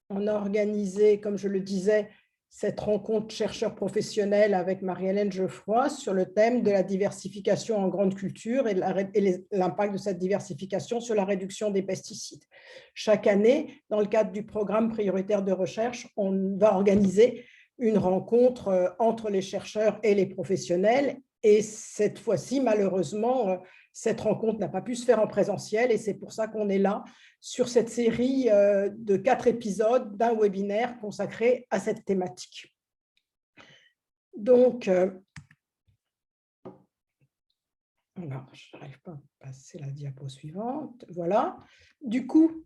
On a organisé, comme je le disais, cette rencontre chercheurs professionnels avec Marie-Hélène Geoffroy sur le thème de la diversification en grande culture et l'impact de cette diversification sur la réduction des pesticides. Chaque année, dans le cadre du programme prioritaire de recherche, on va organiser une rencontre entre les chercheurs et les professionnels. Et cette fois-ci, malheureusement, cette rencontre n'a pas pu se faire en présentiel et c'est pour ça qu'on est là sur cette série de 4 épisodes d'un webinaire consacré à cette thématique. Donc, je n'arrive pas à passer la diapo suivante. Voilà. Du coup,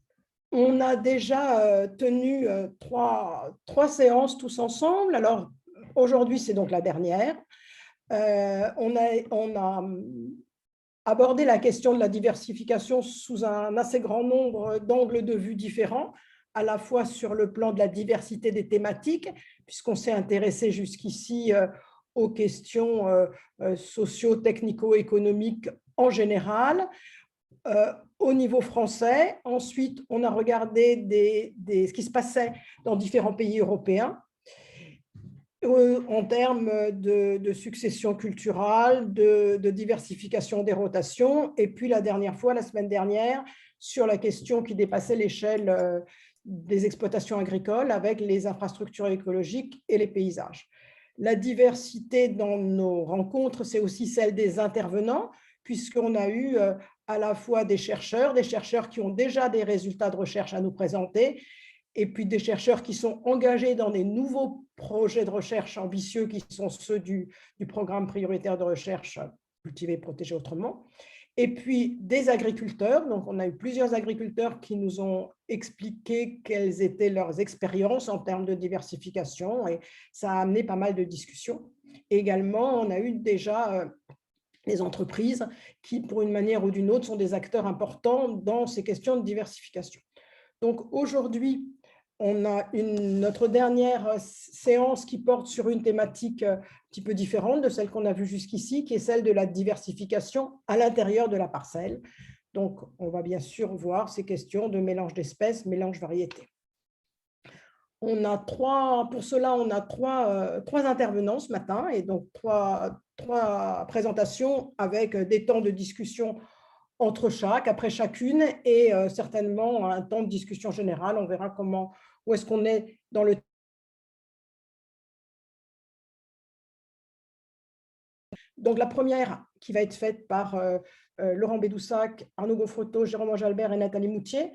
on a déjà tenu trois séances tous ensemble. Alors, aujourd'hui, c'est donc la dernière. On a aborder la question de la diversification sous un assez grand nombre d'angles de vue différents, à la fois sur le plan de la diversité des thématiques, puisqu'on s'est intéressé jusqu'ici aux questions socio-technico-économiques en général, au niveau français. Ensuite, on a regardé ce qui se passait dans différents pays européens, en termes de succession culturelle, de diversification des rotations, et puis la dernière fois, la semaine dernière, sur la question qui dépassait l'échelle des exploitations agricoles avec les infrastructures écologiques et les paysages. La diversité dans nos rencontres, c'est aussi celle des intervenants, puisqu'on a eu à la fois des chercheurs qui ont déjà des résultats de recherche à nous présenter, et puis des chercheurs qui sont engagés dans des nouveaux projets de recherche ambitieux qui sont ceux du programme prioritaire de recherche Cultiver, protéger autrement. Et puis des agriculteurs, donc on a eu plusieurs agriculteurs qui nous ont expliqué quelles étaient leurs expériences en termes de diversification et ça a amené pas mal de discussions. Et également, on a eu déjà les entreprises qui, pour une manière ou d'une autre, sont des acteurs importants dans ces questions de diversification. Donc aujourd'hui, on a notre dernière séance qui porte sur une thématique un petit peu différente de celle qu'on a vue jusqu'ici, qui est celle de la diversification à l'intérieur de la parcelle. Donc, on va bien sûr voir ces questions de mélange d'espèces, mélange variétés. Pour cela, on a trois intervenants ce matin et donc trois présentations avec des temps de discussion entre après chacune, et certainement un temps de discussion générale. On verra où est-ce qu'on est dans le... Donc, la première qui va être faite par Laurent Bédoussac, Arnaud Gaufreto, Jérôme Ange-Albert et Nathalie Moutier,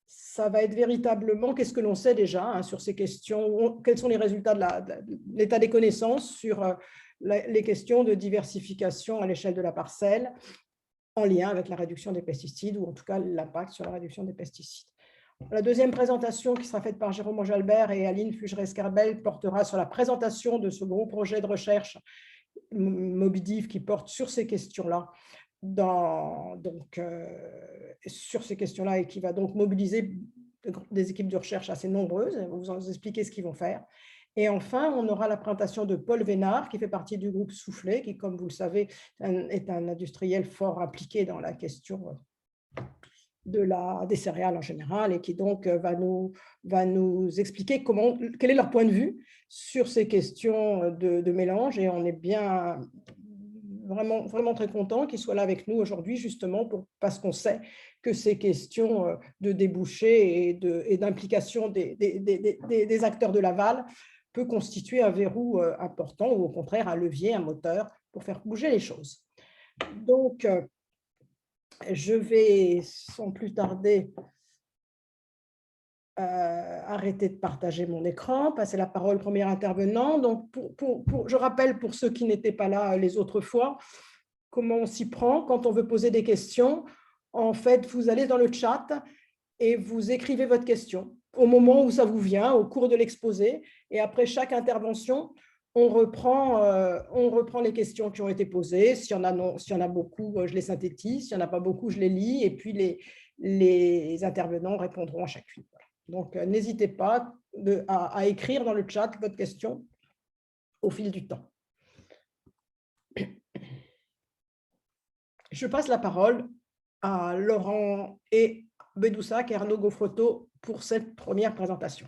ça va être véritablement qu'est-ce que l'on sait déjà sur ces questions, quels sont les résultats de l'état des connaissances sur les questions de diversification à l'échelle de la parcelle, en lien avec la réduction des pesticides, ou en tout cas l'impact sur la réduction des pesticides. La deuxième présentation, qui sera faite par Jérôme Ange-Albert et Aline Fugeret-Scarbel, portera sur la présentation de ce gros projet de recherche Mobidiv qui porte sur ces questions-là, sur ces questions-là, et qui va donc mobiliser des équipes de recherche assez nombreuses. On va vous expliquer ce qu'ils vont faire. Et enfin, on aura la présentation de Paul Vénard, qui fait partie du groupe Soufflet, qui, comme vous le savez, est un industriel fort impliqué dans la question des céréales en général, et qui donc va nous expliquer quel est leur point de vue sur ces questions de mélange. Et on est bien vraiment très content qu'il soit là avec nous aujourd'hui, justement parce qu'on sait que ces questions de débouchés et d'implication des acteurs de l'aval peut constituer un verrou important, ou au contraire un levier, un moteur pour faire bouger les choses. Donc, je vais sans plus tarder arrêter de partager mon écran, passer la parole au premier intervenant. Donc, je rappelle pour ceux qui n'étaient pas là les autres fois, comment on s'y prend quand on veut poser des questions. En fait, vous allez dans le chat et vous écrivez votre question au moment où ça vous vient, au cours de l'exposé. Et après chaque intervention, on reprend les questions qui ont été posées. S'il y en a beaucoup, je les synthétise. S'il n'y en a pas beaucoup, je les lis. Et puis, les intervenants répondront à chacune. Voilà. Donc, n'hésitez pas à écrire dans le chat votre question au fil du temps. Je passe la parole à Laurent et Bédoussac et Arnaud Gaufreto pour cette première présentation.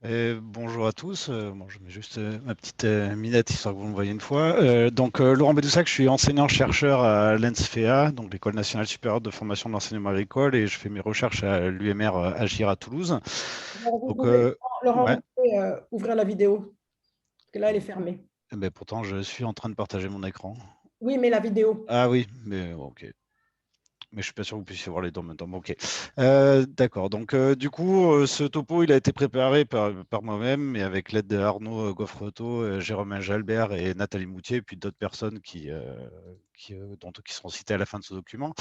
Bonjour à tous. Bon, je mets juste ma petite minette histoire que vous me voyez une fois. Laurent Bédoussac, je suis enseignant-chercheur à l'ENSFEA, donc l'École nationale supérieure de formation de l'enseignement agricole, et je fais mes recherches à l'UMR Agir à Toulouse. Vous Donc, pouvez, Laurent, ouais, vous pouvez ouvrir la vidéo, parce que là, elle est fermée. pourtant, je suis en train de partager mon écran. Oui, mais la vidéo. Ah oui, mais ok. Mais je suis pas sûr que vous puissiez voir les deux en même temps. Bon, ok. D'accord. Donc, du coup, ce topo, il a été préparé par moi-même, et avec l'aide d'Arnaud Goffreto, Jérôme Jalbert et Nathalie Moutier, et puis d'autres personnes qui seront citées à la fin de ce document.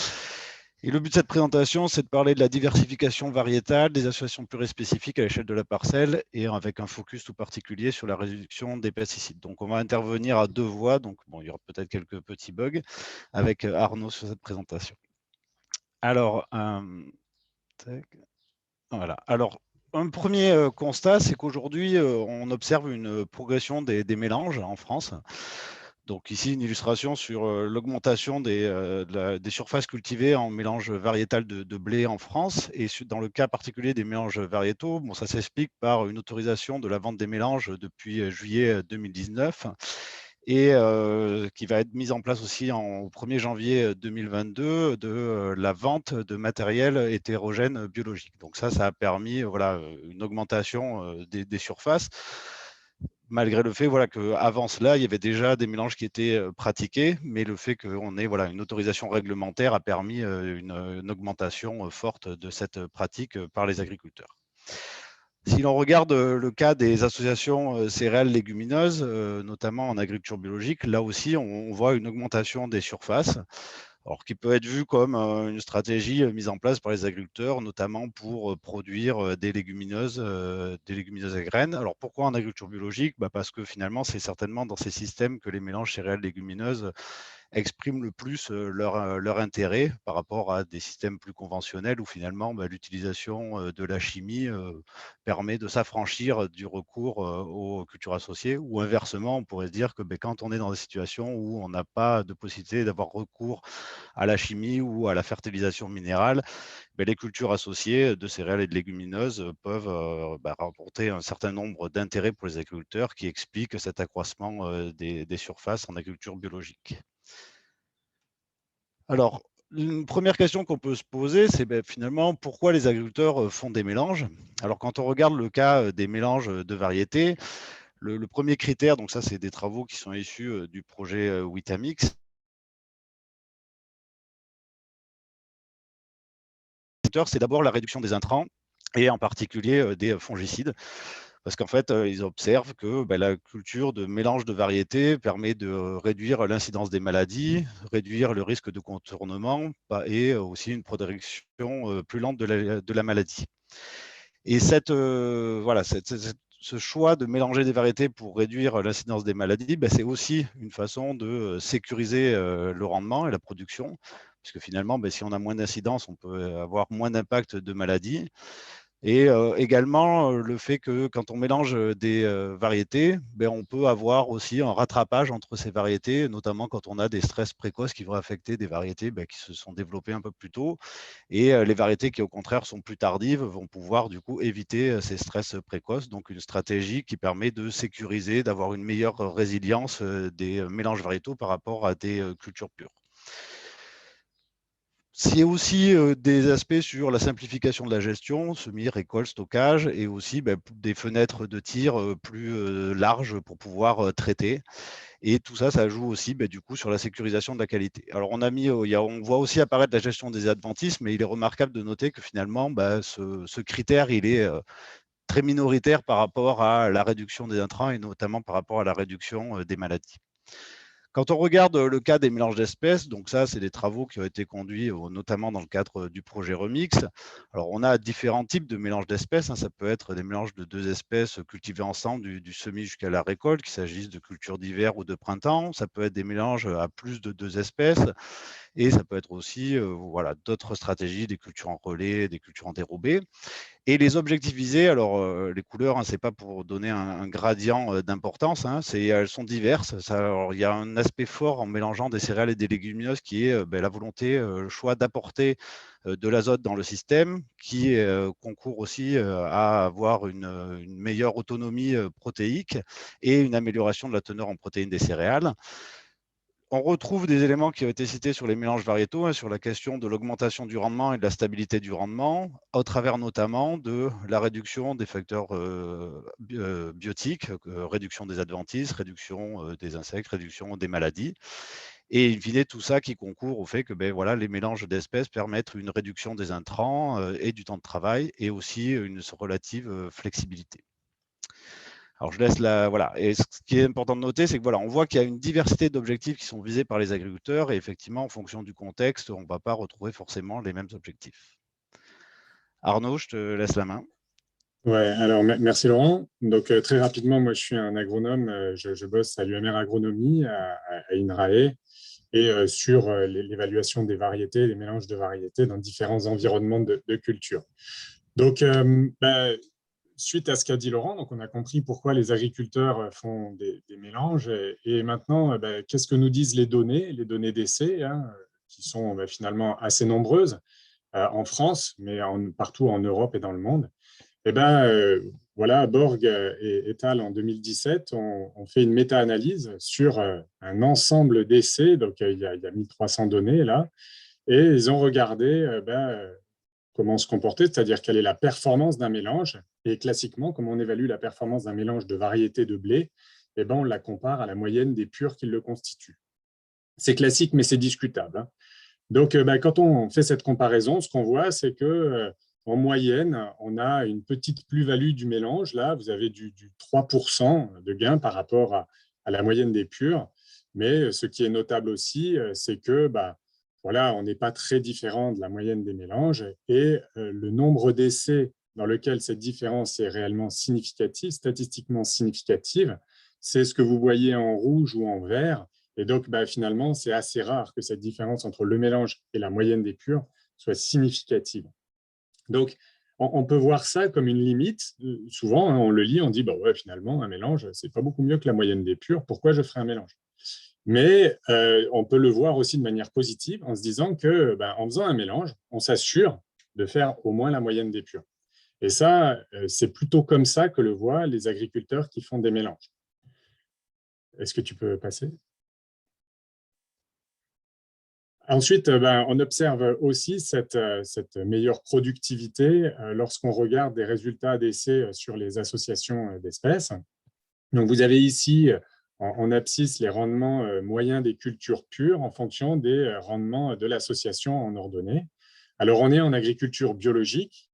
Et le but de cette présentation, c'est de parler de la diversification variétale, des associations plurispécifiques à l'échelle de la parcelle, et avec un focus tout particulier sur la réduction des pesticides. Donc, on va intervenir à deux voix. Donc, bon, il y aura peut-être quelques petits bugs avec Arnaud sur cette présentation. Alors, voilà. Alors, un premier constat, c'est qu'aujourd'hui, on observe une progression des mélanges en France. Donc ici, une illustration sur l'augmentation des surfaces cultivées en mélange variétal de blé en France. Et dans le cas particulier des mélanges variétaux, bon, ça s'explique par une autorisation de la vente des mélanges depuis juillet 2019 et qui va être mise en place aussi au 1er janvier 2022 de la vente de matériel hétérogène biologique. Donc ça a permis voilà, une augmentation des surfaces, malgré le fait voilà, qu'avant cela, il y avait déjà des mélanges qui étaient pratiqués, mais le fait qu'on ait voilà, une autorisation réglementaire a permis une augmentation forte de cette pratique par les agriculteurs. Si l'on regarde le cas des associations céréales légumineuses, notamment en agriculture biologique, là aussi, on voit une augmentation des surfaces, alors qui peut être vue comme une stratégie mise en place par les agriculteurs, notamment pour produire des légumineuses à graines. Alors pourquoi en agriculture biologique? Parce que finalement, c'est certainement dans ces systèmes que les mélanges céréales légumineuses expriment le plus leur intérêt par rapport à des systèmes plus conventionnels où finalement l'utilisation de la chimie permet de s'affranchir du recours aux cultures associées, ou inversement, on pourrait se dire que quand on est dans des situations où on n'a pas de possibilité d'avoir recours à la chimie ou à la fertilisation minérale, les cultures associées de céréales et de légumineuses peuvent rapporter un certain nombre d'intérêts pour les agriculteurs qui expliquent cet accroissement des surfaces en agriculture biologique. Alors, une première question qu'on peut se poser, c'est finalement pourquoi les agriculteurs font des mélanges. Alors, quand on regarde le cas des mélanges de variétés, le premier critère, donc ça, c'est des travaux qui sont issus du projet Witamix, c'est d'abord la réduction des intrants et en particulier des fongicides. Parce qu'en fait, ils observent que la culture de mélange de variétés permet de réduire l'incidence des maladies, réduire le risque de contournement et aussi une progression plus lente de la maladie. Et ce choix de mélanger des variétés pour réduire l'incidence des maladies, c'est aussi une façon de sécuriser le rendement et la production, puisque finalement, si on a moins d'incidence, on peut avoir moins d'impact de maladies. Et également, le fait que quand on mélange des variétés, on peut avoir aussi un rattrapage entre ces variétés, notamment quand on a des stress précoces qui vont affecter des variétés qui se sont développées un peu plus tôt. Et les variétés qui, au contraire, sont plus tardives vont pouvoir du coup éviter ces stress précoces. Donc, une stratégie qui permet de sécuriser, d'avoir une meilleure résilience des mélanges variétaux par rapport à des cultures pures. C'est aussi des aspects sur la simplification de la gestion, semis, récolte, stockage, et aussi des fenêtres de tir plus larges pour pouvoir traiter. Et tout ça, ça joue aussi du coup sur la sécurisation de la qualité. Alors on voit aussi apparaître la gestion des adventices, mais il est remarquable de noter que finalement, ce critère, il est très minoritaire par rapport à la réduction des intrants et notamment par rapport à la réduction des maladies. Quand on regarde le cas des mélanges d'espèces, donc ça, c'est des travaux qui ont été conduits notamment dans le cadre du projet Remix. Alors, on a différents types de mélanges d'espèces. Ça peut être des mélanges de deux espèces cultivées ensemble, du semis jusqu'à la récolte, qu'il s'agisse de cultures d'hiver ou de printemps. Ça peut être des mélanges à plus de deux espèces. Et ça peut être aussi voilà, d'autres stratégies, des cultures en relais, des cultures en dérobé. Et les objectifs visés, alors les couleurs, hein, ce n'est pas pour donner un gradient d'importance, hein, elles sont diverses. Alors, il y a un aspect fort en mélangeant des céréales et des légumineuses qui est la volonté, le choix d'apporter de l'azote dans le système, qui concourt aussi à avoir une meilleure autonomie protéique et une amélioration de la teneur en protéines des céréales. On retrouve des éléments qui ont été cités sur les mélanges variétaux, hein, sur la question de l'augmentation du rendement et de la stabilité du rendement, au travers notamment de la réduction des facteurs biotiques, réduction des adventices, réduction des insectes, réduction des maladies. Et in fine, tout ça qui concourt au fait que voilà, les mélanges d'espèces permettent une réduction des intrants et du temps de travail et aussi une relative flexibilité. Alors, je laisse la. Voilà. Et ce qui est important de noter, c'est que voilà, on voit qu'il y a une diversité d'objectifs qui sont visés par les agriculteurs et effectivement, en fonction du contexte, on ne va pas retrouver forcément les mêmes objectifs. Arnaud, je te laisse la main. Ouais, alors merci Laurent. Donc très rapidement, moi je suis un agronome, je bosse à l'UMR Agronomie, à INRAE, et sur l'évaluation des variétés, les mélanges de variétés dans différents environnements de culture. Donc, suite à ce qu'a dit Laurent, donc on a compris pourquoi les agriculteurs font des mélanges. Et maintenant, qu'est-ce que nous disent les données d'essai, hein, qui sont finalement assez nombreuses en France, mais partout en Europe et dans le monde. Eh voilà, Borg et al. En 2017 ont fait une méta-analyse sur un ensemble d'essais, donc il y a 1300 données là, et ils ont regardé comment se comporter, c'est-à-dire quelle est la performance d'un mélange. Et classiquement, comment on évalue la performance d'un mélange de variétés de blé, on la compare à la moyenne des purs qui le constituent. C'est classique, mais c'est discutable, hein. Donc, quand on fait cette comparaison, ce qu'on voit, c'est que en moyenne, on a une petite plus-value du mélange. Là, vous avez du 3% de gain par rapport à la moyenne des purs. Mais ce qui est notable aussi, c'est que voilà, on n'est pas très différent de la moyenne des mélanges. Et le nombre d'essais dans lequel cette différence est réellement significative, statistiquement significative, c'est ce que vous voyez en rouge ou en vert. Et donc, finalement, c'est assez rare que cette différence entre le mélange et la moyenne des purs soit significative. Donc, on peut voir ça comme une limite. Souvent, on le lit, on dit, ouais, finalement, un mélange, c'est pas beaucoup mieux que la moyenne des purs. Pourquoi je ferais un mélange? Mais on peut le voir aussi de manière positive en se disant que, en faisant un mélange, on s'assure de faire au moins la moyenne des purs. Et ça, c'est plutôt comme ça que le voient les agriculteurs qui font des mélanges. Est-ce que tu peux passer? Ensuite, on observe aussi cette meilleure productivité lorsqu'on regarde des résultats d'essais sur les associations d'espèces. Donc, vous avez ici en abscisse les rendements moyens des cultures pures en fonction des rendements de l'association en ordonnée. Alors, on est en agriculture biologique.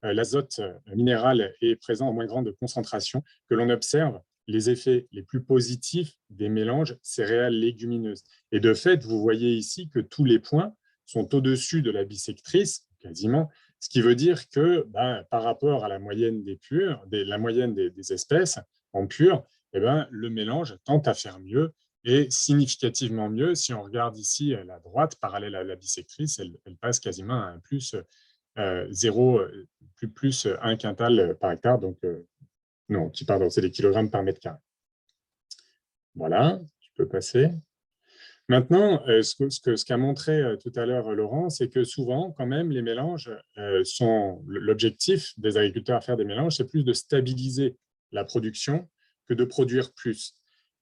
L'azote minéral est présent en moins grande concentration, que l'on observe les effets les plus positifs des mélanges céréales légumineuses. Et de fait, vous voyez ici que tous les points sont au-dessus de la bissectrice, quasiment, ce qui veut dire que par rapport à la moyenne des purs, la moyenne des espèces en pur, le mélange tend à faire mieux et significativement mieux. Si on regarde ici la droite, parallèle à la bissectrice, elle passe quasiment à un plus 0, plus 1 quintal par hectare, donc non, pardon, c'est des kilogrammes par mètre carré. Voilà, tu peux passer. Maintenant, ce qu'a montré tout à l'heure Laurent, c'est que souvent, quand même, les mélanges sont l'objectif des agriculteurs à faire des mélanges, c'est plus de stabiliser la production que de produire plus.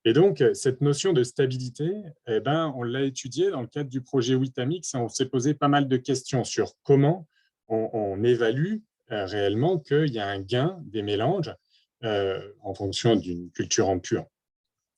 Et donc, cette notion de stabilité, on l'a étudiée dans le cadre du projet Witamix. On s'est posé pas mal de questions sur comment on évalue réellement qu'il y a un gain des mélanges en fonction d'une culture en pur,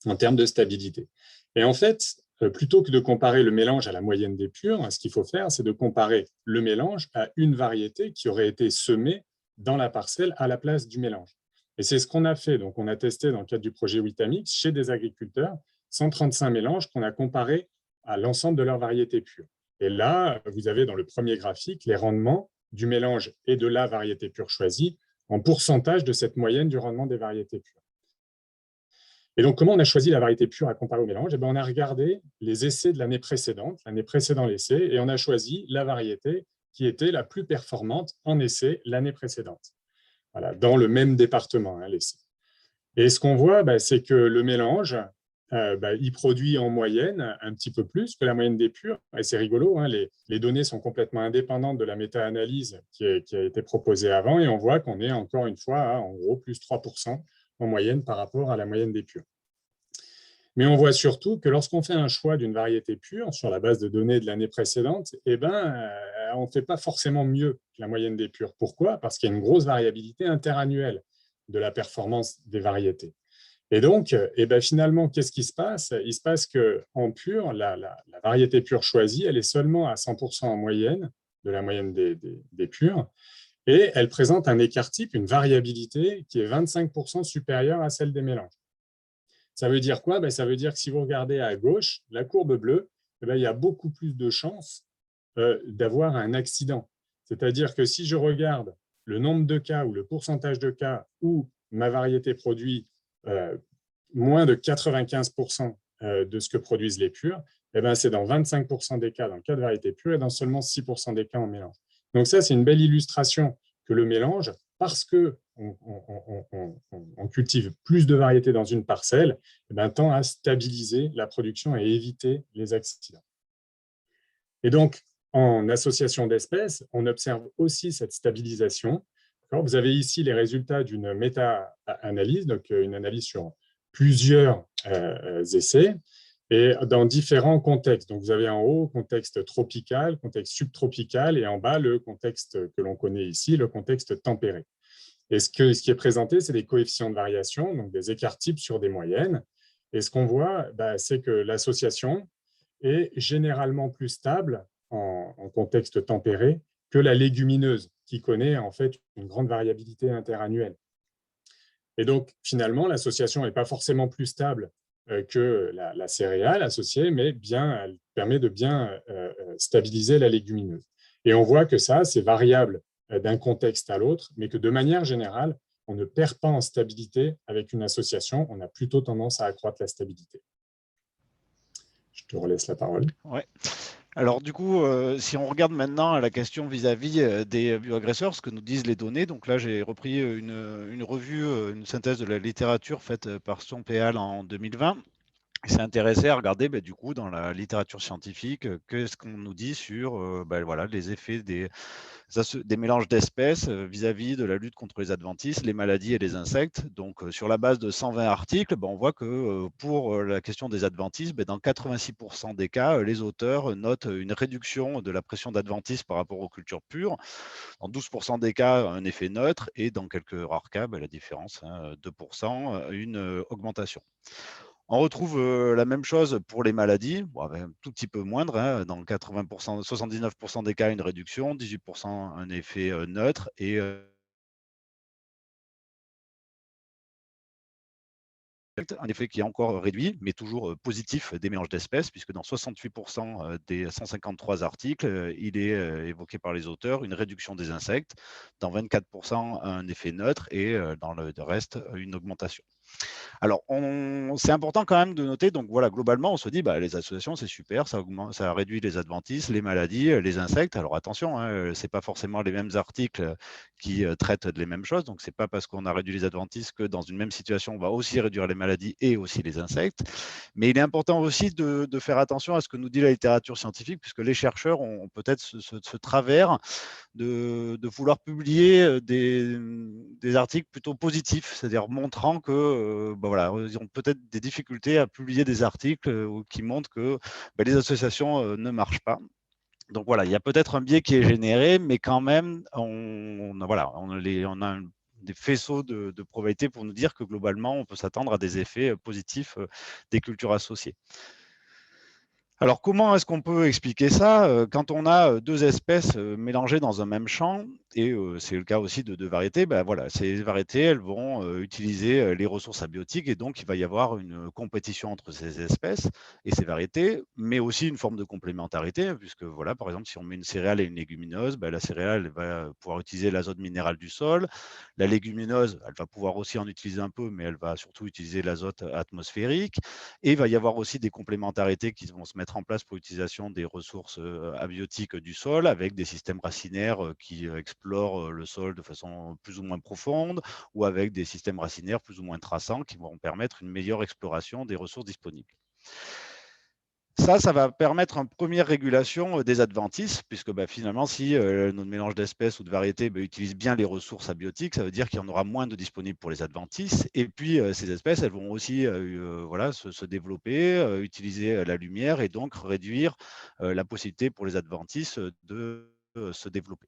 en termes de stabilité. Et en fait, plutôt que de comparer le mélange à la moyenne des purs, ce qu'il faut faire, c'est de comparer le mélange à une variété qui aurait été semée dans la parcelle à la place du mélange. Et c'est ce qu'on a fait. Donc, on a testé dans le cadre du projet Witamix chez des agriculteurs 135 mélanges qu'on a comparés à l'ensemble de leurs variétés pures. Et là, vous avez dans le premier graphique les rendements du mélange et de la variété pure choisie en pourcentage de cette moyenne du rendement des variétés pures. Et donc, comment on a choisi la variété pure à comparer au mélange? On a regardé les essais de l'année précédente, l'année précédant l'essai, et on a choisi la variété qui était la plus performante en essai l'année précédente. Voilà, dans le même département, l'essai. Et ce qu'on voit, c'est que le mélange, il produit en moyenne un petit peu plus que la moyenne des purs. Et c'est rigolo, les données sont complètement indépendantes de la méta-analyse qui a été proposée avant, et on voit qu'on est encore une fois à, en gros, plus 3% en moyenne par rapport à la moyenne des purs. Mais on voit surtout que lorsqu'on fait un choix d'une variété pure sur la base de données de l'année précédente, on ne fait pas forcément mieux que la moyenne des purs. Pourquoi? Parce qu'il y a une grosse variabilité interannuelle de la performance des variétés. Et donc, finalement, qu'est-ce qui se passe? Il se passe qu'en pur, la variété pure choisie, elle est seulement à 100% en moyenne de la moyenne des purs, et elle présente un écart type, une variabilité qui est 25% supérieure à celle des mélanges. Ça veut dire quoi? Ça veut dire que si vous regardez à gauche, la courbe bleue, il y a beaucoup plus de chances d'avoir un accident. C'est-à-dire que si je regarde le nombre de cas ou le pourcentage de cas où ma variété produit moins de 95% de ce que produisent les purs, c'est dans 25% des cas dans le cas de variété pure et dans seulement 6% des cas en mélange. Donc ça, c'est une belle illustration que le mélange, parce qu'on cultive plus de variétés dans une parcelle, tend à stabiliser la production et éviter les accidents. Et donc, en association d'espèces, on observe aussi cette stabilisation. Vous avez ici les résultats d'une méta-analyse, donc une analyse sur plusieurs essais, et dans différents contextes. Donc, vous avez en haut contexte tropical, contexte subtropical, et en bas le contexte que l'on connaît ici, le contexte tempéré. Et ce qui est présenté, c'est des coefficients de variation, donc des écarts types sur des moyennes. Et ce qu'on voit, c'est que l'association est généralement plus stable en contexte tempéré que la légumineuse, qui connaît en fait une grande variabilité interannuelle. Et donc, finalement, l'association n'est pas forcément plus stable que la céréale associée, mais elle permet de bien stabiliser la légumineuse. Et on voit que ça, c'est variable d'un contexte à l'autre, mais que de manière générale, on ne perd pas en stabilité avec une association, on a plutôt tendance à accroître la stabilité. Je te relaisse la parole. Ouais. Alors du coup, si on regarde maintenant à la question vis-à-vis des bioagresseurs, ce que nous disent les données, donc là j'ai repris une revue, une synthèse de la littérature faite par Stomp et al. En 2020. Il s'est intéressé à regarder du coup dans la littérature scientifique qu'est-ce qu'on nous dit sur voilà, les effets des mélanges d'espèces vis-à-vis de la lutte contre les adventices, les maladies et les insectes. Donc sur la base de 120 articles, on voit que pour la question des adventices, dans 86% des cas, les auteurs notent une réduction de la pression d'adventices par rapport aux cultures pures. Dans 12% des cas, un effet neutre, et dans quelques rares cas, la différence, 2%, une augmentation. On retrouve la même chose pour les maladies, un tout petit peu moindre, dans 80%, 79% des cas, une réduction, 18% un effet neutre, et un effet qui est encore réduit, mais toujours positif des mélanges d'espèces, puisque dans 68% des 153 articles, il est évoqué par les auteurs une réduction des insectes, dans 24% un effet neutre, et dans le reste, une augmentation. Alors, c'est important quand même de noter, donc voilà, globalement, on se dit, les associations, c'est super, ça réduit les adventices, les maladies, les insectes. Alors attention, ce n'est pas forcément les mêmes articles qui traitent les mêmes choses, donc ce n'est pas parce qu'on a réduit les adventices que dans une même situation, on va aussi réduire les maladies et aussi les insectes. Mais il est important aussi de faire attention à ce que nous dit la littérature scientifique, puisque les chercheurs ont peut-être ce travers de vouloir publier des articles plutôt positifs, c'est-à-dire montrant que ils ont peut-être des difficultés à publier des articles qui montrent que les associations ne marchent pas. Donc voilà, il y a peut-être un biais qui est généré, mais quand même, on a des faisceaux de probabilité pour nous dire que globalement, on peut s'attendre à des effets positifs des cultures associées. Alors, comment est-ce qu'on peut expliquer ça? Quand on a deux espèces mélangées dans un même champ, et c'est le cas aussi de variétés, ben voilà, ces variétés, elles vont utiliser les ressources abiotiques et donc il va y avoir une compétition entre ces espèces et ces variétés, mais aussi une forme de complémentarité, hein, puisque voilà, par exemple, si on met une céréale et une légumineuse, ben, la céréale elle va pouvoir utiliser l'azote minéral du sol, la légumineuse, elle va pouvoir aussi en utiliser un peu, mais elle va surtout utiliser l'azote atmosphérique, et il va y avoir aussi des complémentarités qui vont se mettre en place pour l'utilisation des ressources abiotiques du sol, avec des systèmes racinaires qui explorent le sol de façon plus ou moins profonde, ou avec des systèmes racinaires plus ou moins traçants qui vont permettre une meilleure exploration des ressources disponibles. Ça va permettre une première régulation des adventices, puisque finalement, si notre mélange d'espèces ou de variétés utilise bien les ressources abiotiques, ça veut dire qu'il y en aura moins de disponibles pour les adventices. Et puis, ces espèces, elles vont aussi voilà, se développer, utiliser la lumière et donc réduire la possibilité pour les adventices de se développer.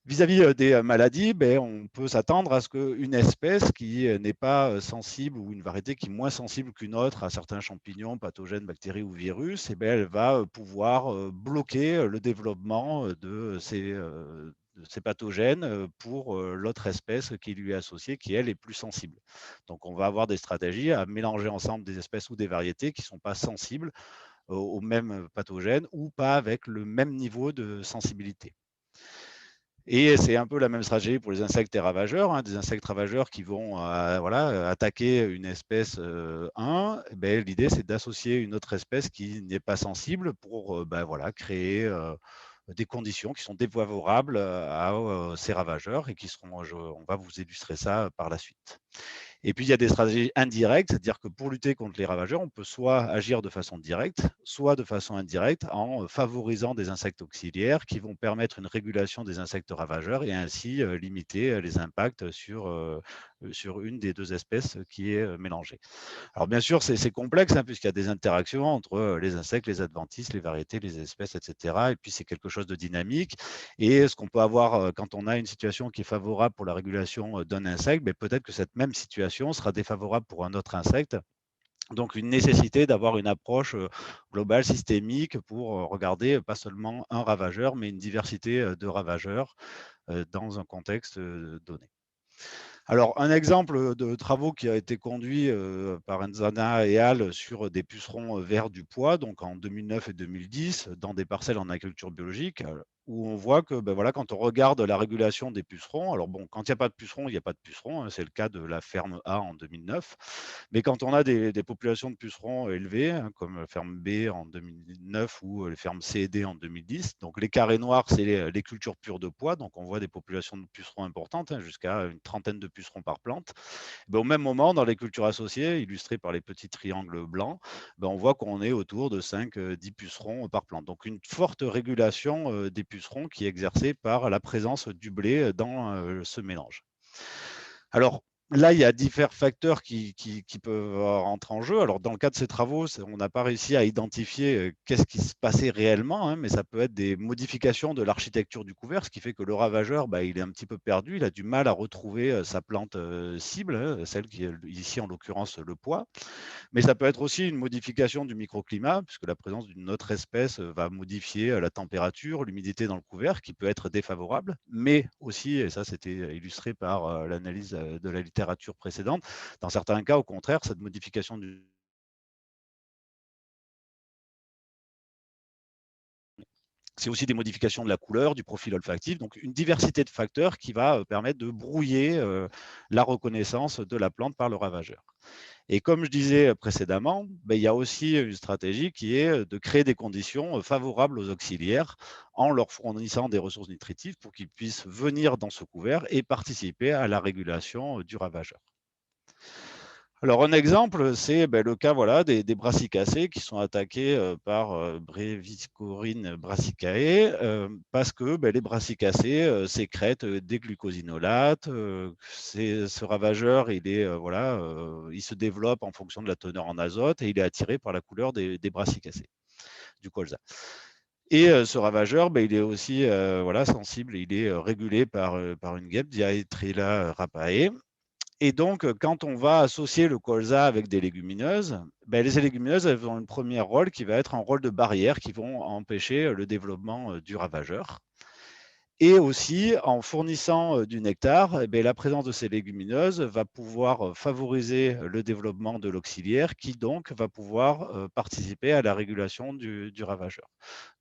Vis-à-vis des maladies, on peut s'attendre à ce qu'une espèce qui n'est pas sensible ou une variété qui est moins sensible qu'une autre à certains champignons, pathogènes, bactéries ou virus, elle va pouvoir bloquer le développement de ces pathogènes pour l'autre espèce qui lui est associée, qui elle est plus sensible. Donc on va avoir des stratégies à mélanger ensemble des espèces ou des variétés qui ne sont pas sensibles aux mêmes pathogènes ou pas avec le même niveau de sensibilité. Et c'est un peu la même stratégie pour les insectes et ravageurs, hein, des insectes ravageurs qui vont voilà, attaquer une espèce 1. L'idée, c'est d'associer une autre espèce qui n'est pas sensible pour voilà, créer des conditions qui sont défavorables à ces ravageurs et qui seront, on va vous illustrer ça par la suite. Et puis, il y a des stratégies indirectes, c'est-à-dire que pour lutter contre les ravageurs, on peut soit agir de façon directe, soit de façon indirecte en favorisant des insectes auxiliaires qui vont permettre une régulation des insectes ravageurs et ainsi limiter les impacts sur une des deux espèces qui est mélangée. Alors bien sûr, c'est complexe hein, puisqu'il y a des interactions entre les insectes, les adventices, les variétés, les espèces, etc. Et puis c'est quelque chose de dynamique. Et ce qu'on peut avoir quand on a une situation qui est favorable pour la régulation d'un insecte, peut-être que cette même situation sera défavorable pour un autre insecte. Donc une nécessité d'avoir une approche globale, systémique, pour regarder pas seulement un ravageur, mais une diversité de ravageurs dans un contexte donné. Alors, un exemple de travaux qui a été conduit par Enzana et al. Sur des pucerons verts du pois, donc en 2009 et 2010, dans des parcelles en agriculture biologique, où on voit que voilà, quand on regarde la régulation des pucerons, alors bon, quand il n'y a pas de pucerons, il n'y a pas de pucerons, hein, c'est le cas de la ferme A en 2009, mais quand on a des populations de pucerons élevées, hein, comme la ferme B en 2009 ou les fermes C et D en 2010, donc les carrés noirs, c'est les cultures pures de pois, donc on voit des populations de pucerons importantes, hein, jusqu'à une trentaine de pucerons par plante. Au même moment, dans les cultures associées, illustrées par les petits triangles blancs, on voit qu'on est autour de 5-10 pucerons par plante. Donc une forte régulation des pucerons qui est exercée par la présence du blé dans ce mélange. Alors, là, il y a divers facteurs qui peuvent rentrer en jeu. Alors, dans le cas de ces travaux, on n'a pas réussi à identifier qu'est-ce qui se passait réellement, hein, mais ça peut être des modifications de l'architecture du couvert, ce qui fait que le ravageur, il est un petit peu perdu, il a du mal à retrouver sa plante cible, hein, celle qui est ici en l'occurrence le pois. Mais ça peut être aussi une modification du microclimat, puisque la présence d'une autre espèce va modifier la température, l'humidité dans le couvert, qui peut être défavorable, mais aussi, et ça c'était illustré par l'analyse de la littérature précédente, dans certains cas, au contraire, cette modification du c'est aussi des modifications de la couleur, du profil olfactif, donc une diversité de facteurs qui va permettre de brouiller la reconnaissance de la plante par le ravageur. Et comme je disais précédemment, il y a aussi une stratégie qui est de créer des conditions favorables aux auxiliaires en leur fournissant des ressources nutritives pour qu'ils puissent venir dans ce couvert et participer à la régulation du ravageur. Alors, un exemple, c'est le cas voilà, des brassicacées qui sont attaqués par Breviscorine brassicae parce que les brassicacées sécrètent des glucosinolates. Ce ravageur, il se développe en fonction de la teneur en azote et il est attiré par la couleur des brassicacées, du colza. Et ce ravageur, il est aussi sensible, il est régulé par une guêpe, Diaetrilla rapae. Et donc, quand on va associer le colza avec des légumineuses, les légumineuses, elles ont un premier rôle qui va être un rôle de barrière qui vont empêcher le développement du ravageur. Et aussi, en fournissant du nectar, eh bien, la présence de ces légumineuses va pouvoir favoriser le développement de l'auxiliaire qui donc va pouvoir participer à la régulation du ravageur.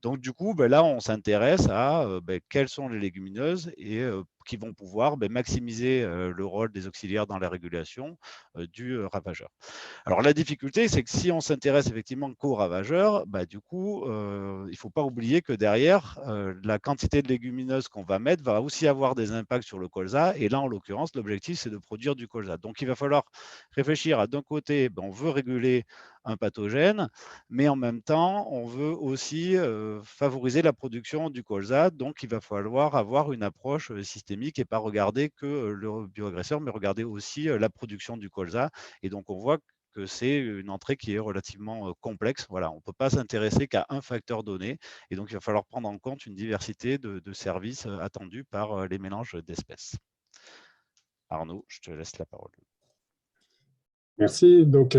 Donc du coup, ben là, on s'intéresse à quelles sont les légumineuses et qui vont pouvoir maximiser le rôle des auxiliaires dans la régulation du ravageur. Alors la difficulté, c'est que si on s'intéresse effectivement qu'aux ravageurs, du coup, il ne faut pas oublier que derrière, la quantité de légumineuses qu'on va mettre va aussi avoir des impacts sur le colza. Et là, en l'occurrence, l'objectif, c'est de produire du colza. Donc il va falloir réfléchir à d'un côté, on veut réguler un pathogène, mais en même temps, on veut aussi favoriser la production du colza. Donc il va falloir avoir une approche systémique et pas regarder que le bioagresseur, mais regarder aussi la production du colza. Et donc on voit que c'est une entrée qui est relativement complexe. Voilà, on ne peut pas s'intéresser qu'à un facteur donné. Et donc, il va falloir prendre en compte une diversité de services attendus par les mélanges d'espèces. Arnaud, je te laisse la parole. Merci. Donc,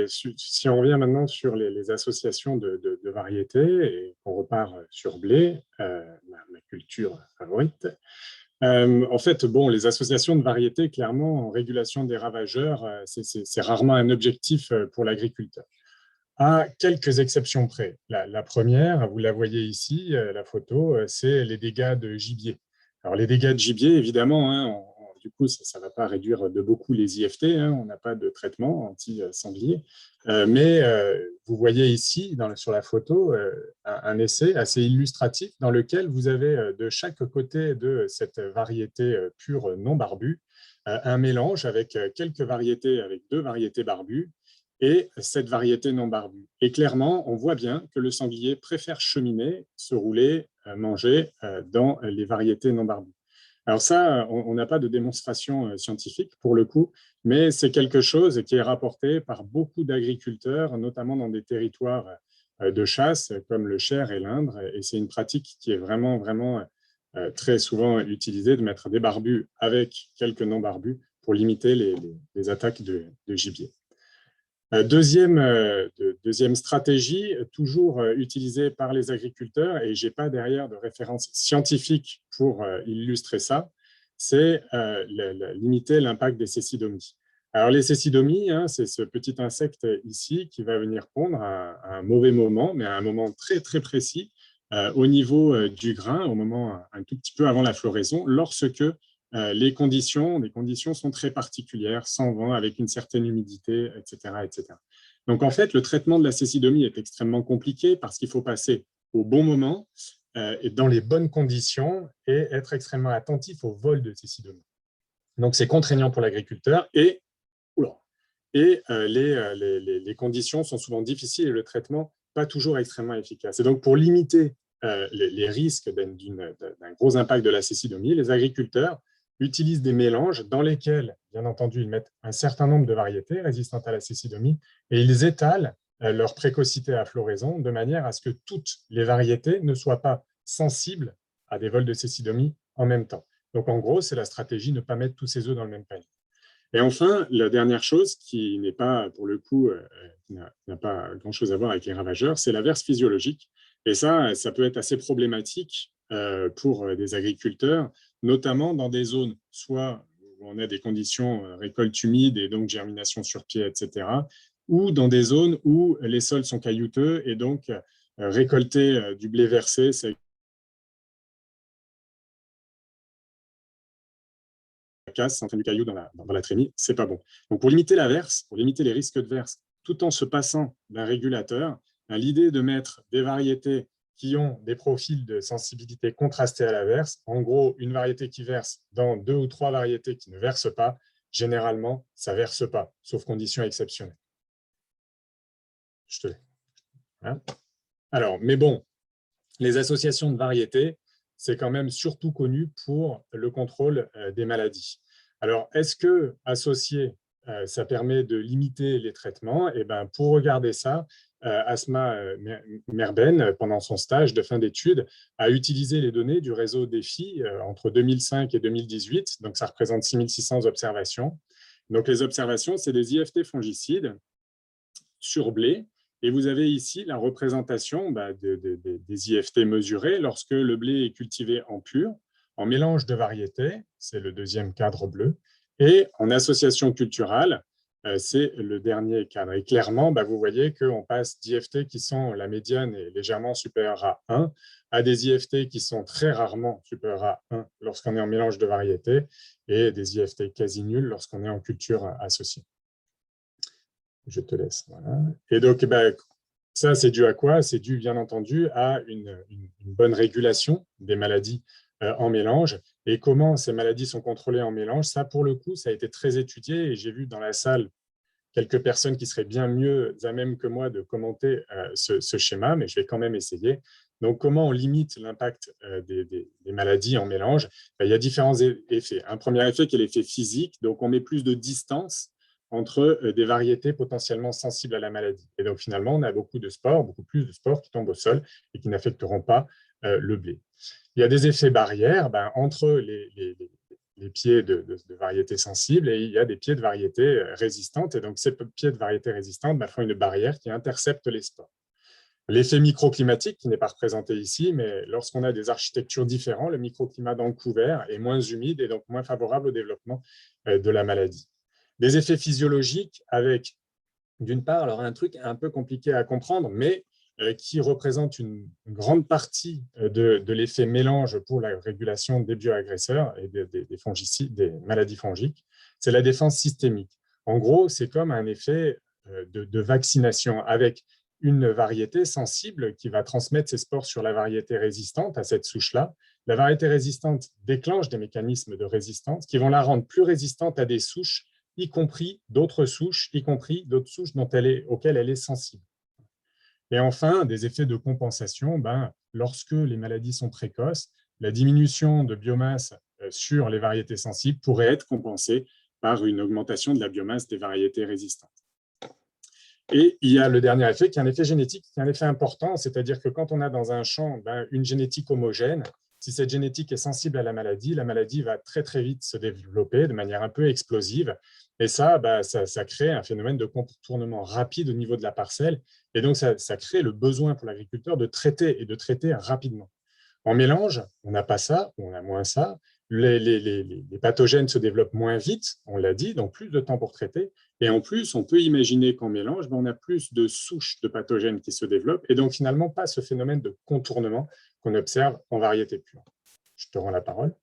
si on revient maintenant sur les associations de variétés et qu'on repart sur blé, ma culture favorite, en fait, bon, les associations de variétés, clairement, en régulation des ravageurs, c'est rarement un objectif pour l'agriculteur. À quelques exceptions près. La première, vous la voyez ici, la photo, c'est les dégâts de gibier. Alors, les dégâts de gibier, évidemment, hein, du coup, ça ne va pas réduire de beaucoup les IFT, hein, on n'a pas de traitement anti-sanglier. Mais vous voyez ici, sur la photo, un essai assez illustratif dans lequel vous avez de chaque côté de cette variété pure non barbue un mélange avec quelques variétés, avec 2 variétés barbues, et cette variété non barbue. Et clairement, on voit bien que le sanglier préfère cheminer, se rouler, manger dans les variétés non barbues. Alors ça, on n'a pas de démonstration scientifique pour le coup, mais c'est quelque chose qui est rapporté par beaucoup d'agriculteurs, notamment dans des territoires de chasse comme le Cher et l'Indre, et c'est une pratique qui est vraiment, vraiment très souvent utilisée, de mettre des barbus avec quelques non barbus pour limiter les attaques de gibier. Deuxième stratégie, toujours utilisée par les agriculteurs, et je n'ai pas derrière de référence scientifique pour illustrer ça, c'est limiter l'impact des cécidomies. Alors les cécidomies, hein, c'est ce petit insecte ici qui va venir pondre à un mauvais moment, mais à un moment très très précis, au niveau du grain, au moment un tout petit peu avant la floraison, lorsque les conditions sont très particulières, sans vent, avec une certaine humidité, etc., etc. Donc, en fait, le traitement de la cécidomie est extrêmement compliqué parce qu'il faut passer au bon moment et dans les bonnes conditions et être extrêmement attentif au vol de cécidomie. Donc, c'est contraignant pour l'agriculteur et les conditions sont souvent difficiles et le traitement pas toujours extrêmement efficace. Et donc, pour limiter les risques d'un gros impact de la cécidomie, les agriculteurs utilisent des mélanges dans lesquels, bien entendu, ils mettent un certain nombre de variétés résistantes à la cécidomie et ils étalent leur précocité à floraison de manière à ce que toutes les variétés ne soient pas sensibles à des vols de cécidomie en même temps. Donc, en gros, c'est la stratégie de ne pas mettre tous ses œufs dans le même panier. Et enfin, la dernière chose qui n'est pas, pour le coup, n'a pas grand-chose à voir avec les ravageurs, c'est l'averse physiologique. Et ça peut être assez problématique pour des agriculteurs, notamment dans des zones soit où on a des conditions récolte humide et donc germination sur pied, etc., ou dans des zones où les sols sont caillouteux et donc récolter du blé versé, c'est casse, enfin du caillou dans la trémie, c'est pas bon. Donc pour limiter la verse, pour limiter les risques de verse, tout en se passant d'un régulateur, l'idée de mettre des variétés qui ont des profils de sensibilité contrastés à la verse, en gros une variété qui verse dans 2 ou 3 variétés qui ne versent pas, généralement ça ne verse pas, sauf conditions exceptionnelles. Je te laisse. Hein? Alors, mais bon, les associations de variétés, c'est quand même surtout connu pour le contrôle des maladies. Alors, est-ce que associer, ça permet de limiter les traitements? Eh bien, pour regarder ça, Asma Merben, pendant son stage de fin d'études, a utilisé les données du réseau DEFI entre 2005 et 2018. Donc, ça représente 6600 observations. Donc, les observations, c'est des IFT fongicides sur blé Et vous avez ici la représentation des IFT mesurés lorsque le blé est cultivé en pur, en mélange de variétés, c'est le deuxième cadre bleu, et en association culturale, c'est le dernier cadre. Et clairement, vous voyez qu'on passe d'IFT qui sont, la médiane est légèrement supérieure à 1, à des IFT qui sont très rarement supérieurs à 1 lorsqu'on est en mélange de variétés, et des IFT quasi nuls lorsqu'on est en culture associée. Je te laisse. Voilà. Et donc, ça, c'est dû à quoi? C'est dû, bien entendu, à une bonne régulation des maladies en mélange. Et comment ces maladies sont contrôlées en mélange, ça, pour le coup, ça a été très étudié. Et j'ai vu dans la salle quelques personnes qui seraient bien mieux à même que moi de commenter ce schéma, mais je vais quand même essayer. Donc, comment on limite l'impact des maladies en mélange? Il y a différents effets. Un premier effet qui est l'effet physique. Donc, on met plus de distance entre des variétés potentiellement sensibles à la maladie. Et donc, finalement, on a beaucoup plus de spores qui tombent au sol et qui n'affecteront pas le blé. Il y a des effets barrières entre les pieds de variétés sensibles et il y a des pieds de variétés résistantes. Et donc, ces pieds de variétés résistantes font une barrière qui intercepte les spores. L'effet microclimatique, qui n'est pas représenté ici, mais lorsqu'on a des architectures différentes, le microclimat dans le couvert est moins humide et donc moins favorable au développement de la maladie. Des effets physiologiques avec, d'une part, alors un truc un peu compliqué à comprendre, mais qui représente une grande partie de l'effet mélange pour la régulation des bioagresseurs et des fongicides, des maladies fongiques, c'est la défense systémique. En gros, c'est comme un effet de vaccination avec une variété sensible qui va transmettre ses spores sur la variété résistante à cette souche-là. La variété résistante déclenche des mécanismes de résistance qui vont la rendre plus résistante à des souches, y compris d'autres souches, y compris d'autres souches auxquelles elle est sensible. Et enfin, des effets de compensation, lorsque les maladies sont précoces, la diminution de biomasse sur les variétés sensibles pourrait être compensée par une augmentation de la biomasse des variétés résistantes. Et il y a le dernier effet qui est un effet génétique, qui est un effet important, c'est-à-dire que quand on a dans un champ une génétique homogène, si cette génétique est sensible à la maladie va très très vite se développer de manière un peu explosive. Et ça crée un phénomène de contournement rapide au niveau de la parcelle. Et donc, ça crée le besoin pour l'agriculteur de traiter et de traiter rapidement. En mélange, on n'a pas ça, on a moins ça. Les pathogènes se développent moins vite, on l'a dit, donc plus de temps pour traiter. Et en plus, on peut imaginer qu'en mélange, on a plus de souches de pathogènes qui se développent et donc finalement pas ce phénomène de contournement qu'on observe en variété pure. Je te rends la parole.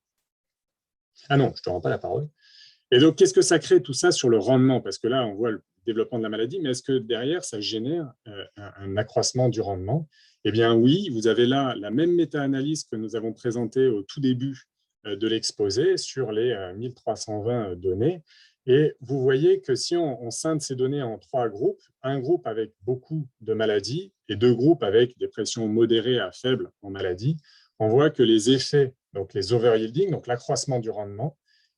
Ah non, je ne te rends pas la parole. Et donc, qu'est-ce que ça crée tout ça sur le rendement? Parce que là, on voit le développement de la maladie, mais est-ce que derrière, ça génère un accroissement du rendement? Eh bien oui, vous avez là la même méta-analyse que nous avons présentée au tout début de l'exposé sur les 1320 données. Et vous voyez que si on scinde ces données en 3 groupes, un groupe avec beaucoup de maladies et 2 groupes avec des pressions modérées à faibles en maladies, on voit que les effets, donc les overyielding, donc l'accroissement du rendement,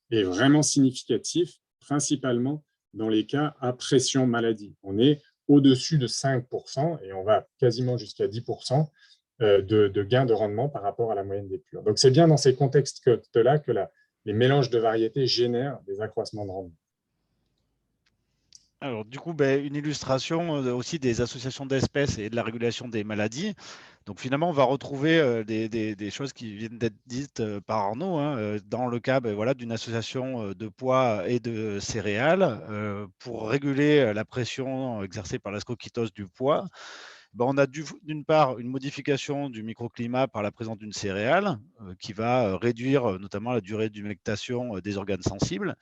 est vraiment significatif, principalement dans les cas à pression maladie. On est au-dessus de 5% et on va quasiment jusqu'à 10% de gains de rendement par rapport à la moyenne des purs. Donc, c'est bien dans ces contextes-là que les mélanges de variétés génèrent des accroissements de rendement. Alors, du coup, une illustration aussi des associations d'espèces et de la régulation des maladies. Donc, finalement, on va retrouver des choses qui viennent d'être dites par Arnaud, dans le cas d'une association de pois et de céréales pour réguler la pression exercée par la scokytose du pois. On a d'une part une modification du microclimat par la présence d'une céréale qui va réduire notamment la durée d'humectation des organes sensibles.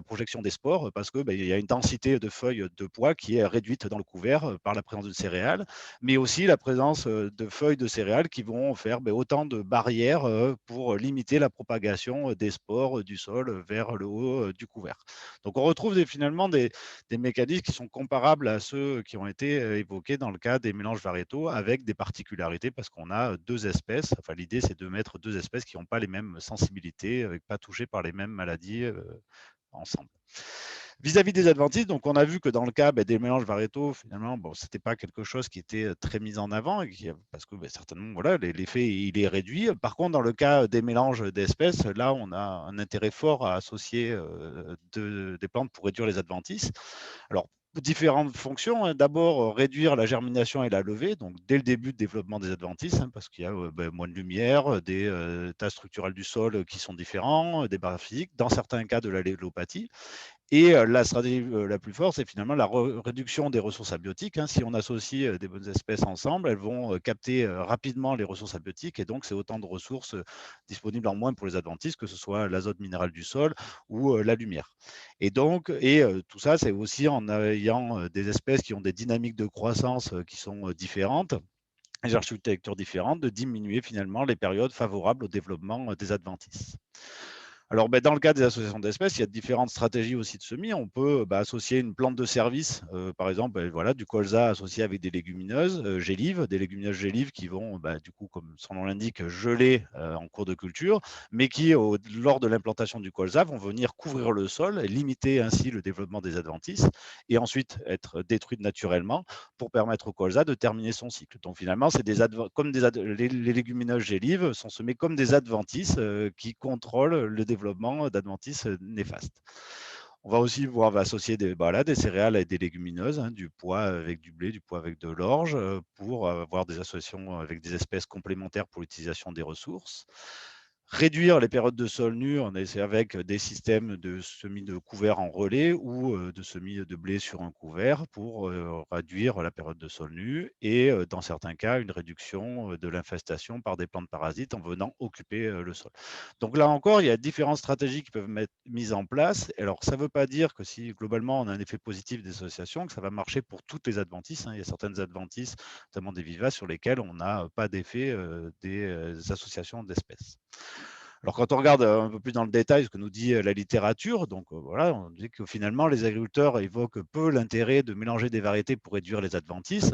Projection des spores parce que il y a une densité de feuilles de pois qui est réduite dans le couvert par la présence de céréales, mais aussi la présence de feuilles de céréales qui vont faire autant de barrières pour limiter la propagation des spores du sol vers le haut du couvert. Donc on retrouve finalement des mécanismes qui sont comparables à ceux qui ont été évoqués dans le cas des mélanges variétaux avec des particularités parce qu'on a 2 espèces. Enfin, l'idée c'est de mettre 2 espèces qui n'ont pas les mêmes sensibilités, pas touchées par les mêmes maladies ensemble. Vis-à-vis des adventices, donc on a vu que dans le cas des mélanges variétaux, finalement, bon, ce n'était pas quelque chose qui était très mis en avant, parce que certainement, voilà, l'effet il est réduit. Par contre, dans le cas des mélanges d'espèces, là, on a un intérêt fort à associer des plantes pour réduire les adventices. Alors, différentes fonctions. Hein. D'abord, réduire la germination et la levée, donc dès le début de développement des adventices, hein, parce qu'il y a moins de lumière, des états structurels du sol qui sont différents, des barrières physiques, dans certains cas de l'allélopathie. Et la stratégie la plus forte, c'est finalement la réduction des ressources abiotiques. Hein. Si on associe des bonnes espèces ensemble, elles vont capter rapidement les ressources abiotiques et donc c'est autant de ressources disponibles en moins pour les adventices, que ce soit l'azote minéral du sol ou la lumière. Et donc, tout ça, c'est aussi en ayant des espèces qui ont des dynamiques de croissance qui sont différentes, des architectures différentes, de diminuer finalement les périodes favorables au développement des adventices. Alors, dans le cas des associations d'espèces, il y a différentes stratégies aussi de semis. On peut associer une plante de service, par exemple, voilà, du colza associé avec des légumineuses gélives, des légumineuses gélives qui vont, du coup, comme son nom l'indique, geler en cours de culture, mais qui, lors de l'implantation du colza, vont venir couvrir le sol et limiter ainsi le développement des adventices, et ensuite être détruites naturellement pour permettre au colza de terminer son cycle. Donc finalement, c'est comme les légumineuses gélives sont semées comme des adventices qui contrôlent le développement d'adventices néfastes. On va aussi pouvoir associer des céréales et des légumineuses, hein, du pois avec du blé, du pois avec de l'orge, pour avoir des associations avec des espèces complémentaires pour l'utilisation des ressources. Réduire les périodes de sol nu, on essaie avec des systèmes de semis de couvert en relais ou de semis de blé sur un couvert pour réduire la période de sol nu et dans certains cas, une réduction de l'infestation par des plantes parasites en venant occuper le sol. Donc là encore, il y a différentes stratégies qui peuvent être mises en place. Alors, ça ne veut pas dire que si globalement on a un effet positif des associations, que ça va marcher pour toutes les adventices. Hein. Il y a certaines adventices, notamment des vivaces, sur lesquelles on n'a pas d'effet des associations d'espèces. Alors, quand on regarde un peu plus dans le détail ce que nous dit la littérature, donc voilà, on dit que finalement, les agriculteurs évoquent peu l'intérêt de mélanger des variétés pour réduire les adventices.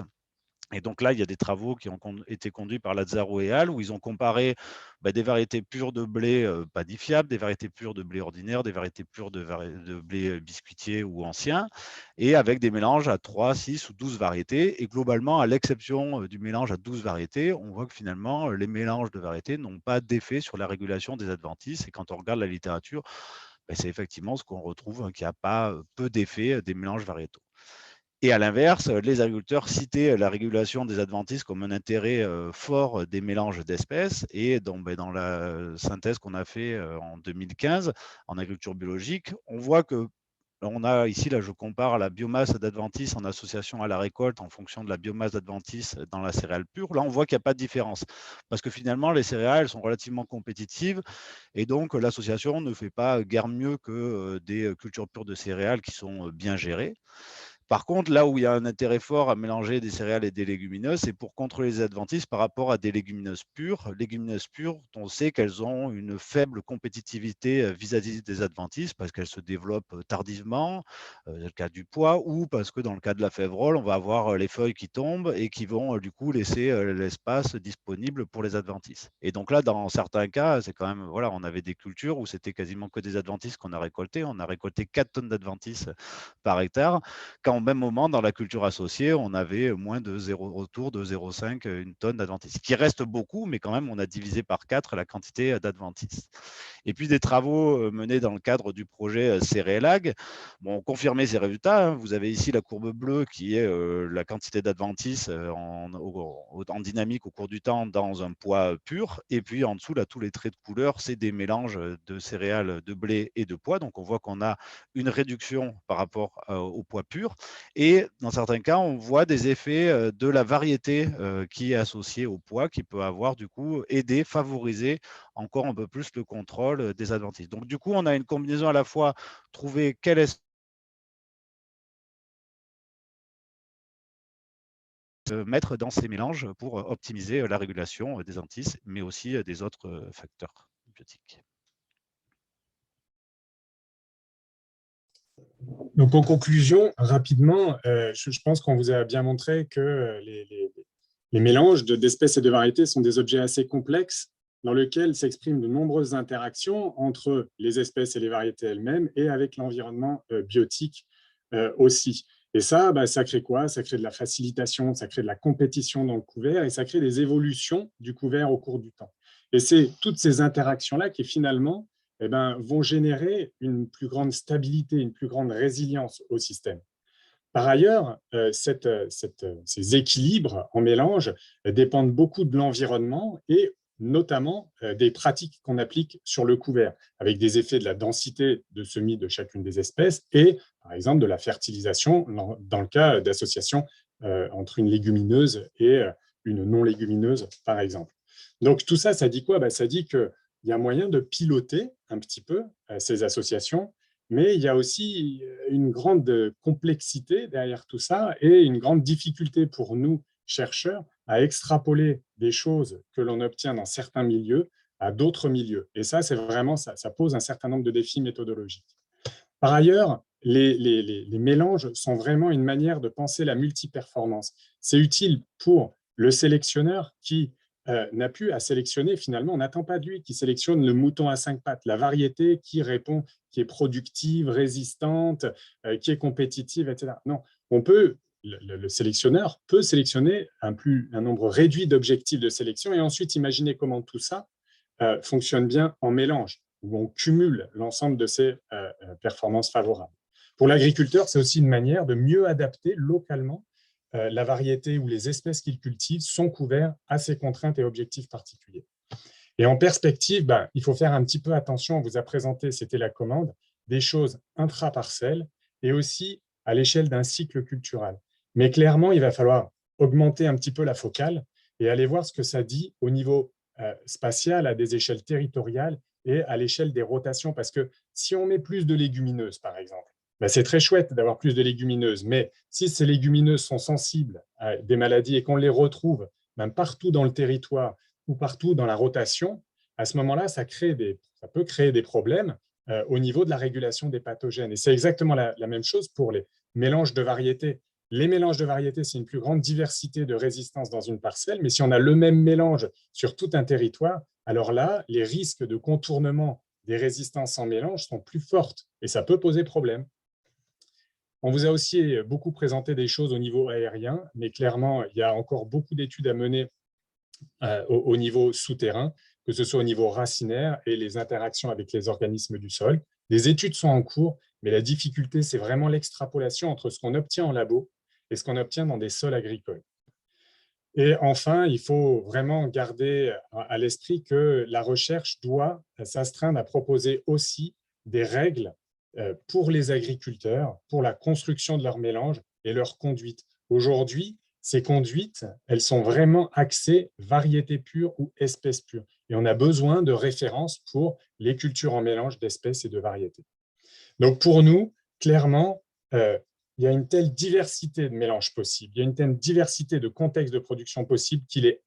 Et donc là, il y a des travaux qui ont été conduits par Lazzaro et al, où ils ont comparé des variétés pures de blé padifiables, des variétés pures de blé ordinaire, des variétés pures de blé biscuitier ou ancien, et avec des mélanges à 3, 6 ou 12 variétés. Et globalement, à l'exception du mélange à 12 variétés, on voit que finalement, les mélanges de variétés n'ont pas d'effet sur la régulation des adventices. Et quand on regarde la littérature, c'est effectivement ce qu'on retrouve, qu'il n'y a pas peu d'effet des mélanges variétaux. Et à l'inverse, les agriculteurs citaient la régulation des adventices comme un intérêt fort des mélanges d'espèces. Et donc, dans la synthèse qu'on a fait en 2015 en agriculture biologique, on voit que on a ici, là, je compare la biomasse d'adventices en association à la récolte en fonction de la biomasse d'adventices dans la céréale pure. Là, on voit qu'il n'y a pas de différence parce que finalement, les céréales sont relativement compétitives et donc l'association ne fait pas guère mieux que des cultures pures de céréales qui sont bien gérées. Par contre, là où il y a un intérêt fort à mélanger des céréales et des légumineuses, c'est pour contrôler les adventices par rapport à des légumineuses pures. Légumineuses pures, on sait qu'elles ont une faible compétitivité vis-à-vis des adventices parce qu'elles se développent tardivement, dans le cas du pois, ou parce que dans le cas de la févrole, on va avoir les feuilles qui tombent et qui vont du coup laisser l'espace disponible pour les adventices. Et donc là, dans certains cas, c'est quand même, voilà, on avait des cultures où c'était quasiment que des adventices qu'on a récoltés. On a récolté 4 tonnes d'adventices par hectare, quand au même moment, dans la culture associée, on avait moins de 0, autour de 0,5 une tonne d'adventices, qui reste beaucoup, mais quand même, on a divisé par 4 la quantité d'adventices. Et puis, des travaux menés dans le cadre du projet Cérélag ont confirmé ces résultats. Hein. Vous avez ici la courbe bleue qui est la quantité d'adventices en dynamique au cours du temps dans un pois pur. Et puis, en dessous, là, tous les traits de couleur, c'est des mélanges de céréales, de blé et de pois. Donc, on voit qu'on a une réduction par rapport au pois pur. Et dans certains cas, on voit des effets de la variété qui est associée au pois, qui peut avoir du coup aidé, favoriser encore un peu plus le contrôle des adventices. Donc du coup, on a une combinaison à la fois trouver quelle est mettre dans ces mélanges pour optimiser la régulation des adventices, mais aussi des autres facteurs biotiques. Donc, en conclusion, rapidement, je pense qu'on vous a bien montré que les mélanges d'espèces et de variétés sont des objets assez complexes dans lequel s'expriment de nombreuses interactions entre les espèces et les variétés elles-mêmes et avec l'environnement biotique aussi. Et ça, ça crée quoi? Ça crée de la facilitation, ça crée de la compétition dans le couvert et ça crée des évolutions du couvert au cours du temps. Et c'est toutes ces interactions-là qui finalement vont générer une plus grande stabilité, une plus grande résilience au système. Par ailleurs, ces équilibres en mélange dépendent beaucoup de l'environnement et notamment des pratiques qu'on applique sur le couvert, avec des effets de la densité de semis de chacune des espèces et, par exemple, de la fertilisation dans le cas d'association entre une légumineuse et une non-légumineuse, par exemple. Donc, tout ça, ça dit quoi? Ça dit qu'il y a moyen de piloter un petit peu ces associations, mais il y a aussi une grande complexité derrière tout ça et une grande difficulté pour nous, chercheurs, à extrapoler des choses que l'on obtient dans certains milieux à d'autres milieux. Et ça, c'est vraiment, ça pose un certain nombre de défis méthodologiques. Par ailleurs, les mélanges sont vraiment une manière de penser la multiperformance. C'est utile pour le sélectionneur qui n'a plus à sélectionner, finalement, on n'attend pas de lui qui sélectionne le mouton à 5 pattes, la variété qui répond, qui est productive, résistante, qui est compétitive, etc. Non, le sélectionneur peut sélectionner un nombre réduit d'objectifs de sélection et ensuite imaginer comment tout ça fonctionne bien en mélange, où on cumule l'ensemble de ces performances favorables. Pour l'agriculteur, c'est aussi une manière de mieux adapter localement la variété ou les espèces qu'il cultive sont couverts à ces contraintes et objectifs particuliers. Et en perspective, il faut faire un petit peu attention, on vous a présenté, c'était la commande, des choses intra-parcelles et aussi à l'échelle d'un cycle culturel. Mais clairement, il va falloir augmenter un petit peu la focale et aller voir ce que ça dit au niveau spatial, à des échelles territoriales et à l'échelle des rotations. Parce que si on met plus de légumineuses, par exemple, c'est très chouette d'avoir plus de légumineuses, mais si ces légumineuses sont sensibles à des maladies et qu'on les retrouve même partout dans le territoire ou partout dans la rotation, à ce moment-là, ça peut créer des problèmes au niveau de la régulation des pathogènes. Et c'est exactement la même chose pour les mélanges de variétés. Les mélanges de variétés, c'est une plus grande diversité de résistance dans une parcelle, mais si on a le même mélange sur tout un territoire, alors là, les risques de contournement des résistances en mélange sont plus fortes et ça peut poser problème. On vous a aussi beaucoup présenté des choses au niveau aérien, mais clairement, il y a encore beaucoup d'études à mener au niveau souterrain, que ce soit au niveau racinaire et les interactions avec les organismes du sol. Les études sont en cours, mais la difficulté, c'est vraiment l'extrapolation entre ce qu'on obtient en labo et ce qu'on obtient dans des sols agricoles. Et enfin, il faut vraiment garder à l'esprit que la recherche doit s'astreindre à proposer aussi des règles pour les agriculteurs, pour la construction de leurs mélanges et leur conduite. Aujourd'hui, ces conduites, elles sont vraiment axées variété pure ou espèce pure. Et on a besoin de références pour les cultures en mélange d'espèces et de variétés. Donc pour nous, clairement, il y a une telle diversité de mélanges possibles, il y a une telle diversité de contextes de production possibles qu'il est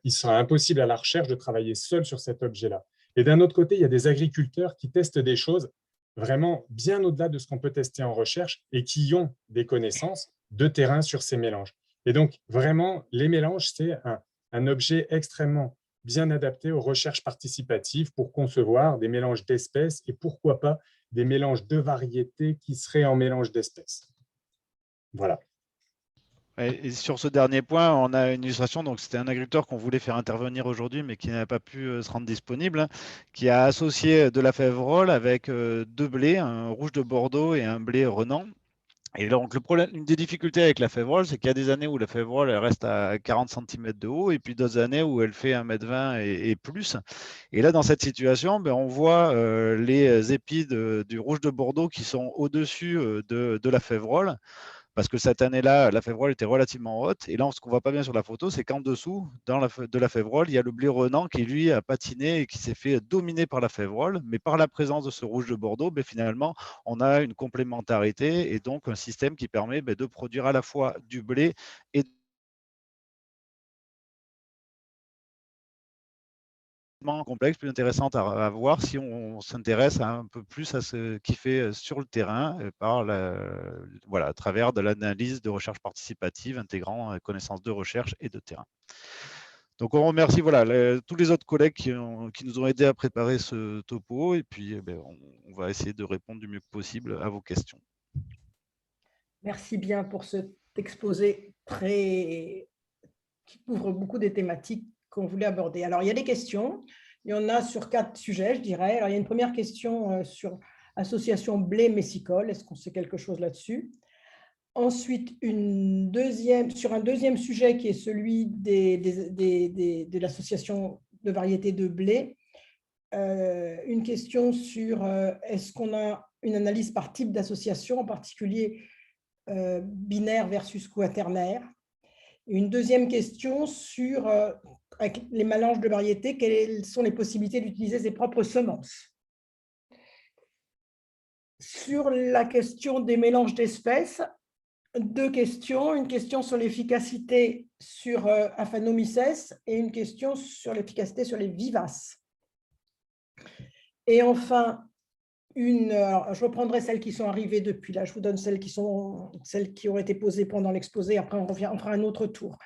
il sera impossible à la recherche de travailler seul sur cet objet-là. Et d'un autre côté, il y a des agriculteurs qui testent des choses vraiment bien au-delà de ce qu'on peut tester en recherche et qui ont des connaissances de terrain sur ces mélanges. Et donc, vraiment, les mélanges, c'est un objet extrêmement bien adapté aux recherches participatives pour concevoir des mélanges d'espèces et pourquoi pas des mélanges de variétés qui seraient en mélange d'espèces. Voilà. Et sur ce dernier point, on a une illustration. Donc, c'était un agriculteur qu'on voulait faire intervenir aujourd'hui, mais qui n'avait pas pu se rendre disponible, qui a associé de la févrole avec deux blés, un rouge de Bordeaux et un blé Renan. Et donc, une des difficultés avec la févrole, c'est qu'il y a des années où la févrole elle reste à 40 cm de haut, et puis d'autres années où elle fait 1,20 m et plus. Et là, dans cette situation, on voit les épis du rouge de Bordeaux qui sont au-dessus de la févrole. Parce que cette année-là, la févrole était relativement haute. Et là, ce qu'on ne voit pas bien sur la photo, c'est qu'en dessous, de la févrole, il y a le blé Renan qui, lui, a patiné et qui s'est fait dominer par la févrole. Mais par la présence de ce rouge de Bordeaux, finalement, on a une complémentarité et donc un système qui permet de produire à la fois du blé et complexe, plus intéressante à voir si on s'intéresse un peu plus à ce qui fait sur le terrain à travers de l'analyse de recherche participative intégrant connaissances de recherche et de terrain. Donc, on remercie tous les autres collègues qui nous ont aidés à préparer ce topo. Et puis, on va essayer de répondre du mieux possible à vos questions. Merci bien pour cet exposé qui couvre beaucoup des thématiques qu'on voulait aborder. Alors, il y a des questions. Il y en a sur 4 sujets, je dirais. Alors, il y a une première question sur l'association blé-messicole. Est-ce qu'on sait quelque chose là-dessus? Ensuite, sur un deuxième sujet qui est celui de l'association de variétés de blé, une question sur est-ce qu'on a une analyse par type d'association, en particulier binaire versus quaternaire. Une deuxième question sur, avec les mélanges de variétés, quelles sont les possibilités d'utiliser ses propres semences. Sur la question des mélanges d'espèces, 2 questions. Une question sur l'efficacité sur Aphanomyces et une question sur l'efficacité sur les vivaces. Et enfin, alors, je reprendrai celles qui sont arrivées depuis là. Je vous donne celles qui ont été posées pendant l'exposé. Après, on fera un autre tour.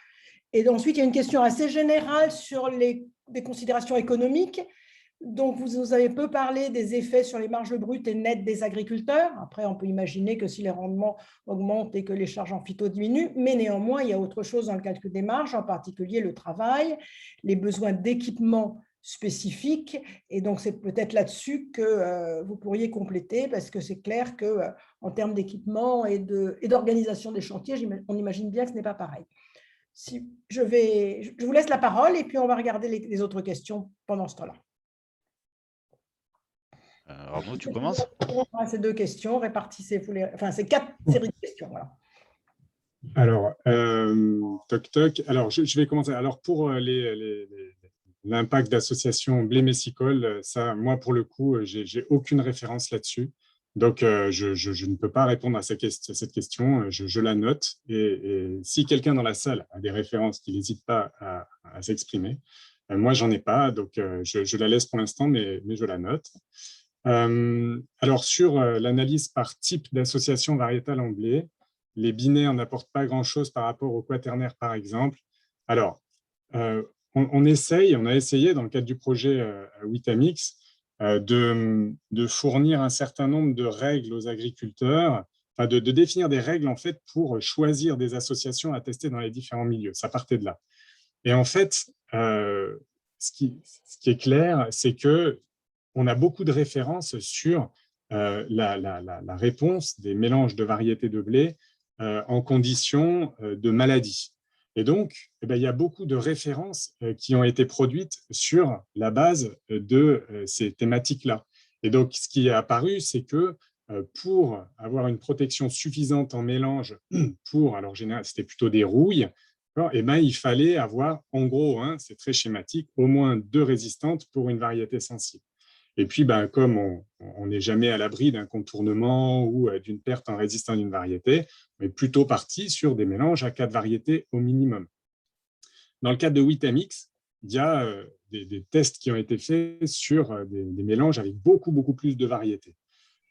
Et ensuite, il y a une question assez générale sur des considérations économiques. Donc, vous nous avez peu parlé des effets sur les marges brutes et nettes des agriculteurs. Après, on peut imaginer que si les rendements augmentent et que les charges en phyto diminuent, mais néanmoins, il y a autre chose dans le calcul des marges, en particulier le travail, les besoins d'équipement spécifiques. Et donc, c'est peut-être là-dessus que vous pourriez compléter, parce que c'est clair qu'en termes d'équipement et d'organisation des chantiers, on imagine bien que ce n'est pas pareil. Je vous laisse la parole et puis on va regarder les autres questions pendant ce temps-là. Arnaud, tu commences? Ces 2 questions, répartissez-vous ces 4 séries de questions. Voilà. Alors, toc toc. Alors, je vais commencer. Alors, pour l'impact d'association blé-messicole, ça, moi, pour le coup, j'ai aucune référence là-dessus. Donc, je ne peux pas répondre à cette question. Je la note. Et si quelqu'un dans la salle a des références, qu'il n'hésite pas à s'exprimer. Moi, j'en ai pas. Donc, je la laisse pour l'instant, mais je la note. Alors, sur l'analyse par type d'association variétale en blé, les binaires n'apportent pas grand-chose par rapport au quaternaire, par exemple. Alors, on a essayé dans le cadre du projet Witamix de fournir un certain nombre de règles aux agriculteurs, enfin de définir des règles en fait pour choisir des associations à tester dans les différents milieux. Ça partait de là. Et en fait, ce qui est clair, c'est que on a beaucoup de références sur la réponse des mélanges de variétés de blé en conditions de maladie. Et donc, il y a beaucoup de références qui ont été produites sur la base de ces thématiques-là. Et donc, ce qui est apparu, c'est que pour avoir une protection suffisante en mélange, alors en général, c'était plutôt des rouilles, il fallait avoir, en gros, c'est très schématique, au moins 2 résistantes pour une variété sensible. Et puis, comme on n'est jamais à l'abri d'un contournement ou d'une perte en résistance d'une variété, on est plutôt parti sur des mélanges à 4 variétés au minimum. Dans le cadre de Witamix, il y a des tests qui ont été faits sur des mélanges avec beaucoup, beaucoup plus de variétés.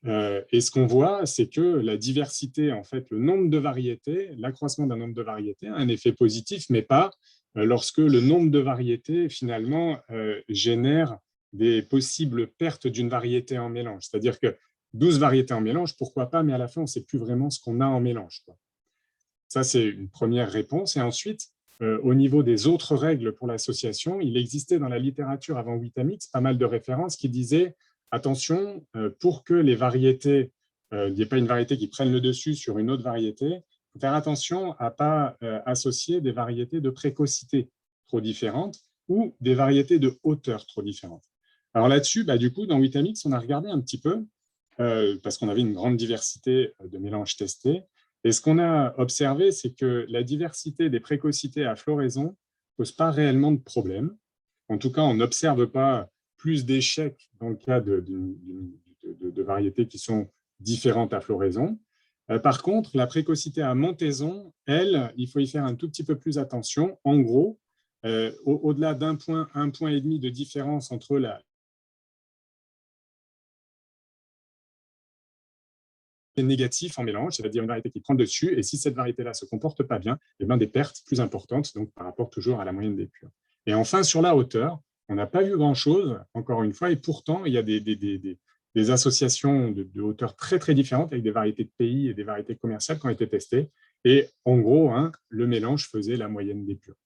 Et ce qu'on voit, c'est que la diversité, en fait, le nombre de variétés, l'accroissement d'un nombre de variétés a un effet positif, mais pas lorsque le nombre de variétés, finalement, génère des possibles pertes d'une variété en mélange. C'est-à-dire que 12 variétés en mélange, pourquoi pas, mais à la fin, on ne sait plus vraiment ce qu'on a en mélange, quoi. Ça, c'est une première réponse. Et ensuite, au niveau des autres règles pour l'association, il existait dans la littérature avant Witamix pas mal de références qui disaient attention, pour que les variétés, il n'y ait pas une variété qui prenne le dessus sur une autre variété, il faut faire attention à ne pas associer des variétés de précocité trop différentes ou des variétés de hauteur trop différentes. Alors là-dessus, du coup, dans Witamix, on a regardé un petit peu, parce qu'on avait une grande diversité de mélanges testés. Et ce qu'on a observé, c'est que la diversité des précocités à floraison ne pose pas réellement de problème. En tout cas, on n'observe pas plus d'échecs dans le cas de variétés qui sont différentes à floraison. Par contre, la précocité à montaison, elle, il faut y faire un tout petit peu plus attention. En gros, au-delà d'un point, 1,5 point de différence entre la négatif en mélange, c'est-à-dire une variété qui prend dessus, et si cette variété-là ne se comporte pas bien, des pertes plus importantes, donc par rapport toujours à la moyenne des purs. Et enfin, sur la hauteur, on n'a pas vu grand-chose, encore une fois, et pourtant, il y a des associations de hauteur très, très différentes avec des variétés de pays et des variétés commerciales qui ont été testées. Et en gros, hein, le mélange faisait la moyenne des purs.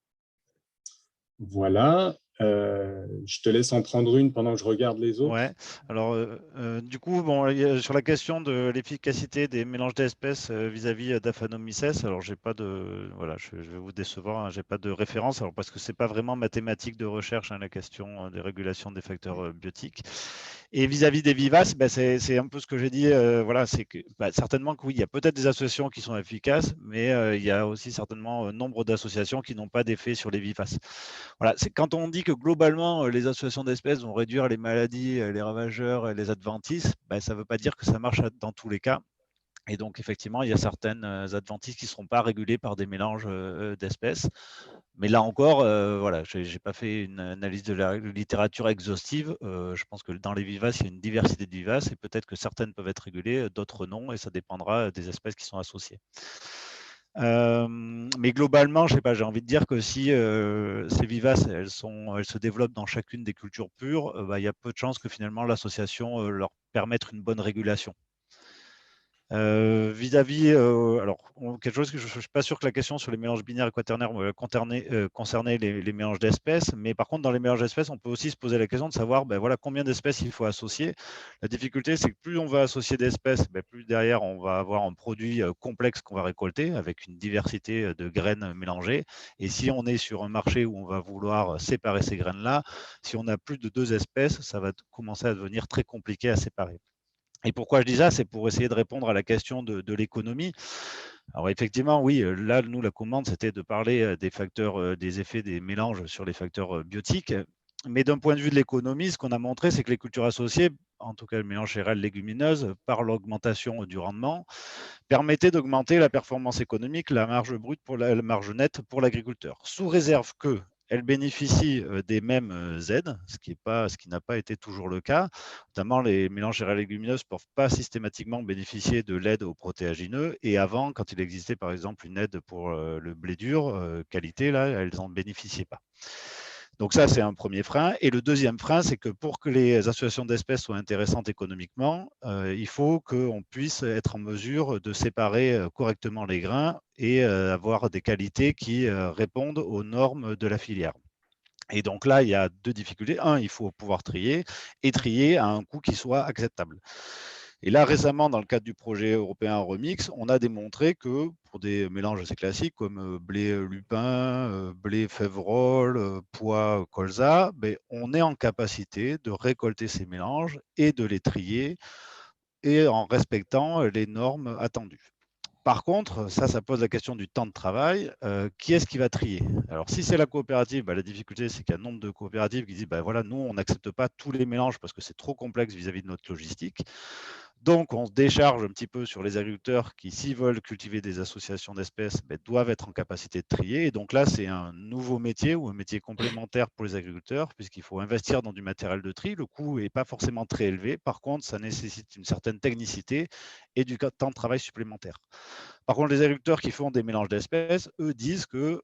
Voilà. Je te laisse en prendre une pendant que je regarde les autres. Ouais. Alors, du coup, bon, sur la question de l'efficacité des mélanges d'espèces vis-à-vis d'Aphanomyces, alors j'ai pas de, voilà, je vais vous décevoir, hein, j'ai pas de référence, alors parce que c'est pas vraiment mathématique de recherche, hein, la question des régulations des facteurs biotiques. Et vis-à-vis des vivaces, ben, c'est un peu ce que j'ai dit. Voilà, c'est que certainement que oui, il y a peut-être des associations qui sont efficaces, mais il y a aussi certainement nombre d'associations qui n'ont pas d'effet sur les vivaces. Voilà, c'est quand on dit que globalement les associations d'espèces vont réduire les maladies, les ravageurs, les adventices, ben, ça ne veut pas dire que ça marche dans tous les cas. Et donc, effectivement, il y a certaines adventices qui ne seront pas régulées par des mélanges d'espèces. Mais là encore, voilà, je n'ai pas fait une analyse de la littérature exhaustive. Je pense que dans les vivaces, il y a une diversité de vivaces et peut-être que certaines peuvent être régulées, d'autres non, et ça dépendra des espèces qui sont associées. Mais globalement, je sais pas, j'ai envie de dire que si ces vivaces, elles se développent dans chacune des cultures pures, bah, il y a peu de chances que finalement l'association leur permette une bonne régulation. Vis-à-vis, alors quelque chose que je ne suis pas sûr que la question sur les mélanges binaires et quaternaires concernait les mélanges d'espèces, mais par contre dans les mélanges d'espèces, on peut aussi se poser la question de savoir ben, voilà, combien d'espèces il faut associer. La difficulté, c'est que plus on va associer d'espèces, ben, plus derrière on va avoir un produit complexe qu'on va récolter avec une diversité de graines mélangées. Et si on est sur un marché où on va vouloir séparer ces graines-là, si on a plus de 2 espèces, ça va commencer à devenir très compliqué à séparer. Et pourquoi je dis ça? C'est pour essayer de répondre à la question de l'économie. Alors effectivement, oui, là, nous, la commande, c'était de parler des facteurs, des effets des mélanges sur les facteurs biotiques. Mais d'un point de vue de l'économie, ce qu'on a montré, c'est que les cultures associées, en tout cas le mélange céréales légumineuses, par l'augmentation du rendement, permettaient d'augmenter la performance économique, la marge brute pour la marge nette pour l'agriculteur, sous réserve que elle bénéficie des mêmes aides, ce qui n'a pas été toujours le cas. Notamment, les mélanges céréales légumineuses ne peuvent pas systématiquement bénéficier de l'aide aux protéagineux. Et avant, quand il existait par exemple une aide pour le blé dur, qualité, là, elles n'en bénéficiaient pas. Donc ça, c'est un premier frein. Et le deuxième frein, c'est que pour que les associations d'espèces soient intéressantes économiquement, il faut qu'on puisse être en mesure de séparer correctement les grains et avoir des qualités qui répondent aux normes de la filière. Et donc là, il y a 2 difficultés. Un, il faut pouvoir trier et trier à un coût qui soit acceptable. Et là, récemment, dans le cadre du projet européen Remix, on a démontré que pour des mélanges assez classiques comme blé lupin, blé févrole, pois colza, ben, on est en capacité de récolter ces mélanges et de les trier et en respectant les normes attendues. Par contre, ça pose la question du temps de travail. Qui est-ce qui va trier? Alors, si c'est la coopérative, bah, la difficulté, c'est qu'il y a un nombre de coopératives qui disent bah, voilà, nous, on n'accepte pas tous les mélanges parce que c'est trop complexe vis-à-vis de notre logistique. Donc, on se décharge un petit peu sur les agriculteurs qui, s'ils veulent cultiver des associations d'espèces, bah, doivent être en capacité de trier. Et donc là, c'est un nouveau métier ou un métier complémentaire pour les agriculteurs, puisqu'il faut investir dans du matériel de tri. Le coût n'est pas forcément très élevé. Par contre, ça nécessite une certaine technicité et du temps de travail supplémentaire. Par contre, les agriculteurs qui font des mélanges d'espèces, eux, disent que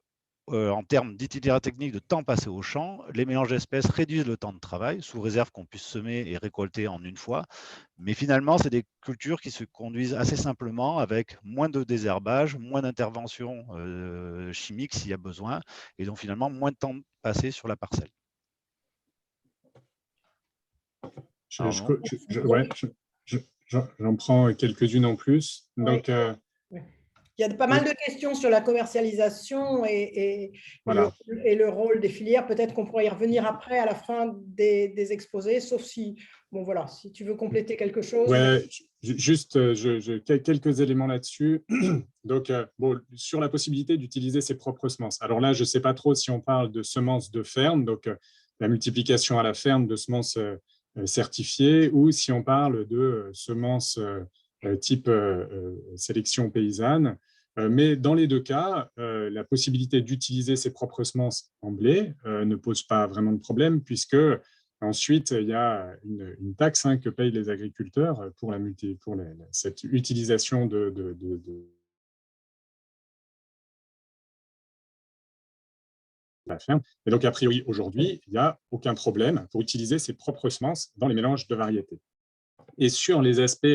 en termes d'itinéraire technique de temps passé au champ, les mélanges d'espèces réduisent le temps de travail, sous réserve qu'on puisse semer et récolter en une fois. Mais finalement, c'est des cultures qui se conduisent assez simplement avec moins de désherbage, moins d'intervention chimique s'il y a besoin, et donc finalement moins de temps passé sur la parcelle. J'en prends quelques-unes en plus. Donc, il y a pas mal de questions sur la commercialisation et voilà. le rôle des filières. Peut-être qu'on pourrait y revenir après, à la fin des exposés, sauf si, bon voilà, si tu veux compléter quelque chose. Ouais, juste quelques éléments là-dessus. Donc, bon, sur la possibilité d'utiliser ses propres semences. Alors là, je ne sais pas trop si on parle de semences de ferme, donc la multiplication à la ferme de semences certifiées, ou si on parle de semences type sélection paysanne. Mais dans les 2 cas, la possibilité d'utiliser ses propres semences en blé ne pose pas vraiment de problème, puisque ensuite, il y a une taxe que payent les agriculteurs pour cette utilisation la ferme. Et donc, a priori, aujourd'hui, il n'y a aucun problème pour utiliser ses propres semences dans les mélanges de variétés. Et sur les aspects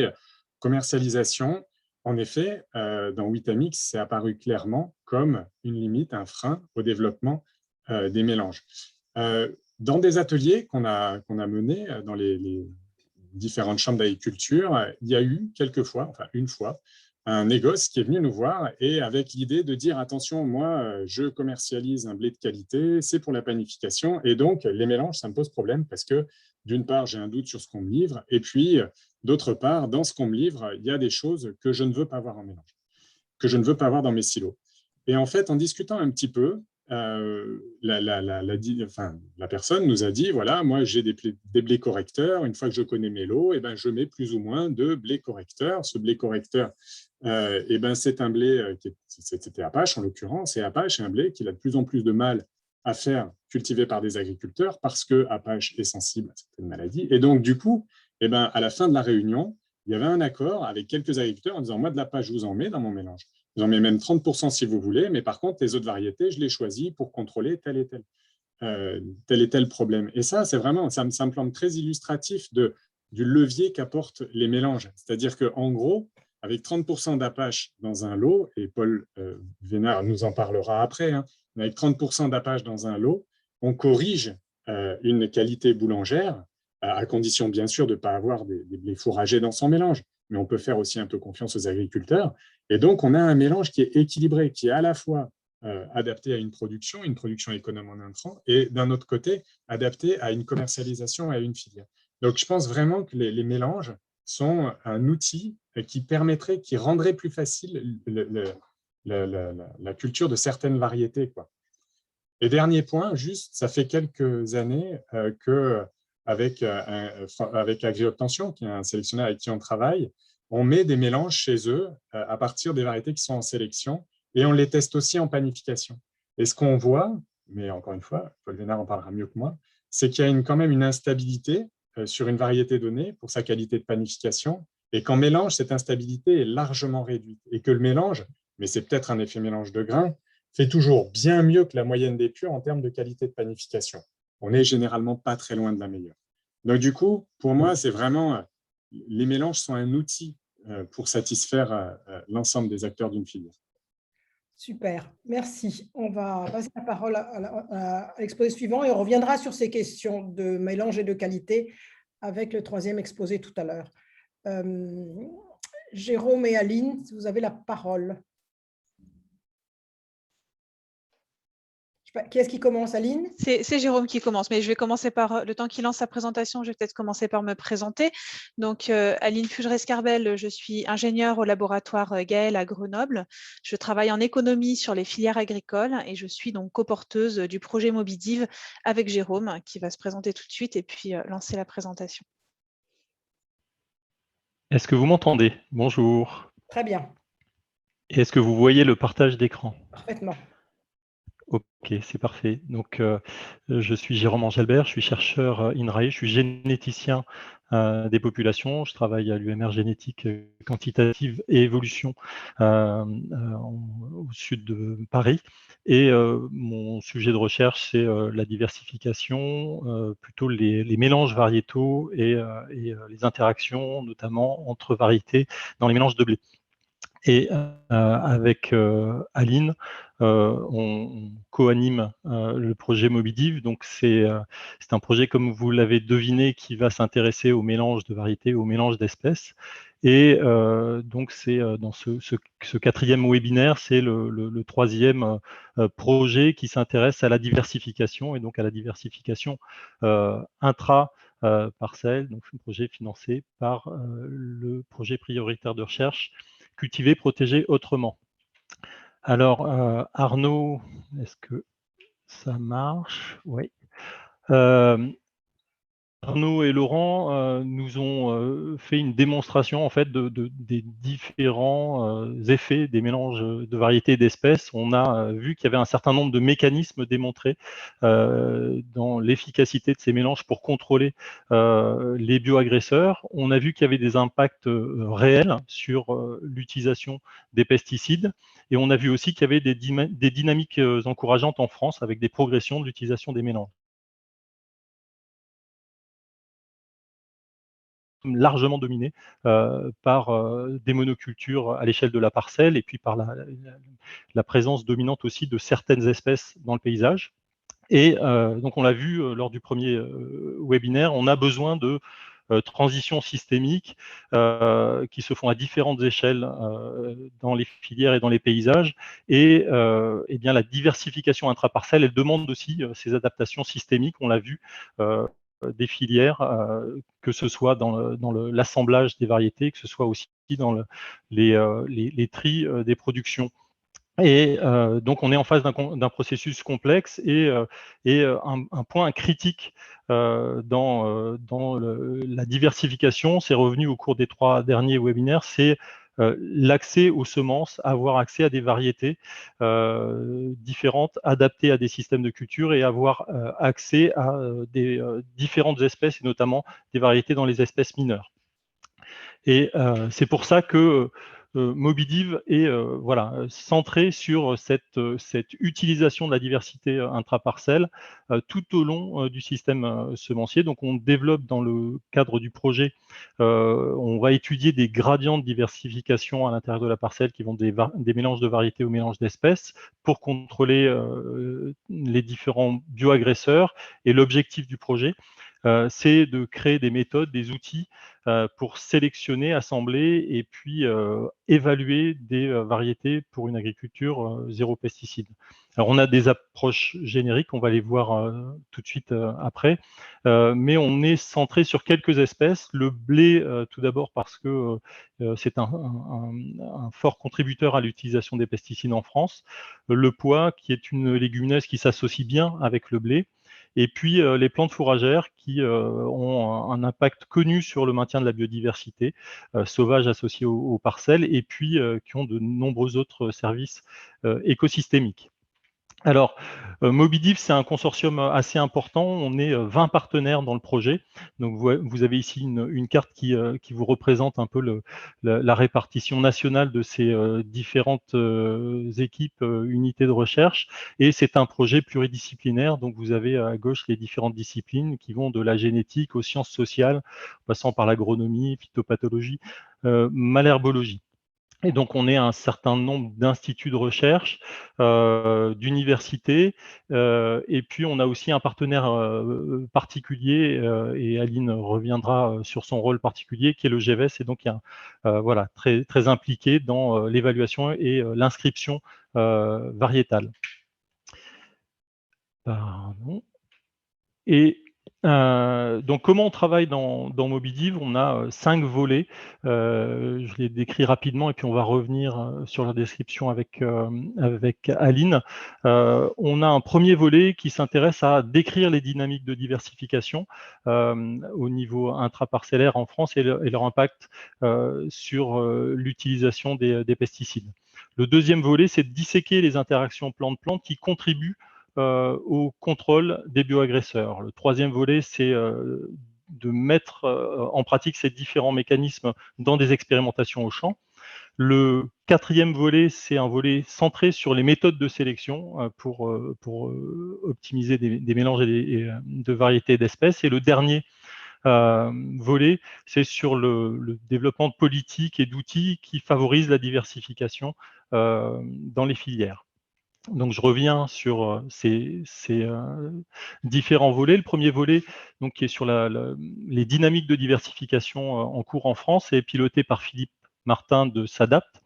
commercialisation, en effet, dans Weetamix, c'est apparu clairement comme une limite, un frein au développement des mélanges. Dans des ateliers qu'on a menés dans les différentes chambres d'agriculture, il y a eu quelquefois, enfin une fois, un négoce qui est venu nous voir et avec l'idée de dire attention, moi, je commercialise un blé de qualité, c'est pour la panification et donc les mélanges, ça me pose problème parce que d'une part, j'ai un doute sur ce qu'on me livre et puis d'autre part, dans ce qu'on me livre, il y a des choses que je ne veux pas voir en mélange, que je ne veux pas voir dans mes silos. Et en fait, en discutant un petit peu, la personne nous a dit, voilà, moi j'ai des blés correcteurs, une fois que je connais mes lots, eh ben, je mets plus ou moins de blé correcteur. Ce blé correcteur, eh ben, c'est un blé, c'était Apache en l'occurrence, et Apache est un blé qu'il a de plus en plus de mal à faire cultiver par des agriculteurs parce que Apache est sensible à certaines maladies. Et donc, du coup, eh ben, à la fin de la réunion, il y avait un accord avec quelques agriculteurs en disant, moi de l'Apache, je vous en mets dans mon mélange. J'en mets même 30% si vous voulez, mais par contre, les autres variétés, je les choisis pour contrôler tel et tel problème. Et ça, c'est vraiment, ça me semble très illustratif du levier qu'apportent les mélanges. C'est-à-dire qu'en gros, avec 30% d'Apache dans un lot, et Paul Vénard nous en parlera après, hein, mais avec 30% d'Apache dans un lot, on corrige une qualité boulangère, à condition bien sûr de ne pas avoir des blés fourragés dans son mélange, mais on peut faire aussi un peu confiance aux agriculteurs. Et donc, on a un mélange qui est équilibré, qui est à la fois adapté à une production économe en intrants, et d'un autre côté, adapté à une commercialisation, à une filière. Donc, je pense vraiment que les mélanges sont un outil qui rendrait plus facile la culture de certaines variétés, quoi. Et dernier point, juste, ça fait quelques années qu'avec AgriObtention, qui est un sélectionneur avec qui on travaille, on met des mélanges chez eux à partir des variétés qui sont en sélection et on les teste aussi en panification. Et ce qu'on voit, mais encore une fois, Paul Vénard en parlera mieux que moi, c'est qu'il y a quand même une instabilité sur une variété donnée pour sa qualité de panification et qu'en mélange, cette instabilité est largement réduite et que le mélange, mais c'est peut-être un effet mélange de grains, fait toujours bien mieux que la moyenne des purs en termes de qualité de panification. On n'est généralement pas très loin de la meilleure. Donc du coup, pour moi, c'est vraiment, les mélanges sont un outil pour satisfaire l'ensemble des acteurs d'une filière. Super, merci. On va passer la parole à l'exposé suivant et on reviendra sur ces questions de mélange et de qualité avec le troisième exposé tout à l'heure. Jérôme et Aline, vous avez la parole. Qui est-ce qui commence, Aline? C'est Jérôme qui commence, mais je vais commencer par, le temps qu'il lance sa présentation, je vais peut-être commencer par me présenter. Donc, Aline Fugerès-Carbel, je suis ingénieure au laboratoire Gaël à Grenoble. Je travaille en économie sur les filières agricoles et je suis donc coporteuse du projet Mobidiv avec Jérôme qui va se présenter tout de suite et puis lancer la présentation. Est-ce que vous m'entendez? Bonjour. Très bien. Est-ce que vous voyez le partage d'écran? Parfaitement. Ok, c'est parfait. Donc, je suis Jérôme Engelbert, je suis chercheur INRAE, je suis généticien des populations. Je travaille à l'UMR génétique quantitative et évolution au sud de Paris. Et mon sujet de recherche, c'est la diversification, plutôt les mélanges variétaux et les interactions, notamment entre variétés dans les mélanges de blé. Et avec Aline, on co-anime le projet Mobidiv. Donc, c'est un projet, comme vous l'avez deviné, qui va s'intéresser au mélange de variétés, au mélange d'espèces. Et donc, c'est dans ce quatrième webinaire, c'est le troisième projet qui s'intéresse à la diversification, et donc à la diversification intra-parcelle. Donc, c'est un projet financé par le projet prioritaire de recherche Cultiver, protéger autrement. Alors, Arnaud, est-ce que ça marche? Oui. Arnaud et Laurent nous ont fait une démonstration en fait des différents effets des mélanges de variétés et d'espèces. On a vu qu'il y avait un certain nombre de mécanismes démontrés dans l'efficacité de ces mélanges pour contrôler les bioagresseurs. On a vu qu'il y avait des impacts réels sur l'utilisation des pesticides et on a vu aussi qu'il y avait des dynamiques encourageantes en France avec des progressions de l'utilisation des mélanges. Largement dominé par des monocultures à l'échelle de la parcelle et puis par la présence dominante aussi de certaines espèces dans le paysage. Et donc on l'a vu lors du premier webinaire, on a besoin de transitions systémiques qui se font à différentes échelles dans les filières et dans les paysages. Et, eh bien, la diversification intraparcelle, elle demande aussi ces adaptations systémiques, on l'a vu, des filières, que ce soit dans l'assemblage des variétés, que ce soit aussi dans les tris des productions. Et donc, on est en face d'un processus complexe et un point critique dans la diversification, c'est revenu au cours des 3 derniers webinaires, c'est l'accès aux semences, avoir accès à des variétés différentes, adaptées à des systèmes de culture et avoir accès à des différentes espèces, et notamment des variétés dans les espèces mineures. Et c'est pour ça que Mobidiv est centré sur cette utilisation de la diversité intraparcelle tout au long du système semencier. Donc, on développe dans le cadre du projet, on va étudier des gradients de diversification à l'intérieur de la parcelle qui vont des mélanges de variétés au mélange d'espèces pour contrôler les différents bioagresseurs. Et l'objectif du projet, c'est de créer des méthodes, des outils pour sélectionner, assembler et puis évaluer des variétés pour une agriculture zéro pesticide. Alors, on a des approches génériques, on va les voir tout de suite après, mais on est centré sur quelques espèces. Le blé, tout d'abord, parce que c'est un fort contributeur à l'utilisation des pesticides en France. Le pois, qui est une légumineuse qui s'associe bien avec le blé. Et puis les plantes fourragères qui ont un impact connu sur le maintien de la biodiversité sauvage associée aux parcelles et puis qui ont de nombreux autres services écosystémiques. Alors, Mobidiv, c'est un consortium assez important. On est 20 partenaires dans le projet. Donc, vous avez ici une carte qui vous représente un peu la répartition nationale de ces différentes équipes, unités de recherche. Et c'est un projet pluridisciplinaire. Donc, vous avez à gauche les différentes disciplines qui vont de la génétique aux sciences sociales, passant par l'agronomie, phytopathologie, malherbologie. Et donc, on est un certain nombre d'instituts de recherche, d'universités, et puis on a aussi un partenaire particulier, et Aline reviendra sur son rôle particulier, qui est le GEVES, et donc il y a voilà, très, très impliqué dans l'évaluation et l'inscription variétale. Pardon. Et donc, comment on travaille dans Mobidiv? On a 5 volets. Je les décris rapidement et puis on va revenir sur la description avec Aline. On a un premier volet qui s'intéresse à décrire les dynamiques de diversification au niveau intraparcellaire en France et leur impact sur l'utilisation des pesticides. Le deuxième volet, c'est de disséquer les interactions plante-plante qui contribuent au contrôle des bioagresseurs. Le troisième volet, c'est de mettre en pratique ces différents mécanismes dans des expérimentations au champ. Le quatrième volet, c'est un volet centré sur les méthodes de sélection pour optimiser des mélanges de variétés d'espèces. Et le dernier volet, c'est sur le développement de politiques et d'outils qui favorisent la diversification dans les filières. Donc, je reviens sur ces différents volets. Le premier volet, donc, qui est sur les dynamiques de diversification en cours en France, est piloté par Philippe Martin de SADAPT.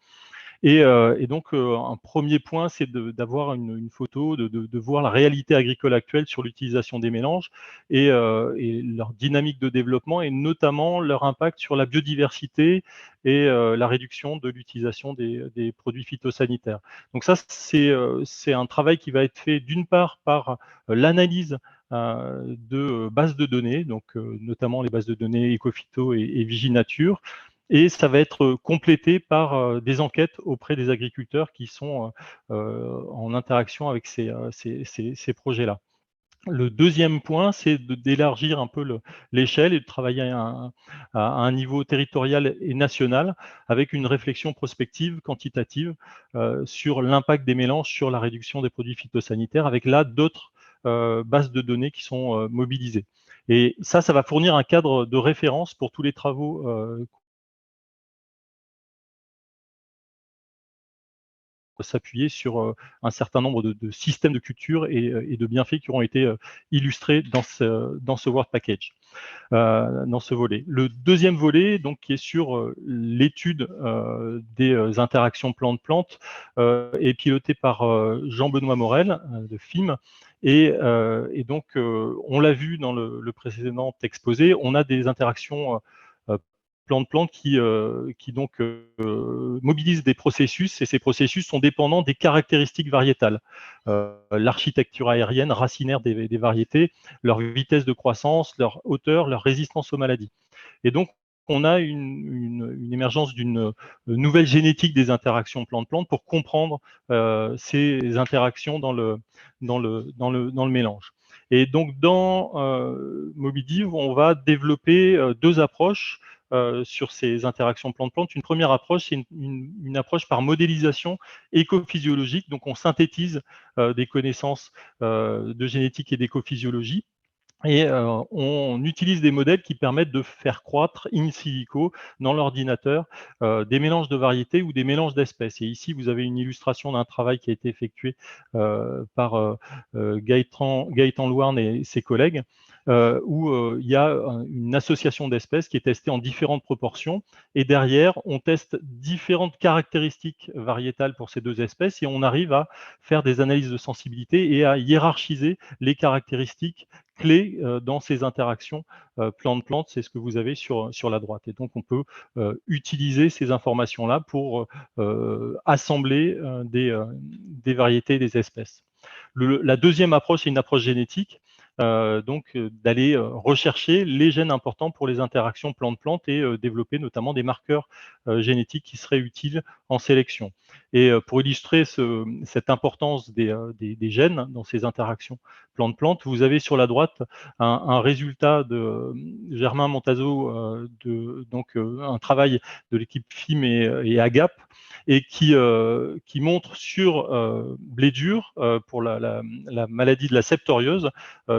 Et donc, un premier point, c'est d'avoir une photo, de voir la réalité agricole actuelle sur l'utilisation des mélanges et leur dynamique de développement, et notamment leur impact sur la biodiversité et la réduction de l'utilisation des produits phytosanitaires. Donc ça, c'est un travail qui va être fait d'une part par l'analyse de bases de données, donc notamment les bases de données Ecophyto et Viginature, et ça va être complété par des enquêtes auprès des agriculteurs qui sont en interaction avec ces projets-là. Le deuxième point, c'est d'élargir un peu l'échelle et de travailler à un niveau territorial et national avec une réflexion prospective, quantitative sur l'impact des mélanges sur la réduction des produits phytosanitaires, avec là d'autres bases de données qui sont mobilisées. Et ça va fournir un cadre de référence pour tous les travaux s'appuyer sur un certain nombre de systèmes de culture et de bienfaits qui auront été illustrés dans ce World Package, dans ce volet. Le deuxième volet, donc, qui est sur l'étude des interactions plante-plante, est piloté par Jean-Benoît Morel de FIM. Et donc, on l'a vu dans le précédent exposé, on a des interactions plante-plante qui donc mobilise des processus, et ces processus sont dépendants des caractéristiques variétales. L'architecture aérienne racinaire des variétés, leur vitesse de croissance, leur hauteur, leur résistance aux maladies. Et donc, on a une émergence d'une nouvelle génétique des interactions plante-plante pour comprendre ces interactions dans le mélange. Et donc, dans Mobidiv, on va développer deux approches sur ces interactions plante-plante. Une première approche, c'est une approche par modélisation écophysiologique. Donc, on synthétise des connaissances de génétique et d'écophysiologie. Et on utilise des modèles qui permettent de faire croître in silico dans l'ordinateur des mélanges de variétés ou des mélanges d'espèces. Et ici, vous avez une illustration d'un travail qui a été effectué par Gaëtan Louarn et ses collègues, où il y a une association d'espèces qui est testée en différentes proportions. Et derrière, on teste différentes caractéristiques variétales pour ces deux espèces et on arrive à faire des analyses de sensibilité et à hiérarchiser les caractéristiques clés dans ces interactions plante-plante, c'est ce que vous avez sur la droite. Et donc, on peut utiliser ces informations-là pour assembler des variétés, des espèces. La deuxième approche est une approche génétique, donc d'aller rechercher les gènes importants pour les interactions plante-plante et développer notamment des marqueurs génétiques qui seraient utiles en sélection. Et pour illustrer cette importance des gènes dans ces interactions plante-plante, vous avez sur la droite un résultat de Germain Montazo, donc un travail de l'équipe FIM et AGAP, et qui montre sur blé dur, pour la maladie de la septorieuse,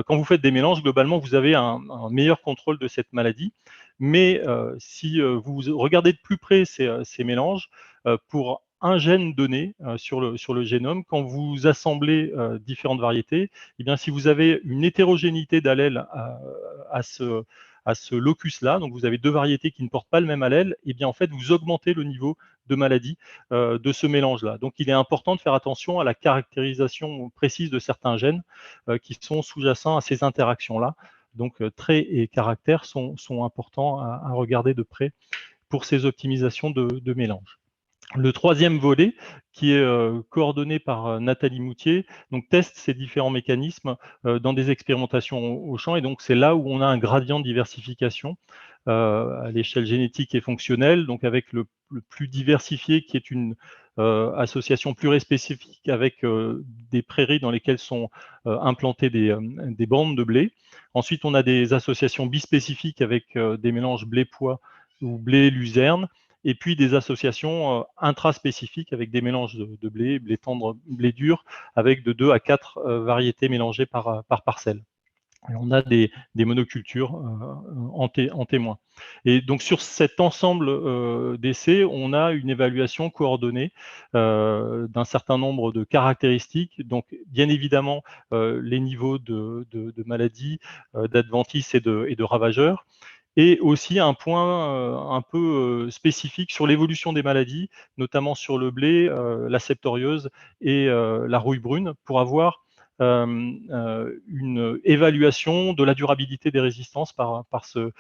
quand vous faites des mélanges, globalement, vous avez un meilleur contrôle de cette maladie. Mais si vous regardez de plus près ces mélanges, pour un gène donné sur le génome, quand vous assemblez différentes variétés, eh bien, si vous avez une hétérogénéité d'allèles à ce locus-là, donc vous avez deux variétés qui ne portent pas le même allèle, eh bien, en fait, vous augmentez le niveau de maladie de ce mélange-là. Donc, il est important de faire attention à la caractérisation précise de certains gènes qui sont sous-jacents à ces interactions-là. Donc, traits et caractères sont importants à regarder de près pour ces optimisations de mélange. Le troisième volet, qui est coordonné par Nathalie Moutier, donc teste ces différents mécanismes dans des expérimentations au champ. Et donc, c'est là où on a un gradient de diversification à l'échelle génétique et fonctionnelle, donc avec le plus diversifié, qui est une association plurispécifique avec des prairies dans lesquelles sont implantées des bandes de blé. Ensuite, on a des associations bispécifiques avec des mélanges blé-pois ou blé-luzerne, et puis des associations intraspécifiques avec des mélanges de blé, blé tendre, blé dur, avec de 2 à 4 variétés mélangées par parcelle. Et on a des monocultures en témoin. Et donc, sur cet ensemble d'essais, on a une évaluation coordonnée d'un certain nombre de caractéristiques. Donc, bien évidemment, les niveaux de maladies, d'adventices et de ravageurs. Et aussi un point un peu spécifique sur l'évolution des maladies, notamment sur le blé, la septorieuse et la rouille brune, pour avoir une évaluation de la durabilité des résistances par ce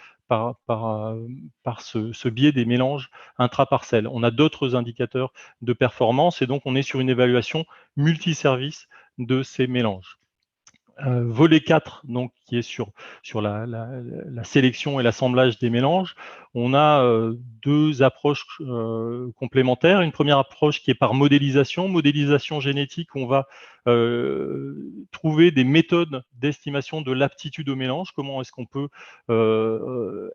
biais des mélanges intraparcelles. On a d'autres indicateurs de performance et donc on est sur une évaluation multiservice de ces mélanges. volet 4, donc, qui est sur la sélection et l'assemblage des mélanges, on a deux approches complémentaires. Une première approche qui est par modélisation génétique. On va trouver des méthodes d'estimation de l'aptitude au mélange. Comment est-ce qu'on peut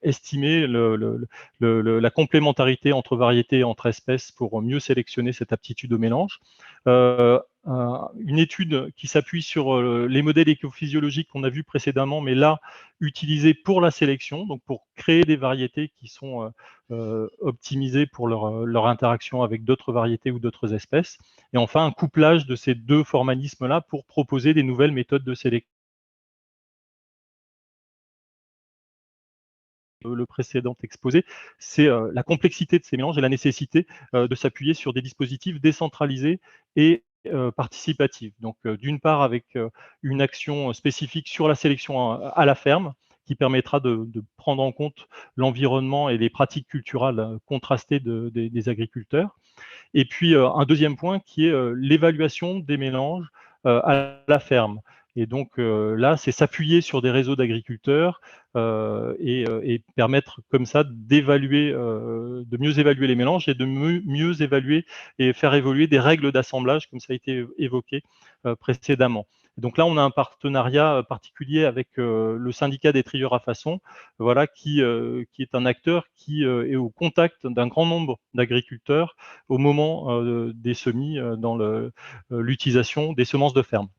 estimer la complémentarité entre variétés et entre espèces pour mieux sélectionner cette aptitude au mélange. Une étude qui s'appuie sur les modèles écophysiologiques qu'on a vus précédemment, mais là, utilisés pour la sélection, donc pour créer des variétés qui sont optimisées pour leur interaction avec d'autres variétés ou d'autres espèces. Et enfin, un couplage de ces deux formalismes-là pour proposer des nouvelles méthodes de sélection. Le précédent exposé, c'est la complexité de ces mélanges et la nécessité de s'appuyer sur des dispositifs décentralisés et participatifs. Donc, d'une part, avec une action spécifique sur la sélection à la ferme, qui permettra de prendre en compte l'environnement et les pratiques culturelles contrastées des agriculteurs. Et puis, un deuxième point qui est l'évaluation des mélanges à la ferme. Et donc là, c'est s'appuyer sur des réseaux d'agriculteurs et permettre comme ça d'évaluer, de mieux évaluer les mélanges et de mieux évaluer et faire évoluer des règles d'assemblage, comme ça a été évoqué précédemment. Donc là, on a un partenariat particulier avec le syndicat des trieurs à façon, voilà, qui est un acteur qui est au contact d'un grand nombre d'agriculteurs au moment des semis dans l'utilisation des semences de ferme.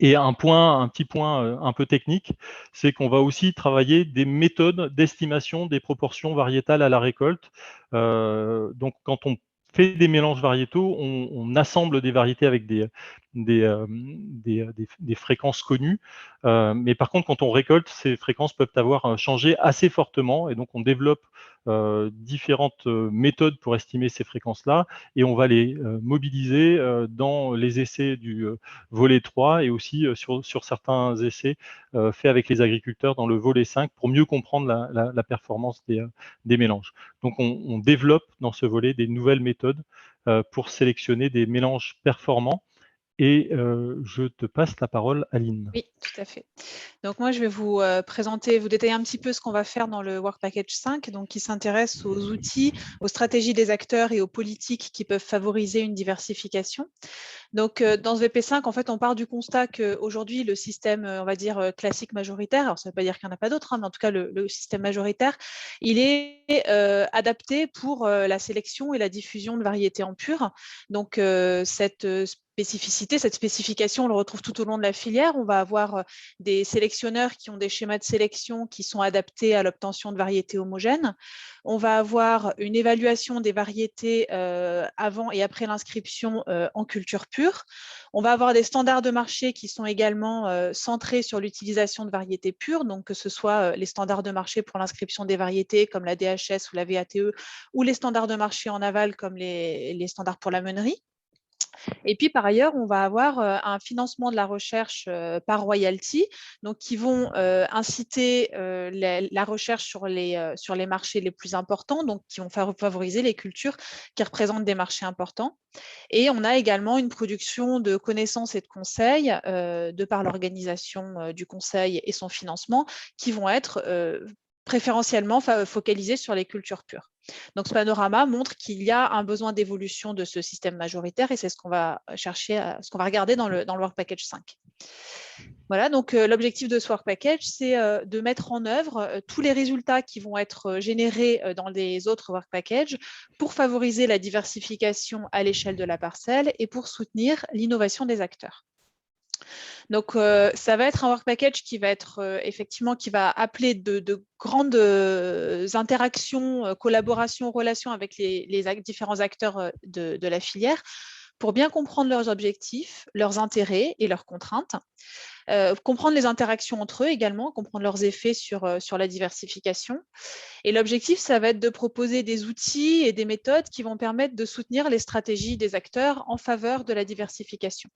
Et un petit point un peu technique, c'est qu'on va aussi travailler des méthodes d'estimation des proportions variétales à la récolte. Donc, quand on fait des mélanges variétaux, on assemble des variétés avec des fréquences connues. Mais par contre, quand on récolte, ces fréquences peuvent avoir changé assez fortement. Et donc, on développe différentes méthodes pour estimer ces fréquences-là. Et on va les mobiliser dans les essais du volet 3 et aussi sur certains essais faits avec les agriculteurs dans le volet 5 pour mieux comprendre la performance des mélanges. Donc, on développe dans ce volet des nouvelles méthodes pour sélectionner des mélanges performants. Et je te passe la parole, Aline. Oui, tout à fait. Donc moi, je vais vous présenter, vous détailler un petit peu ce qu'on va faire dans le Work Package 5, donc qui s'intéresse aux outils, aux stratégies des acteurs et aux politiques qui peuvent favoriser une diversification. Donc, dans ce VP5, en fait, on part du constat qu'aujourd'hui, le système, on va dire, classique majoritaire, alors ça ne veut pas dire qu'il n'y en a pas d'autres, hein, mais en tout cas, le système majoritaire, il est adapté pour la sélection et la diffusion de variétés en pur. Donc, cette spécification, on le retrouve tout au long de la filière. On va avoir des sélectionneurs qui ont des schémas de sélection qui sont adaptés à l'obtention de variétés homogènes. On va avoir une évaluation des variétés avant et après l'inscription en culture pure. On va avoir des standards de marché qui sont également centrés sur l'utilisation de variétés pures, donc que ce soit les standards de marché pour l'inscription des variétés comme la DHS ou la VATE, ou les standards de marché en aval comme les standards pour la meunerie. Et puis, par ailleurs, on va avoir un financement de la recherche par royalty, donc qui vont inciter la recherche sur les marchés les plus importants, donc qui vont favoriser les cultures qui représentent des marchés importants. Et on a également une production de connaissances et de conseils de par l'organisation du conseil et son financement qui vont être préférentiellement focalisés sur les cultures pures. Donc, ce panorama montre qu'il y a un besoin d'évolution de ce système majoritaire et c'est ce qu'on va chercher, ce qu'on va regarder dans le Work Package 5. Voilà, donc l'objectif de ce Work Package, c'est de mettre en œuvre tous les résultats qui vont être générés dans les autres Work Packages pour favoriser la diversification à l'échelle de la parcelle et pour soutenir l'innovation des acteurs. Donc, ça va être un work package qui va être effectivement, qui va appeler de grandes interactions, collaborations, relations avec les différents acteurs de la filière pour bien comprendre leurs objectifs, leurs intérêts et leurs contraintes. Comprendre les interactions entre eux également, comprendre leurs effets sur la diversification. Et l'objectif, ça va être de proposer des outils et des méthodes qui vont permettre de soutenir les stratégies des acteurs en faveur de la diversification.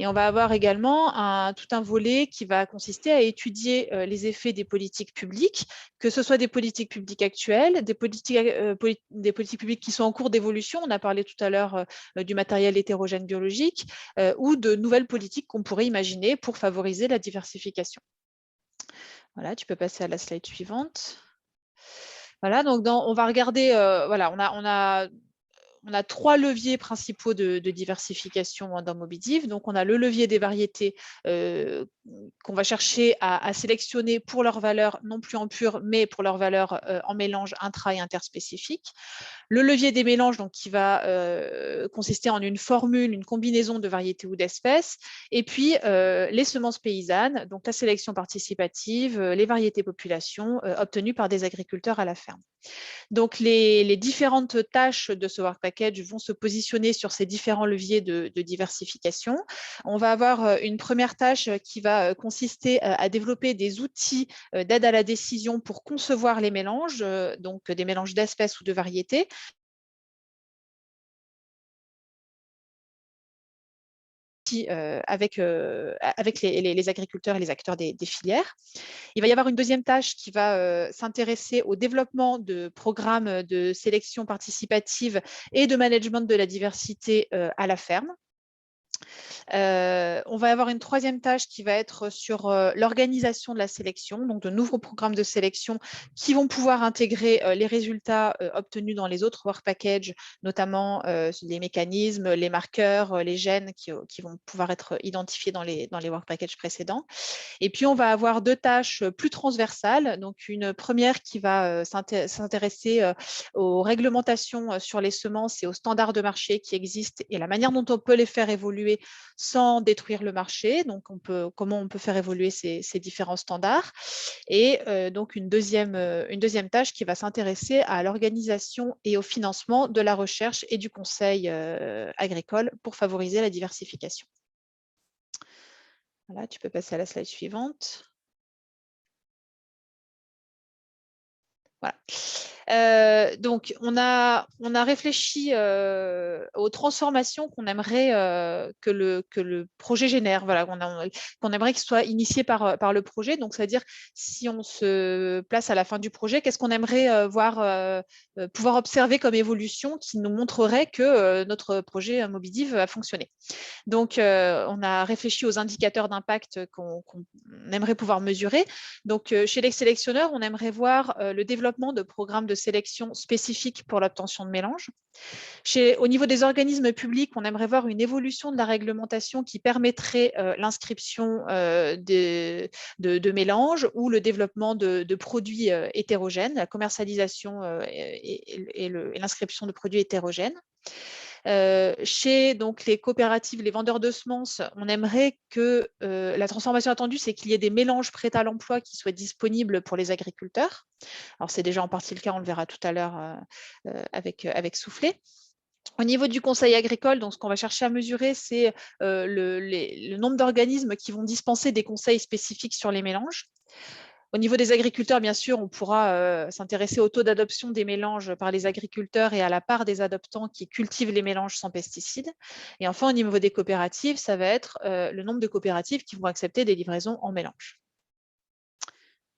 Et on va avoir également tout un volet qui va consister à étudier les effets des politiques publiques, que ce soit des politiques publiques actuelles, des politiques publiques qui sont en cours d'évolution, on a parlé tout à l'heure du matériel hétérogène biologique, ou de nouvelles politiques qu'on pourrait imaginer pour favoriser favoriser la diversification. Voilà, tu peux passer à la slide suivante. Voilà, donc on va regarder, voilà, on a 3 leviers principaux de diversification dans Mobidiv. Donc, on a le levier des variétés qu'on va chercher à sélectionner pour leur valeur, non plus en pur, mais pour leur valeur en mélange intra- et interspécifique. Le levier des mélanges, donc, qui va consister en une formule, une combinaison de variétés ou d'espèces. Et puis, les semences paysannes, donc la sélection participative, les variétés population obtenues par des agriculteurs à la ferme. Donc, les différentes tâches de ce Work Package vont se positionner sur ces différents leviers de diversification. On va avoir une première tâche qui va consister à développer des outils d'aide à la décision pour concevoir les mélanges, donc des mélanges d'espèces ou de variétés. Avec les agriculteurs et les acteurs des filières. Il va y avoir une deuxième tâche qui va s'intéresser au développement de programmes de sélection participative et de management de la diversité à la ferme. On va avoir une troisième tâche qui va être sur l'organisation de la sélection, donc de nouveaux programmes de sélection qui vont pouvoir intégrer les résultats obtenus dans les autres Work Packages, notamment les mécanismes, les marqueurs, les gènes qui vont pouvoir être identifiés dans les Work Packages précédents. Et puis, on va avoir 2 tâches plus transversales. Donc, une première qui va s'intéresser aux réglementations sur les semences et aux standards de marché qui existent et la manière dont on peut les faire évoluer sans détruire le marché. Donc, comment on peut faire évoluer ces différents standards. Et donc, une deuxième tâche qui va s'intéresser à l'organisation et au financement de la recherche et du conseil agricole pour favoriser la diversification. Voilà, tu peux passer à la slide suivante. Voilà. Donc, on a réfléchi aux transformations qu'on aimerait que le projet génère, voilà, qu'on aimerait qu'il soit initié par le projet. Donc, c'est-à-dire, si on se place à la fin du projet, qu'est-ce qu'on aimerait pouvoir observer comme évolution qui nous montrerait que notre projet Mobidiv a fonctionné. Donc, on a réfléchi aux indicateurs d'impact qu'on aimerait pouvoir mesurer. Donc, chez les sélectionneurs, on aimerait voir le développement de programmes de sélection spécifiques pour l'obtention de mélanges. Au niveau des organismes publics, on aimerait voir une évolution de la réglementation qui permettrait l'inscription de mélanges ou le développement de produits hétérogènes, la commercialisation et l'inscription de produits hétérogènes. Chez donc, les coopératives, les vendeurs de semences, on aimerait que la transformation attendue, c'est qu'il y ait des mélanges prêts à l'emploi qui soient disponibles pour les agriculteurs. Alors, c'est déjà en partie le cas, on le verra tout à l'heure avec Soufflé. Au niveau du conseil agricole, donc ce qu'on va chercher à mesurer, c'est le nombre d'organismes qui vont dispenser des conseils spécifiques sur les mélanges. Au niveau des agriculteurs, bien sûr, on pourra s'intéresser au taux d'adoption des mélanges par les agriculteurs et à la part des adoptants qui cultivent les mélanges sans pesticides. Et enfin, au niveau des coopératives, ça va être le nombre de coopératives qui vont accepter des livraisons en mélange.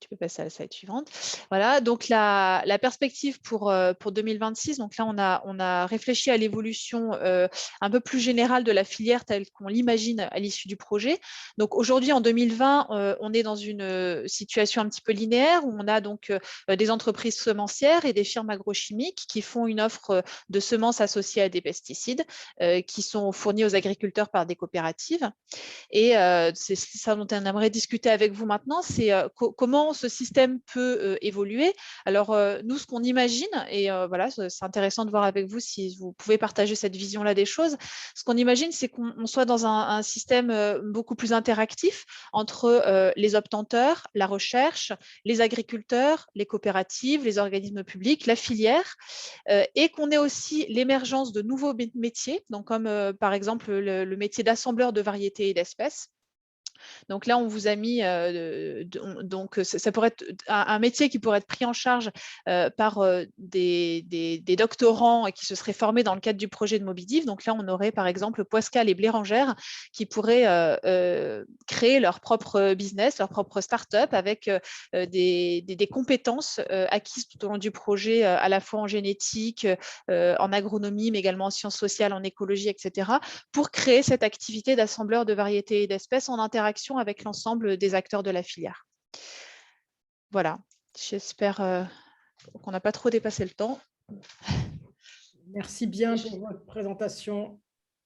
Tu peux passer à la slide suivante. Voilà, donc la perspective pour 2026, donc là, on a réfléchi à l'évolution un peu plus générale de la filière telle qu'on l'imagine à l'issue du projet. Donc aujourd'hui, en 2020, on est dans une situation un petit peu linéaire où on a donc des entreprises semencières et des firmes agrochimiques qui font une offre de semences associées à des pesticides qui sont fournies aux agriculteurs par des coopératives. Et c'est ça dont on aimerait discuter avec vous maintenant, c'est comment ce système peut évoluer. Alors, nous, ce qu'on imagine, et voilà, c'est intéressant de voir avec vous si vous pouvez partager cette vision-là des choses. Ce qu'on imagine, c'est qu'on soit dans un système beaucoup plus interactif entre les obtenteurs, la recherche, les agriculteurs, les coopératives, les organismes publics, la filière, et qu'on ait aussi l'émergence de nouveaux métiers, donc comme par exemple le métier d'assembleur de variétés et d'espèces. Donc là, on vous a mis, donc ça pourrait être un métier qui pourrait être pris en charge par des doctorants qui se seraient formés dans le cadre du projet de Mobidiv. Donc là, on aurait par exemple Poiscal et Blérangère qui pourraient créer leur propre business, leur propre start-up avec des compétences acquises tout au long du projet, à la fois en génétique, en agronomie, mais également en sciences sociales, en écologie, etc., pour créer cette activité d'assembleur de variétés et d'espèces en interaction interaction avec l'ensemble des acteurs de la filière. Voilà, j'espère qu'on n'a pas trop dépassé le temps. Merci bien pour votre présentation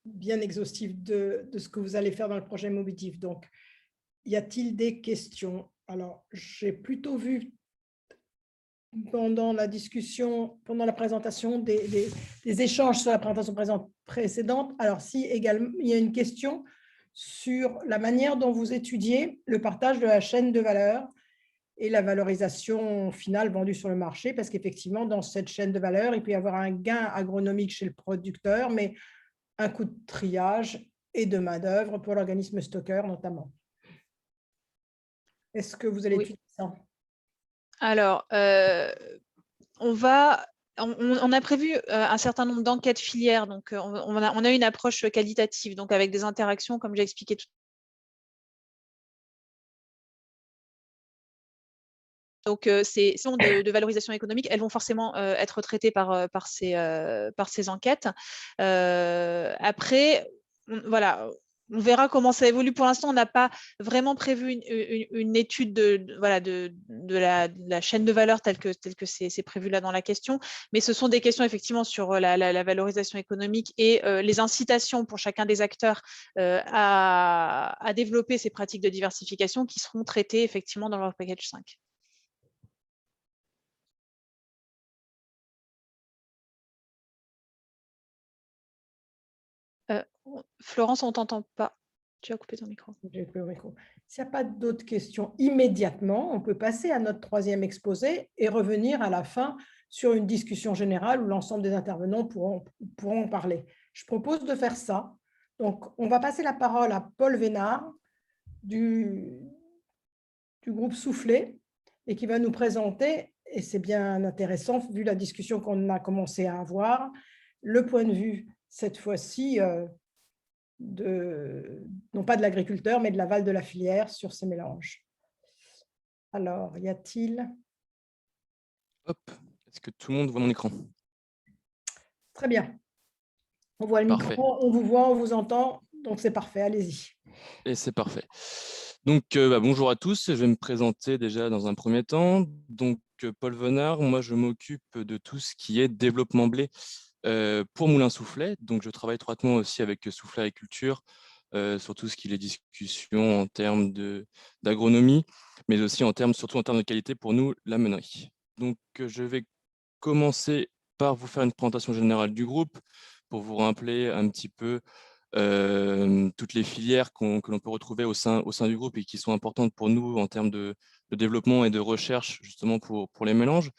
bien exhaustive de ce que vous allez faire dans le projet Mobitif. Donc, y a-t-il des questions? Alors, j'ai plutôt vu pendant la discussion, pendant la présentation, des échanges sur la présentation précédente. Alors, si également il y a une question sur la manière dont vous étudiez le partage de la chaîne de valeur et la valorisation finale vendue sur le marché, parce qu'effectivement, dans cette chaîne de valeur, il peut y avoir un gain agronomique chez le producteur, mais un coût de triage et de main-d'œuvre pour l'organisme stockeur notamment. Est-ce que vous allez étudier ça? Alors, on a prévu un certain nombre d'enquêtes filières, donc on a une approche qualitative, donc avec des interactions, comme j'ai expliqué tout à l'heure. Donc, ces questions de valorisation économique, elles vont forcément être traitées par ces enquêtes. Après, voilà, on verra comment ça évolue. Pour l'instant, on n'a pas vraiment prévu une étude de la chaîne de valeur telle que c'est prévu là dans la question, mais ce sont des questions effectivement sur la valorisation économique et les incitations pour chacun des acteurs à développer ces pratiques de diversification qui seront traitées effectivement dans leur package 5. Florence, on ne t'entend pas. Tu as coupé ton micro. J'ai coupé mon micro. S'il n'y a pas d'autres questions immédiatement, on peut passer à notre troisième exposé et revenir à la fin sur une discussion générale où l'ensemble des intervenants pourront en parler. Je propose de faire ça. Donc, on va passer la parole à Paul Vénard du groupe Soufflé et qui va nous présenter, et c'est bien intéressant vu la discussion qu'on a commencé à avoir, le point de vue, cette fois-ci, non pas de l'agriculteur, mais de l'aval de la filière sur ces mélanges. Alors, y a-t-il? Hop, est-ce que tout le monde voit mon écran? Très bien. On voit le Parfait. micro, on vous voit, on vous entend, donc c'est parfait, allez-y. Et c'est parfait. Donc, bonjour à tous, je vais me présenter déjà dans un premier temps. Donc, Paul Venard, moi je m'occupe de tout ce qui est développement blé pour Moulin Soufflet. Donc, je travaille étroitement aussi avec Soufflet Agriculture sur tout ce qui est les discussions en termes d'agronomie, mais aussi surtout en termes de qualité pour nous, la meunerie. Donc, je vais commencer par vous faire une présentation générale du groupe pour vous rappeler un petit peu toutes les filières que l'on peut retrouver au sein du groupe et qui sont importantes pour nous en termes de développement et de recherche justement pour les mélanges.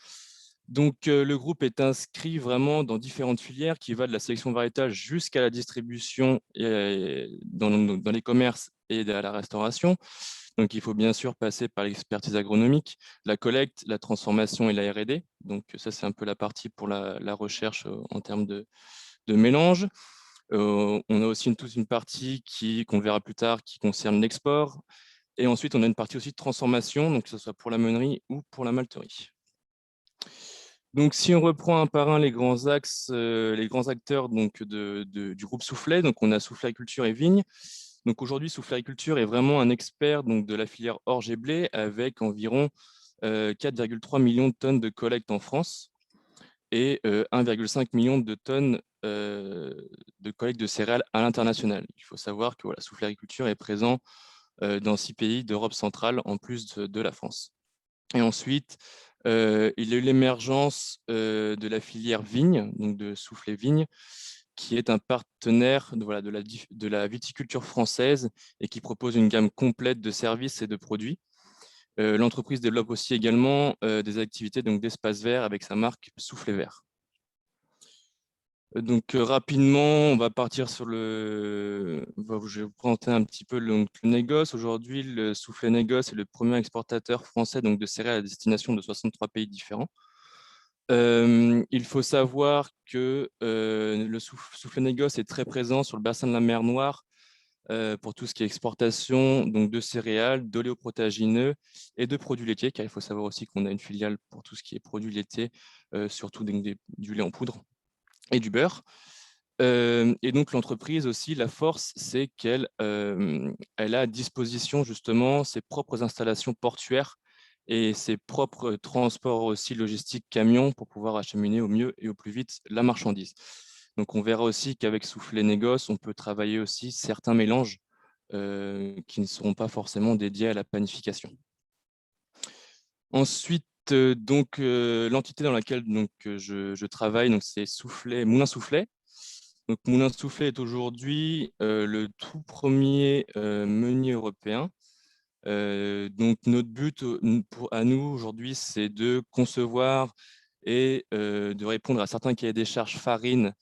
Donc, le groupe est inscrit vraiment dans différentes filières qui va de la sélection variétale jusqu'à la distribution dans les commerces et à la restauration. Donc, il faut bien sûr passer par l'expertise agronomique, la collecte, la transformation et la R&D. Donc, ça, c'est un peu la partie pour la recherche en termes de mélange. On a aussi toute une partie qu'on verra plus tard qui concerne l'export. Et ensuite, on a une partie aussi de transformation, donc que ce soit pour la meunerie ou pour la malterie. Donc, si on reprend un par un les grands axes, les grands acteurs donc, du groupe Soufflet, donc on a Soufflet Agriculture et Vigne. Donc aujourd'hui, Soufflet Agriculture est vraiment un expert donc, de la filière orge et blé avec environ 4,3 millions de tonnes de collecte en France et 1,5 million de tonnes de collecte de céréales à l'international. Il faut savoir que voilà, Soufflet Agriculture est présent dans 6 pays d'Europe centrale en plus de la France. Et ensuite, il y a eu l'émergence de la filière vigne, donc de Soufflet Vigne, qui est un partenaire de la viticulture française et qui propose une gamme complète de services et de produits. L'entreprise développe aussi également des activités d'espace vert avec sa marque Soufflet Vert. Donc rapidement, on va partir sur je vais vous présenter un petit peu le négoce. Aujourd'hui, le Soufflet Négoce est le premier exportateur français de céréales à destination de 63 pays différents. Il faut savoir que le Soufflet Négoce est très présent sur le bassin de la mer Noire pour tout ce qui est exportation de céréales, d'oléoprotéagineux et de produits laitiers, car il faut savoir aussi qu'on a une filiale pour tout ce qui est produits laitiers, surtout du lait en poudre et du beurre. Et donc, l'entreprise aussi, la force, c'est qu'elle elle a à disposition justement ses propres installations portuaires et ses propres transports aussi logistiques camions pour pouvoir acheminer au mieux et au plus vite la marchandise. Donc, on verra aussi qu'avec Soufflet Négoce, on peut travailler aussi certains mélanges qui ne seront pas forcément dédiés à la panification. Ensuite, l'entité dans laquelle je travaille, c'est Moulin Soufflet. Donc, Moulin Soufflet est aujourd'hui le tout premier meunier européen. Donc, notre but à nous aujourd'hui, c'est de concevoir et de répondre à certains cahiers des charges farine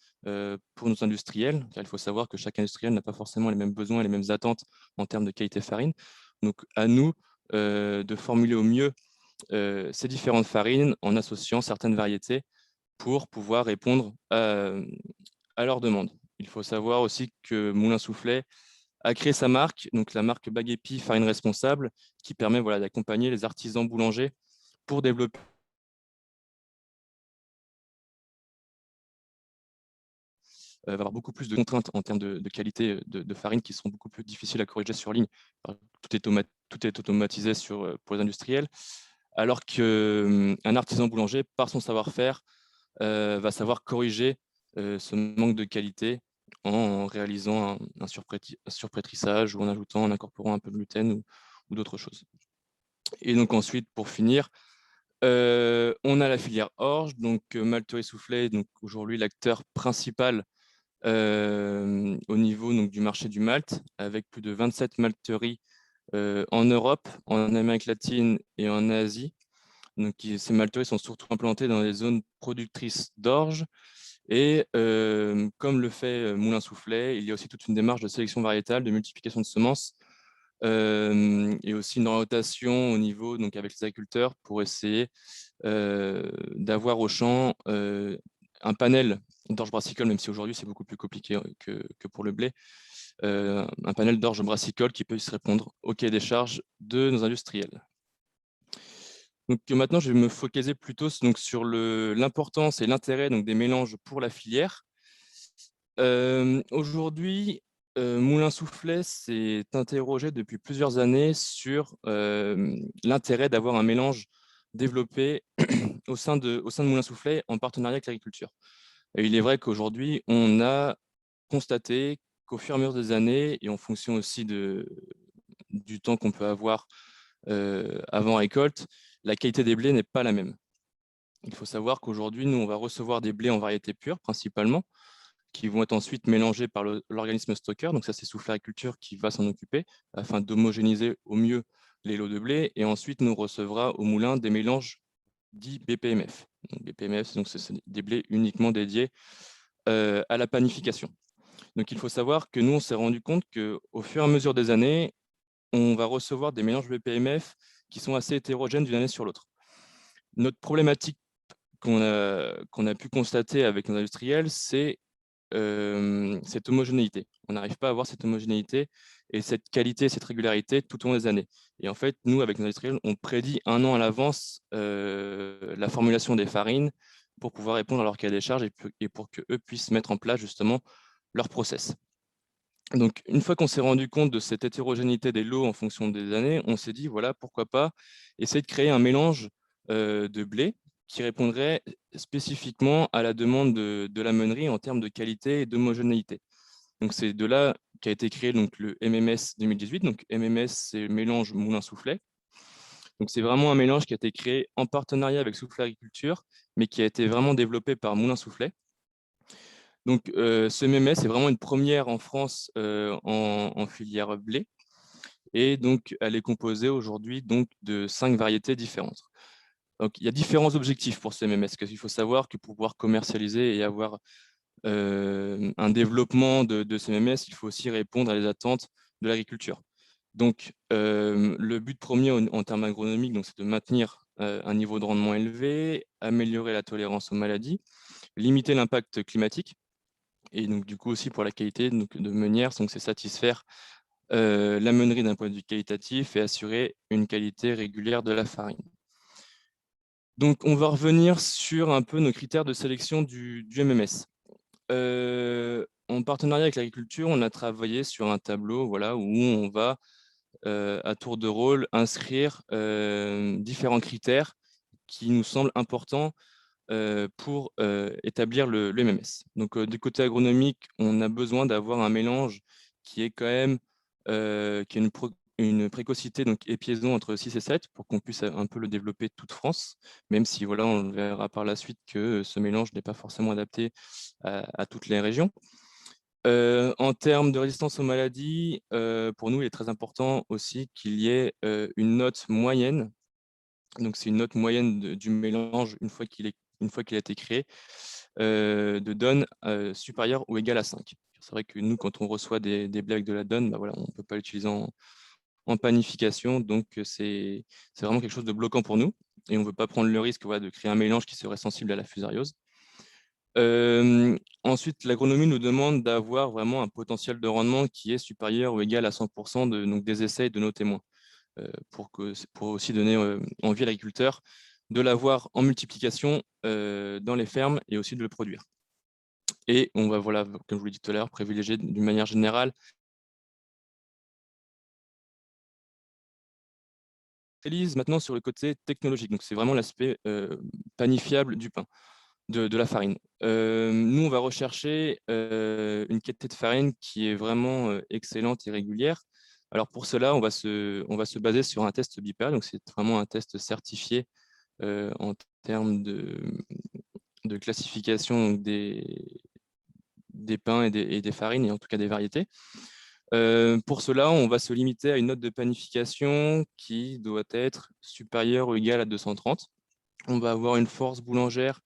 pour nos industriels. Car il faut savoir que chaque industriel n'a pas forcément les mêmes besoins et les mêmes attentes en termes de qualité farine. Donc, à nous de formuler au mieux ces différentes farines en associant certaines variétés pour pouvoir répondre à leurs demandes. Il faut savoir aussi que Moulin Soufflet a créé sa marque, donc la marque Baguépi Farine Responsable, qui permet d'accompagner les artisans boulangers pour développer va avoir beaucoup plus de contraintes en termes de qualité de farine qui seront beaucoup plus difficiles à corriger sur ligne. Tout est automatisé pour les industriels, alors qu'un artisan boulanger, par son savoir-faire, va savoir corriger ce manque de qualité en réalisant un surprétrissage ou en incorporant un peu de gluten ou d'autres choses. Et donc ensuite, pour finir, on a la filière orge, donc malterie soufflée, donc aujourd'hui l'acteur principal au niveau du marché du malt, avec plus de 27 malteries en Europe, en Amérique latine et en Asie. Donc, ces malteries sont surtout implantées dans les zones productrices d'orge. Et comme le fait Moulin Soufflet, il y a aussi toute une démarche de sélection variétale, de multiplication de semences et aussi une orientation au niveau, donc avec les agriculteurs, pour essayer d'avoir au champ un panel d'orge brassicole, même si aujourd'hui c'est beaucoup plus compliqué que pour le blé, un panel d'orge brassicole qui peut se répondre au cahier des charges de nos industriels. Donc maintenant, je vais me focaliser plutôt sur l'importance et l'intérêt des mélanges pour la filière. Aujourd'hui, Moulin Soufflet s'est interrogé depuis plusieurs années sur l'intérêt d'avoir un mélange développé au sein de Moulin Soufflet en partenariat avec l'agriculture. Et il est vrai qu'aujourd'hui, on a constaté qu'au fur et à mesure des années, et en fonction aussi du temps qu'on peut avoir avant récolte, la qualité des blés n'est pas la même. Il faut savoir qu'aujourd'hui, nous, on va recevoir des blés en variété pure, principalement, qui vont être ensuite mélangés par l'organisme stockeur. Donc ça, c'est Soufflet Agriculture qui va s'en occuper, afin d'homogénéiser au mieux les lots de blé. Et ensuite, nous recevra au moulin des mélanges dits BPMF. Donc, BPMF, c'est des blés uniquement dédiés à la panification. Donc il faut savoir que nous, on s'est rendu compte qu'au fur et à mesure des années, on va recevoir des mélanges BPMF qui sont assez hétérogènes d'une année sur l'autre. Notre problématique qu'on a pu constater avec nos industriels, c'est cette homogénéité. On n'arrive pas à avoir cette homogénéité et cette qualité, cette régularité tout au long des années. Et en fait, nous, avec nos industriels, on prédit 1 an à l'avance la formulation des farines pour pouvoir répondre à leur cahier des charges et pour qu'eux puissent mettre en place justement leur process. Donc, une fois qu'on s'est rendu compte de cette hétérogénéité des lots en fonction des années, on s'est dit, voilà, pourquoi pas essayer de créer un mélange de blé qui répondrait spécifiquement à la demande de la meunerie en termes de qualité et d'homogénéité. Donc, c'est de là qu'a été créé le MMS 2018. Donc, MMS, c'est mélange Moulin Soufflet. Donc, c'est vraiment un mélange qui a été créé en partenariat avec Soufflet Agriculture, mais qui a été vraiment développé par Moulin Soufflet. Donc, ce MMS est vraiment une première en France en filière blé. Et donc, elle est composée aujourd'hui de 5 variétés différentes. Donc, il y a différents objectifs pour ce MMS. Il faut savoir que pour pouvoir commercialiser et avoir un développement de ce MMS, il faut aussi répondre à les attentes de l'agriculture. Donc, le but premier en termes agronomiques, c'est de maintenir un niveau de rendement élevé, améliorer la tolérance aux maladies, limiter l'impact climatique, et donc du coup aussi pour la qualité de meunière, c'est satisfaire la meunerie d'un point de vue qualitatif et assurer une qualité régulière de la farine. Donc on va revenir sur un peu nos critères de sélection du MMS. en partenariat avec l'agriculture, on a travaillé sur un tableau où on va, à tour de rôle, inscrire différents critères qui nous semblent importants pour établir le MMS. Donc, du côté agronomique, on a besoin d'avoir un mélange qui est quand même qui a une précocité donc épiaison entre 6 et 7 pour qu'on puisse un peu le développer toute France, même si on verra par la suite que ce mélange n'est pas forcément adapté à toutes les régions. En termes de résistance aux maladies, pour nous, il est très important aussi qu'il y ait une note moyenne. Donc, c'est une note moyenne du mélange une fois qu'il a été créé, de donne supérieure ou égale à 5. C'est vrai que nous, quand on reçoit des blés avec de la donne, on ne peut pas l'utiliser en panification. Donc, c'est vraiment quelque chose de bloquant pour nous. Et on ne veut pas prendre le risque de créer un mélange qui serait sensible à la fusariose. Ensuite, l'agronomie nous demande d'avoir vraiment un potentiel de rendement qui est supérieur ou égal à 100% des essais de nos témoins, pour aussi donner envie à l'agriculteur de l'avoir en multiplication dans les fermes et aussi de le produire. Et on va, comme je vous l'ai dit tout à l'heure, privilégier d'une manière générale maintenant sur le côté technologique. Donc, c'est vraiment l'aspect panifiable du pain. De la farine. Nous, on va rechercher une qualité de farine qui est vraiment excellente et régulière. Alors pour cela, on va se baser sur un test BIPA, donc c'est vraiment un test certifié en termes de classification des pains et des farines, et en tout cas des variétés. Pour cela, on va se limiter à une note de panification qui doit être supérieure ou égale à 230. On va avoir une force boulangère.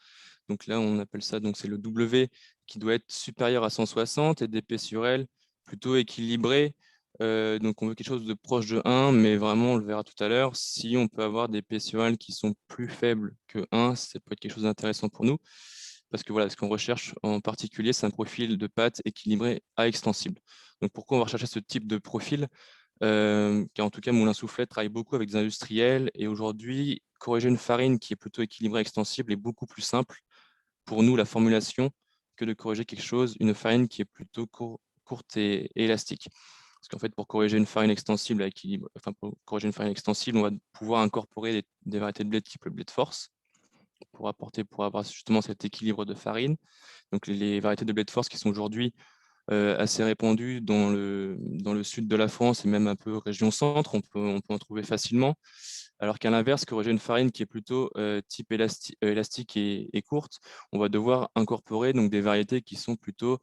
Donc là, on appelle ça, c'est le W qui doit être supérieur à 160 et des P sur L plutôt équilibré. Donc on veut quelque chose de proche de 1, mais vraiment, on le verra tout à l'heure, si on peut avoir des P sur L qui sont plus faibles que 1, ça peut être quelque chose d'intéressant pour nous. Parce que ce qu'on recherche en particulier, c'est un profil de pâte équilibré à extensible. Donc pourquoi on va rechercher ce type de profil? Car en tout cas, Moulin Soufflet travaille beaucoup avec des industriels et aujourd'hui, corriger une farine qui est plutôt équilibrée extensible est beaucoup plus simple pour nous, la formulation, que de corriger une farine qui est plutôt courte et élastique. Parce qu'en fait, pour corriger une farine extensible on va pouvoir incorporer des variétés de blé type le blé de force pour avoir justement cet équilibre de farine. Donc les variétés de blé de force qui sont aujourd'hui assez répandues dans le sud de la France et même un peu région centre, on peut en trouver facilement. Alors qu'à l'inverse, corriger une farine qui est plutôt type élastique et courte, on va devoir incorporer des variétés qui sont plutôt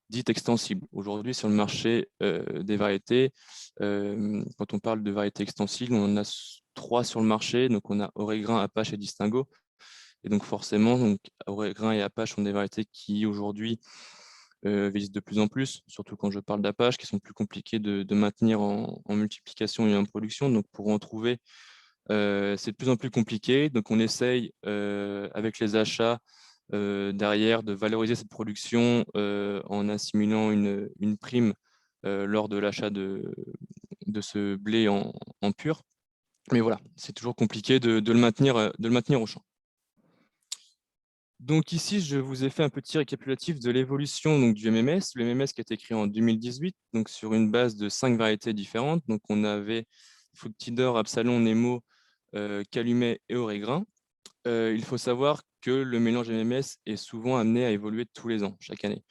dites extensibles. Aujourd'hui, sur le marché des variétés, quand on parle de variétés extensibles, on en a 3 sur le marché. Donc, on a Orégrain, Apache et Distingo. Et donc, forcément, Orégrain et Apache sont des variétés qui, aujourd'hui, visent de plus en plus, surtout quand je parle d'Apache, qui sont plus compliquées de maintenir en multiplication et en production. Donc, pour en trouver, c'est de plus en plus compliqué. Donc, on essaye, avec les achats derrière, de valoriser cette production en assimilant une prime lors de l'achat de ce blé en pur. Mais voilà, c'est toujours compliqué de le maintenir au champ. Donc ici, je vous ai fait un petit récapitulatif de l'évolution du MMS. Le MMS qui a été créé en 2018, donc sur une base de 5 variétés différentes. Donc on avait Fructidor, Absalon, Nemo, Calumet et Orégrain. Il faut savoir que le mélange MMS est souvent amené à évoluer tous les ans, chaque année.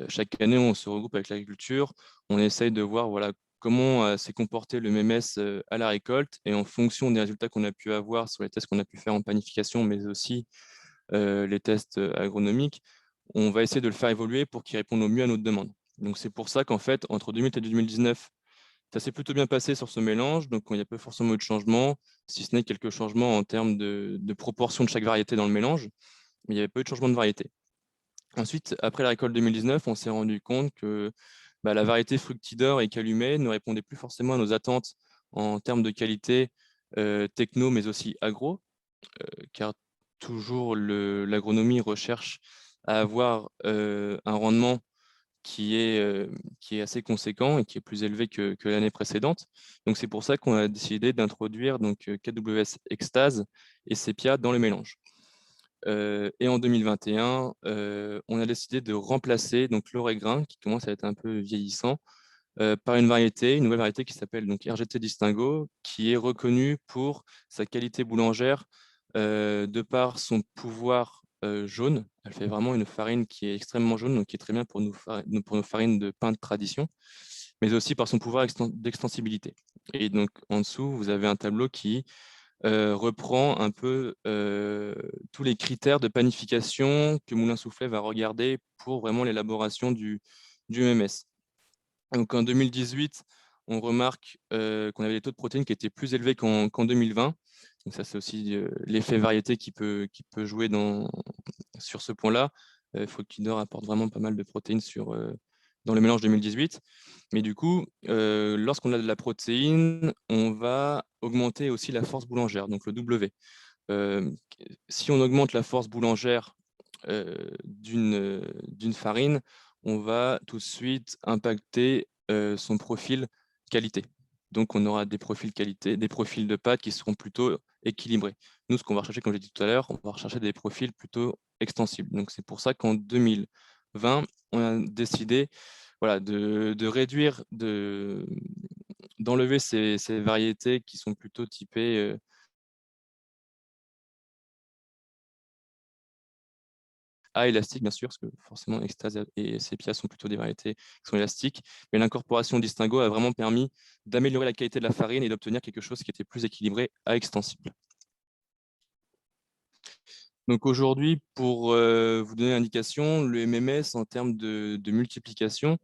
Chaque année, on se regroupe avec l'agriculture, on essaye de voir comment s'est comporté le MMS à la récolte, et en fonction des résultats qu'on a pu avoir sur les tests qu'on a pu faire en panification, mais aussi les tests agronomiques, on va essayer de le faire évoluer pour qu'il réponde au mieux à notre demande. Donc c'est pour ça qu'en fait, entre 2000 et 2019, ça s'est plutôt bien passé sur ce mélange, donc il n'y a pas forcément eu de changement, si ce n'est quelques changements en termes de proportion de chaque variété dans le mélange, mais il n'y avait pas eu de changement de variété. Ensuite, après la récolte 2019, on s'est rendu compte que la variété Fructidor et Calumet ne répondait plus forcément à nos attentes en termes de qualité techno, mais aussi agro, car toujours l'agronomie recherche à avoir un rendement qui est assez conséquent et qui est plus élevé que l'année précédente. Donc, c'est pour ça qu'on a décidé d'introduire KWS Extase et Sepia dans le mélange. Et en 2021, on a décidé de remplacer donc l'orégrin, qui commence à être un peu vieillissant, par une nouvelle variété qui s'appelle donc RGT Distingo, qui est reconnue pour sa qualité boulangère de par son pouvoir jaune. Elle fait vraiment une farine qui est extrêmement jaune, donc qui est très bien pour nos farines de pain de tradition, mais aussi par son pouvoir d'extensibilité. Et donc en dessous, vous avez un tableau qui reprend un peu tous les critères de panification que Moulin Soufflet va regarder pour vraiment l'élaboration du MMS. Donc en 2018, on remarque qu'on avait des taux de protéines qui étaient plus élevés qu'en 2020. Donc ça, c'est aussi l'effet variété qui peut jouer sur ce point-là. Fructidor apporte vraiment pas mal de protéines dans le mélange 2018. Mais du coup, lorsqu'on a de la protéine, on va augmenter aussi la force boulangère, donc le W. Si on augmente la force boulangère d'une farine, on va tout de suite impacter son profil qualité. Donc, on aura des profils qualité, des profils de pâtes qui seront plutôt équilibrés. Nous, ce qu'on va rechercher, comme j'ai dit tout à l'heure, on va rechercher des profils plutôt extensibles. Donc, c'est pour ça qu'en 2020, on a décidé de réduire, d'enlever ces variétés qui sont plutôt typées élastique, bien sûr, parce que forcément, Extase et Sepia sont plutôt des variétés qui sont élastiques. Mais l'incorporation Distingo a vraiment permis d'améliorer la qualité de la farine et d'obtenir quelque chose qui était plus équilibré à extensible. Donc aujourd'hui, pour vous donner une indication, le MMS, en termes de multiplication,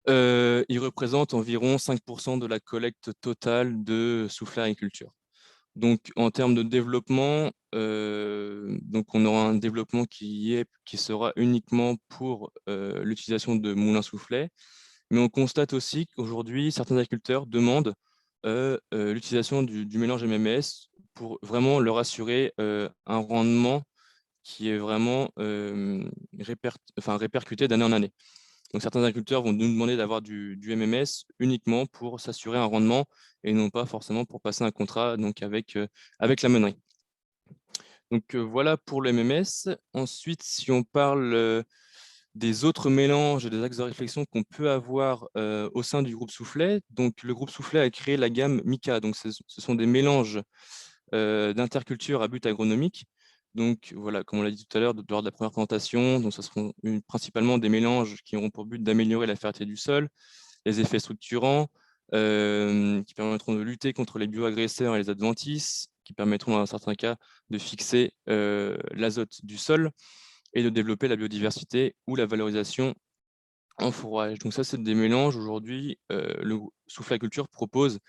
il représente environ 5% de la collecte totale de soufflets agriculture. Donc, en termes de développement, donc on aura un développement qui sera uniquement pour l'utilisation de moulins soufflets. Mais on constate aussi qu'aujourd'hui, certains agriculteurs demandent l'utilisation du mélange MMS pour vraiment leur assurer un rendement qui est vraiment répercuté d'année en année. Donc, certains agriculteurs vont nous demander d'avoir du MMS uniquement pour s'assurer un rendement et non pas forcément pour passer un contrat donc avec la meunerie. Donc, voilà pour le MMS. Ensuite, si on parle des autres mélanges et des axes de réflexion qu'on peut avoir au sein du groupe Soufflet, donc le groupe Soufflet a créé la gamme Mica. Donc, ce sont des mélanges d'interculture à but agronomique. Donc voilà, comme on l'a dit tout à l'heure lors de la première présentation, donc ce seront principalement des mélanges qui auront pour but d'améliorer la fertilité du sol, les effets structurants, qui permettront de lutter contre les bioagresseurs et les adventices, qui permettront dans certains cas de fixer l'azote du sol et de développer la biodiversité ou la valorisation en fourrage. Donc ça, c'est des mélanges. Aujourd'hui, le Soufflaculture propose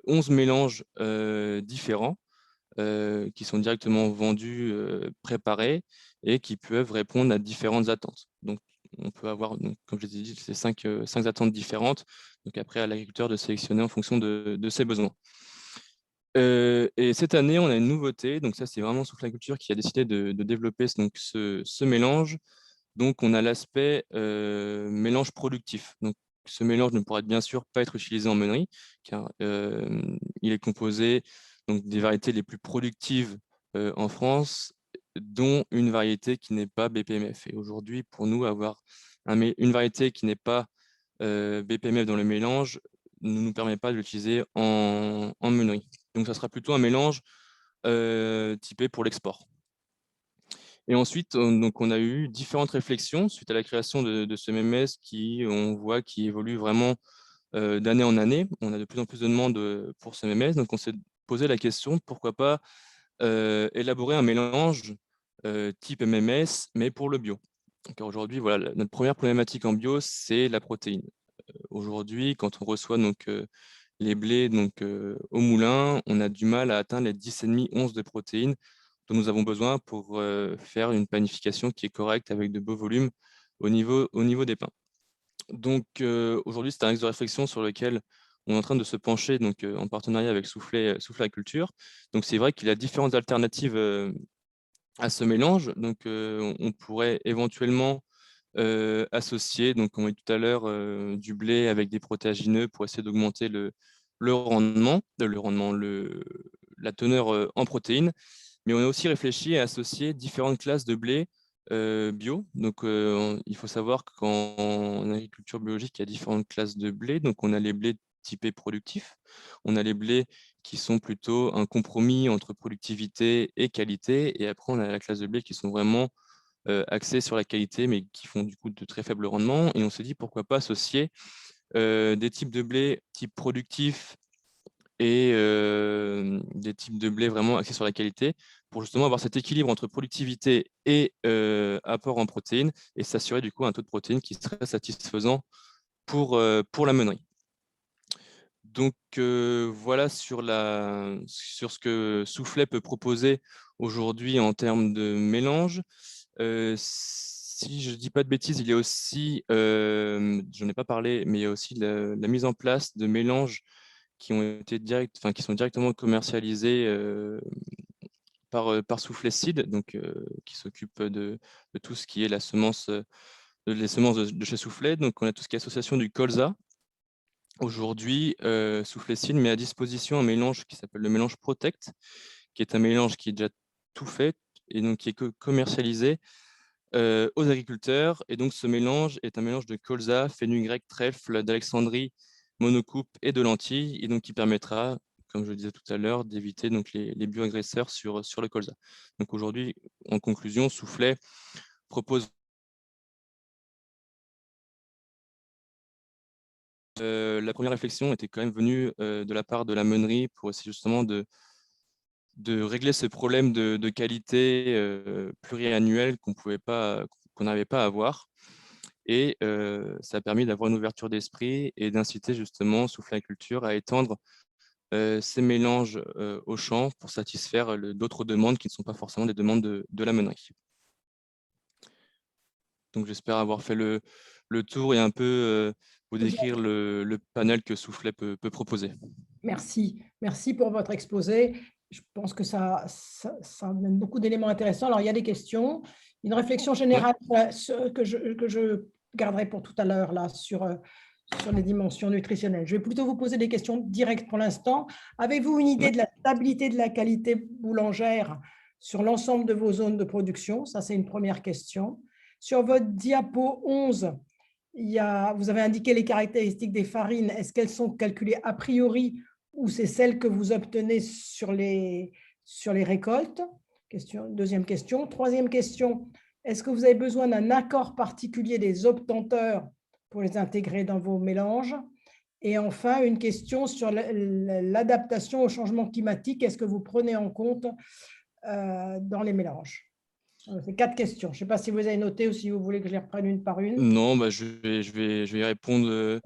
11 mélanges différents qui sont directement vendus, préparés et qui peuvent répondre à différentes attentes. Donc, on peut avoir, donc, comme je l'ai dit, ces cinq attentes différentes. Donc, après, à l'agriculteur de sélectionner en fonction de ses besoins. Et cette année, on a une nouveauté. Donc, ça, c'est vraiment Soufflaculture qui a décidé de développer donc, ce mélange. Donc, on a l'aspect mélange productif. Donc, ce mélange ne pourra bien sûr pas être utilisé en meunerie, car il est composé donc, des variétés les plus productives en France, dont une variété qui n'est pas BPMF. Et aujourd'hui, pour nous, avoir une variété qui n'est pas BPMF dans le mélange ne nous permet pas de l'utiliser en meunerie. Donc, ça sera plutôt un mélange typé pour l'export. Et ensuite, donc, on a eu différentes réflexions suite à la création de ce MMS on voit, qui évolue vraiment d'année en année. On a de plus en plus de demandes pour ce MMS. Donc, on s'est posé la question, pourquoi pas élaborer un mélange type MMS, mais pour le bio. Car aujourd'hui, voilà, notre première problématique en bio, c'est la protéine. Aujourd'hui, quand on reçoit donc, les blés donc, au moulin, on a du mal à atteindre les 10,5-11 de protéines dont nous avons besoin pour faire une panification qui est correcte avec de beaux volumes au niveau des pains. Donc aujourd'hui, c'est un axe de réflexion sur lequel on est en train de se pencher donc, en partenariat avec Soufflet Agriculture. Donc c'est vrai qu'il y a différentes alternatives à ce mélange. Donc on pourrait éventuellement associer, donc comme on dit tout à l'heure, du blé avec des protéagineux pour essayer d'augmenter la teneur en protéines. Mais on a aussi réfléchi à associer différentes classes de blé bio. Donc, il faut savoir qu'en agriculture biologique, il y a différentes classes de blé. Donc, on a les blés typés productifs. On a les blés qui sont plutôt un compromis entre productivité et qualité. Et après, on a la classe de blé qui sont vraiment axés sur la qualité, mais qui font du coup de très faibles rendements. Et on s'est dit, pourquoi pas associer des types de blé type productif et des types de blé vraiment axés sur la qualité pour justement avoir cet équilibre entre productivité et apport en protéines et s'assurer du coup un taux de protéines qui serait satisfaisant pour la meunerie. Donc voilà sur ce que Soufflet peut proposer aujourd'hui en termes de mélange. Si je ne dis pas de bêtises, il y a aussi, je n'en ai pas parlé, mais il y a aussi la mise en place de mélanges qui qui sont directement commercialisés par Soufflet Seed, donc qui s'occupe de tout ce qui est les semences de chez Soufflet. Donc on a tout ce qui est association du colza. Aujourd'hui, Soufflet Seed met à disposition un mélange qui s'appelle le mélange Protect, qui est un mélange qui est déjà tout fait et donc qui est commercialisé aux agriculteurs. Et donc ce mélange est un mélange de colza, fenugrec, trèfle, d'alexandrie, monocoupe et de lentilles, et donc qui permettra, comme je le disais tout à l'heure, d'éviter donc les bioagresseurs sur le colza. Donc aujourd'hui, en conclusion, Soufflet propose la première réflexion était quand même venue de la part de la meunerie pour essayer justement de régler ce problème de qualité pluriannuelle qu'on n'arrivait pas à avoir. Et ça a permis d'avoir une ouverture d'esprit et d'inciter justement Soufflet Agriculture à étendre ces mélanges au champ pour satisfaire d'autres demandes qui ne sont pas forcément des demandes de la meunerie. Donc j'espère avoir fait le tour et un peu vous décrire le panel que Soufflet peut proposer. Merci. Merci pour votre exposé. Je pense que ça donne beaucoup d'éléments intéressants. Alors, il y a des questions. Une réflexion générale que je garderai pour tout à l'heure là sur les dimensions nutritionnelles. Je vais plutôt vous poser des questions directes pour l'instant. Avez-vous une idée de la stabilité de la qualité boulangère sur l'ensemble de vos zones de production? Ça, c'est une première question. Sur votre diapo 11, vous avez indiqué les caractéristiques des farines. Est-ce qu'elles sont calculées a priori ou c'est celles que vous obtenez sur les récoltes? Deuxième question. Troisième question, est-ce que vous avez besoin d'un accord particulier des obtenteurs pour les intégrer dans vos mélanges? Et enfin, une question sur l'adaptation au changement climatique. Est-ce que vous prenez en compte dans les mélanges? C'est 4 questions. Je ne sais pas si vous avez noté ou si vous voulez que je les reprenne une par une. Non, bah, je vais y répondre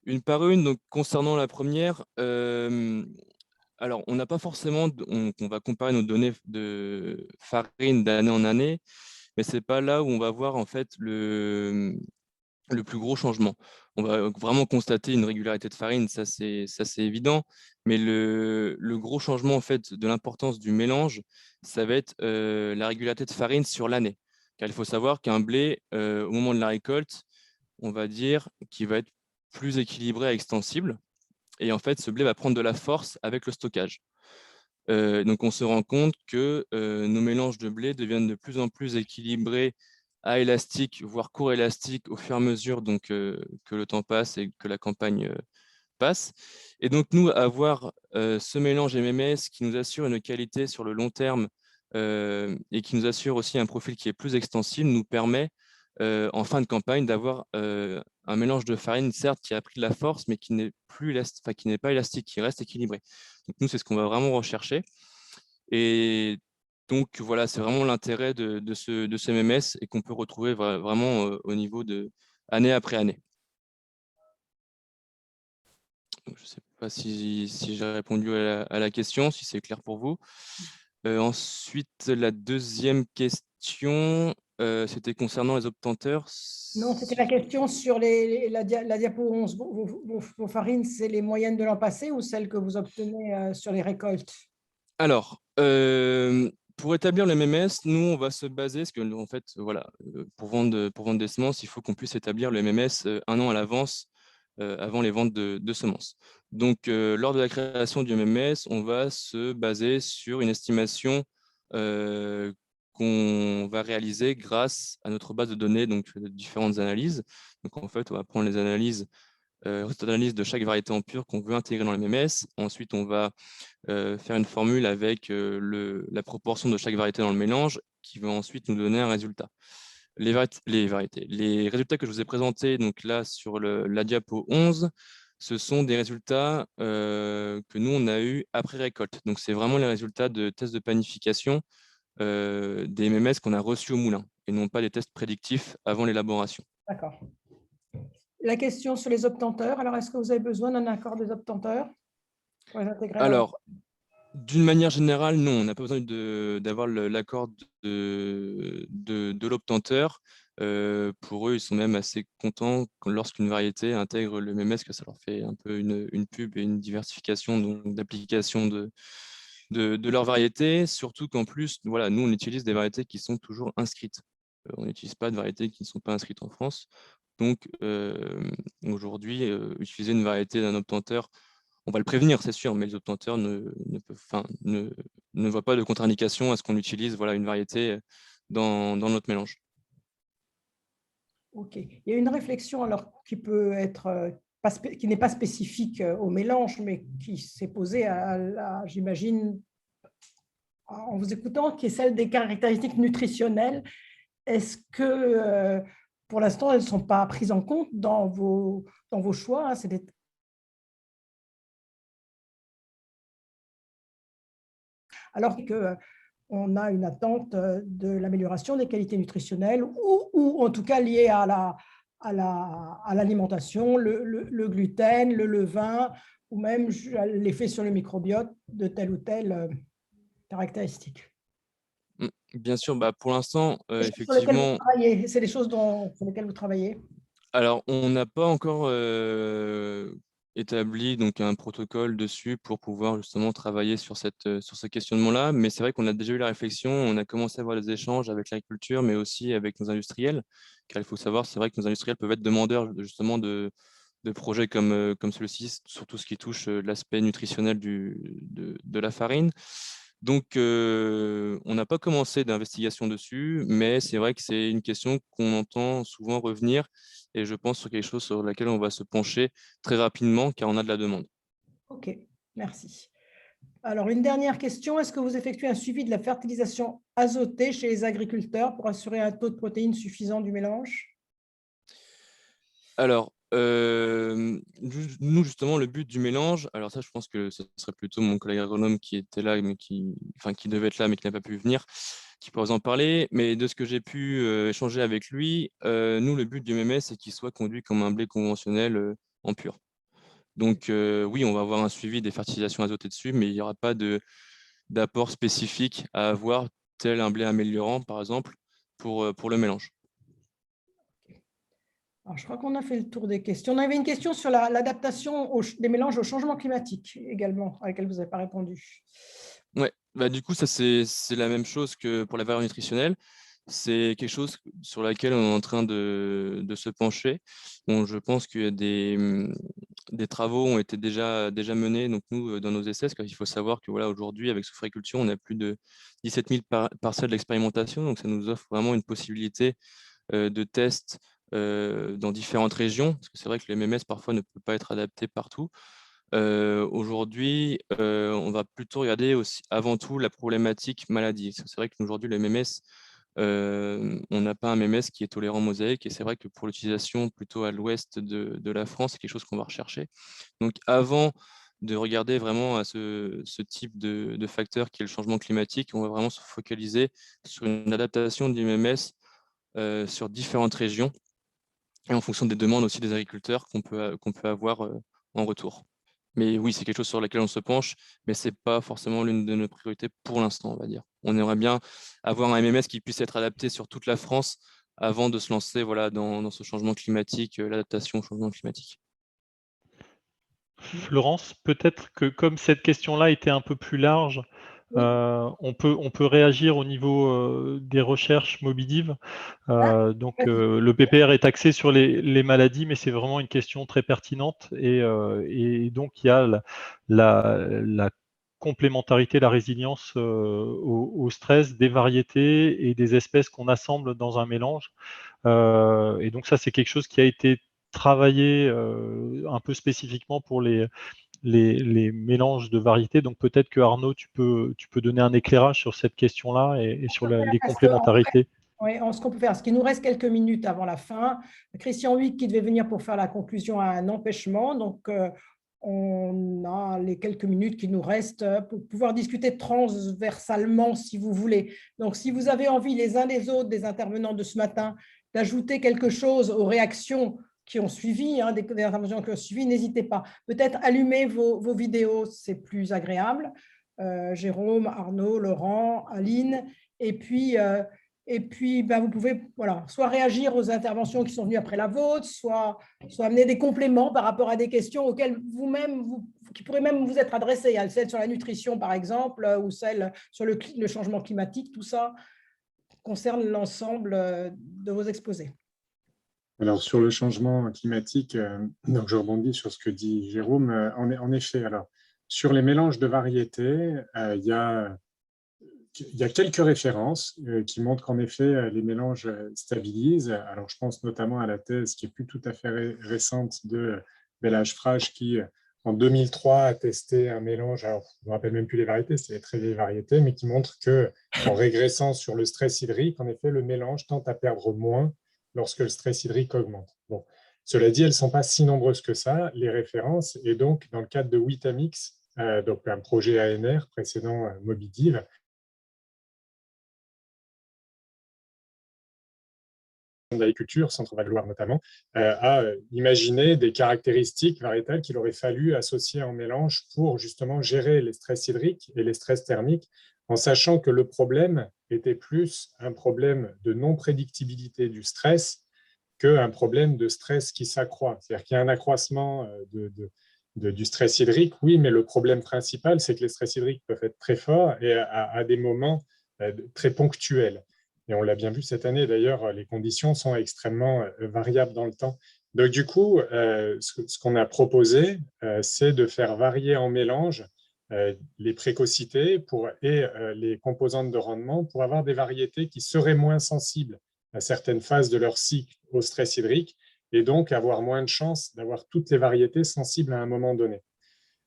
une par une. Donc, concernant la première, alors, on n'a pas forcément, on va comparer nos données de farine d'année en année, mais ce n'est pas là où on va voir en fait le plus gros changement. On va vraiment constater une régularité de farine, ça c'est évident, mais le gros changement en fait de l'importance du mélange, ça va être la régularité de farine sur l'année. Car il faut savoir qu'un blé, au moment de la récolte, on va dire qu'il va être plus équilibré et extensible. Et en fait, ce blé va prendre de la force avec le stockage. Donc, on se rend compte que nos mélanges de blé deviennent de plus en plus équilibrés à élastiques, voire court élastique au fur et à mesure donc, que le temps passe et que la campagne passe. Et donc, nous, avoir ce mélange MMS qui nous assure une qualité sur le long terme et qui nous assure aussi un profil qui est plus extensible, nous permet en fin de campagne d'avoir un mélange de farine, certes, qui a pris de la force, mais qui n'est pas élastique, qui reste équilibré. Donc, nous, c'est ce qu'on va vraiment rechercher. Et donc, voilà, c'est vraiment l'intérêt de ce MMS et qu'on peut retrouver vraiment au niveau de année après année. Donc, je ne sais pas si j'ai répondu à la question, si c'est clair pour vous. Ensuite, la deuxième question, c'était concernant les obtenteurs. Non, c'était la question sur la diapo 11. Vos farines, c'est les moyennes de l'an passé ou celles que vous obtenez sur les récoltes? Alors, pour établir le MMS, nous, on va se baser, parce que en fait, voilà, pour vendre des semences, il faut qu'on puisse établir le MMS un an à l'avance, avant les ventes de semences. Donc, lors de la création du MMS, on va se baser sur une estimation qu'on va réaliser grâce à notre base de données, donc de différentes analyses. Donc en fait, on va prendre les analyses, résultats d'analyse de chaque variété en pur qu'on veut intégrer dans le MMS. Ensuite, on va faire une formule avec la proportion de chaque variété dans le mélange qui va ensuite nous donner un résultat. Les résultats que je vous ai présentés donc là sur la diapo 11, ce sont des résultats que nous, on a eu après récolte. Donc, c'est vraiment les résultats de tests de panification des MMS qu'on a reçus au moulin et non pas des tests prédictifs avant l'élaboration. D'accord. La question sur les obtenteurs. Alors, est-ce que vous avez besoin d'un accord des obtenteurs pour les intégrer? Alors, d'une manière générale, non, on n'a pas besoin d'avoir l'accord de l'obtenteur. Pour eux, ils sont même assez contents lorsqu'une variété intègre le MMS, que ça leur fait un peu une pub et une diversification d'application de leur variété, surtout qu'en plus, voilà, nous, on utilise des variétés qui sont toujours inscrites. On n'utilise pas de variétés qui ne sont pas inscrites en France. Donc, aujourd'hui, utiliser une variété d'un obtenteur, on va le prévenir, c'est sûr, mais les obtenteurs ne voient pas de contre-indication à ce qu'on utilise une variété dans notre mélange. Ok. Il y a une réflexion alors qui peut être qui n'est pas spécifique au mélange, mais qui s'est posée j'imagine, en vous écoutant, qui est celle des caractéristiques nutritionnelles. Est-ce que pour l'instant, elles ne sont pas prises en compte dans vos choix, hein? Alors qu'on a une attente de l'amélioration des qualités nutritionnelles ou en tout cas liée à l'alimentation, le gluten, le levain ou même l'effet sur le microbiote de telle ou telle caractéristique. Bien sûr, pour l'instant, effectivement… C'est des choses sur lesquelles vous travaillez? Alors, on n'a pas encore établi donc, un protocole dessus pour pouvoir justement travailler sur ce questionnement-là, mais c'est vrai qu'on a déjà eu la réflexion, on a commencé à avoir des échanges avec l'agriculture, mais aussi avec nos industriels, car il faut savoir, c'est vrai que nos industriels peuvent être demandeurs justement de projets comme celui-ci, surtout ce qui touche l'aspect nutritionnel de la farine. Donc, on n'a pas commencé d'investigation dessus, mais c'est vrai que c'est une question qu'on entend souvent revenir et je pense sur quelque chose sur laquelle on va se pencher très rapidement car on a de la demande. Ok, merci. Alors, une dernière question. Est-ce que vous effectuez un suivi de la fertilisation azotée chez les agriculteurs pour assurer un taux de protéines suffisant du mélange? Alors, nous, justement, le but du mélange, alors ça, je pense que ce serait plutôt mon collègue agronome qui était là, mais qui devait être là, mais qui n'a pas pu venir, qui pourrait vous en parler. Mais de ce que j'ai pu échanger avec lui, nous, le but du MMS, c'est qu'il soit conduit comme un blé conventionnel en pur. Donc, oui, on va avoir un suivi des fertilisations azotées dessus, mais il n'y aura pas d'apport spécifique à avoir, tel un blé améliorant, par exemple, pour le mélange. Alors, je crois qu'on a fait le tour des questions. On avait une question sur l'adaptation des mélanges au changement climatique également, à laquelle vous n'avez pas répondu. Ouais, du coup, ça c'est la même chose que pour la valeur nutritionnelle. C'est quelque chose sur laquelle on est en train de se pencher. Bon, je pense que des travaux ont été déjà menés, donc nous, dans nos essais, car il faut savoir que voilà, aujourd'hui, avec Soufriculture, on a plus de 17 000 parcelles d'expérimentation, donc ça nous offre vraiment une possibilité de tests dans différentes régions, parce que c'est vrai que le MMS parfois ne peut pas être adapté partout. Aujourd'hui, on va plutôt regarder aussi, avant tout, la problématique maladie. C'est vrai qu'aujourd'hui, le MMS, on n'a pas un MMS qui est tolérant aux mosaïques, et c'est vrai que pour l'utilisation plutôt à l'ouest de la France, c'est quelque chose qu'on va rechercher. Donc, avant de regarder vraiment à ce type de facteur qui est le changement climatique, on va vraiment se focaliser sur une adaptation du MMS sur différentes régions et en fonction des demandes aussi des agriculteurs qu'on peut avoir en retour. Mais oui, c'est quelque chose sur lequel on se penche, mais ce n'est pas forcément l'une de nos priorités pour l'instant, on va dire. On aimerait bien avoir un MMS qui puisse être adapté sur toute la France avant de se lancer dans ce changement climatique, l'adaptation au changement climatique. Florence, peut-être que comme cette question-là était un peu plus large, on peut réagir au niveau des recherches Mobidiv. Donc, le PPR est axé sur les maladies, mais c'est vraiment une question très pertinente. Et donc, il y a la complémentarité, la résilience au stress des variétés et des espèces qu'on assemble dans un mélange. Et donc ça, c'est quelque chose qui a été travaillé un peu spécifiquement pour les mélanges de variétés. Donc peut-être que Arnaud, tu peux donner un éclairage sur cette question-là et sur les complémentarités. Oui, ce qu'on peut faire, parce qu'il nous reste quelques minutes avant la fin. Christian Huyck, qui devait venir pour faire la conclusion, a un empêchement. Donc, on a les quelques minutes qui nous restent pour pouvoir discuter transversalement, si vous voulez. Donc, si vous avez envie, les uns les autres, des intervenants de ce matin, d'ajouter quelque chose aux réactions qui ont suivi, des interventions qui ont suivi, n'hésitez pas. Peut-être allumer vos vidéos, c'est plus agréable. Jérôme, Arnaud, Laurent, Aline. Et puis, vous pouvez soit réagir aux interventions qui sont venues après la vôtre, soit amener des compléments par rapport à des questions auxquelles vous-même, qui pourraient même vous être adressées. Celle sur la nutrition, par exemple, ou celle sur le changement climatique. Tout ça concerne l'ensemble de vos exposés. Alors, sur le changement climatique, donc je rebondis sur ce que dit Jérôme. En effet, alors, sur les mélanges de variétés, il y a quelques références qui montrent qu'en effet, les mélanges stabilisent. Alors, je pense notamment à la thèse qui est plus tout à fait récente de Bellage-Frage qui, en 2003, a testé un mélange, alors je ne me rappelle même plus les variétés, c'est des très vieilles variétés, mais qui montre qu'en régressant sur le stress hydrique, en effet, le mélange tend à perdre moins lorsque le stress hydrique augmente. Bon. Cela dit, elles ne sont pas si nombreuses que ça, les références, et donc, dans le cadre de Witamix, donc un projet ANR précédent Mobidiv, d'agriculture, Centre-Val-de-Loire notamment, a imaginé des caractéristiques variétales qu'il aurait fallu associer en mélange pour justement gérer les stress hydriques et les stress thermiques, en sachant que le problème était plus un problème de non-prédictibilité du stress qu'un problème de stress qui s'accroît. C'est-à-dire qu'il y a un accroissement du stress hydrique, oui, mais le problème principal, c'est que les stress hydriques peuvent être très forts et à des moments très ponctuels. Et on l'a bien vu cette année, d'ailleurs, les conditions sont extrêmement variables dans le temps. Donc, du coup, ce qu'on a proposé, c'est de faire varier en mélange les précocités et les composantes de rendement pour avoir des variétés qui seraient moins sensibles à certaines phases de leur cycle au stress hydrique et donc avoir moins de chances d'avoir toutes les variétés sensibles à un moment donné.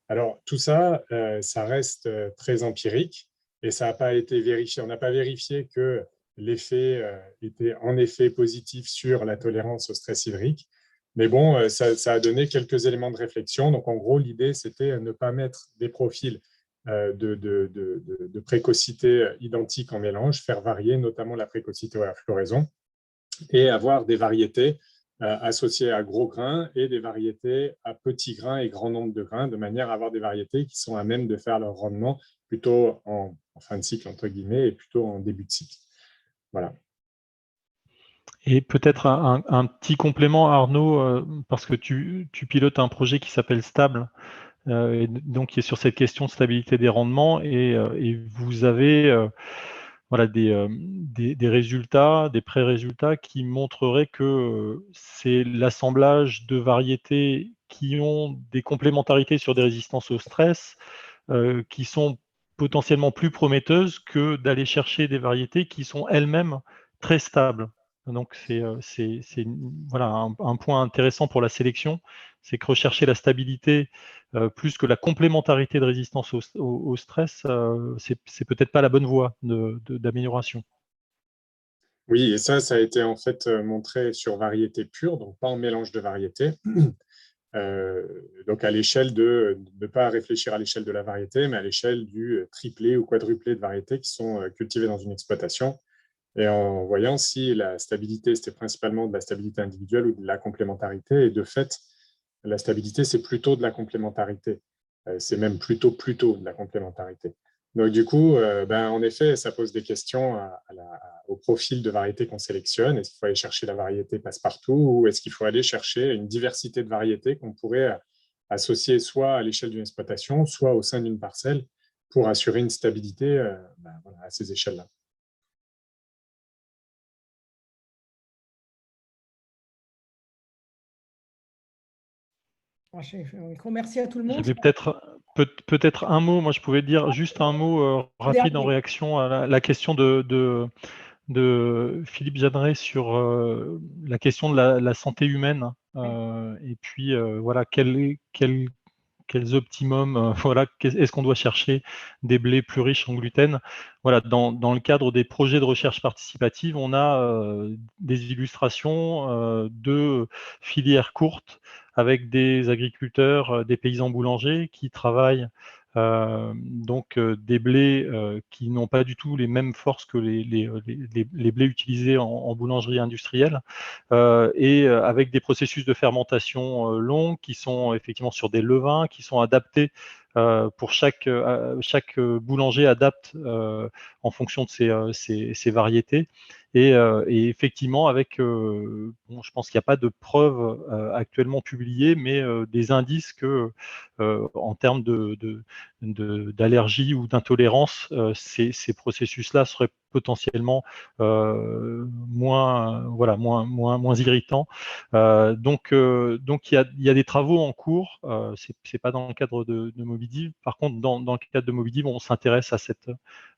Alors, tout ça, ça reste très empirique et ça n'a pas été vérifié. On n'a pas vérifié que l'effet était en effet positif sur la tolérance au stress hydrique. Mais bon, ça a donné quelques éléments de réflexion. Donc, en gros, l'idée, c'était ne pas mettre des profils de précocité identiques en mélange, faire varier notamment la précocité ou la floraison et avoir des variétés associées à gros grains et des variétés à petits grains et grand nombre de grains, de manière à avoir des variétés qui sont à même de faire leur rendement plutôt en fin de cycle, entre guillemets, et plutôt en début de cycle. Voilà. Et peut-être un petit complément, Arnaud, parce que tu pilotes un projet qui s'appelle Stable, et donc qui est sur cette question de stabilité des rendements, et vous avez des résultats, des pré-résultats qui montreraient que c'est l'assemblage de variétés qui ont des complémentarités sur des résistances au stress qui sont potentiellement plus prometteuses que d'aller chercher des variétés qui sont elles-mêmes très stables. Donc, c'est un point intéressant pour la sélection, c'est que rechercher la stabilité plus que la complémentarité de résistance au stress, c'est peut-être pas la bonne voie d'amélioration. Oui, et ça a été en fait montré sur variété pure, donc pas en mélange de variétés. Donc à l'échelle de ne pas réfléchir à l'échelle de la variété, mais à l'échelle du triplé ou quadruplé de variétés qui sont cultivées dans une exploitation, et en voyant si la stabilité, c'était principalement de la stabilité individuelle ou de la complémentarité, et de fait, la stabilité, c'est plutôt de la complémentarité. C'est même plutôt de la complémentarité. Donc du coup, en effet, ça pose des questions au profil de variété qu'on sélectionne. Est-ce qu'il faut aller chercher la variété passe-partout ou est-ce qu'il faut aller chercher une diversité de variétés qu'on pourrait associer soit à l'échelle d'une exploitation, soit au sein d'une parcelle pour assurer une stabilité à ces échelles-là. Merci à tout le monde. Je vais peut-être Peut-être un mot, moi je pouvais dire juste un mot rapide en réaction à la question de Philippe Jeanneret sur la question de la santé humaine. Et puis, voilà, quels optimums, voilà, est-ce qu'on doit chercher des blés plus riches en gluten? Voilà, dans le cadre des projets de recherche participative, on a des illustrations de filières courtes avec des agriculteurs, des paysans boulangers qui travaillent donc des blés qui n'ont pas du tout les mêmes forces que les blés utilisés en boulangerie industrielle, et avec des processus de fermentation longs qui sont effectivement sur des levains, qui sont adaptés pour chaque boulanger adapte en fonction de ses variétés. Et effectivement, avec, bon, je pense qu'il n'y a pas de preuves actuellement publiées, mais des indices que, en termes d'allergie ou d'intolérance, ces processus-là seraient potentiellement moins irritants. Donc il y a des travaux en cours. C'est pas dans le cadre de Mobidiv. Par contre, dans le cadre de Mobidiv, on s'intéresse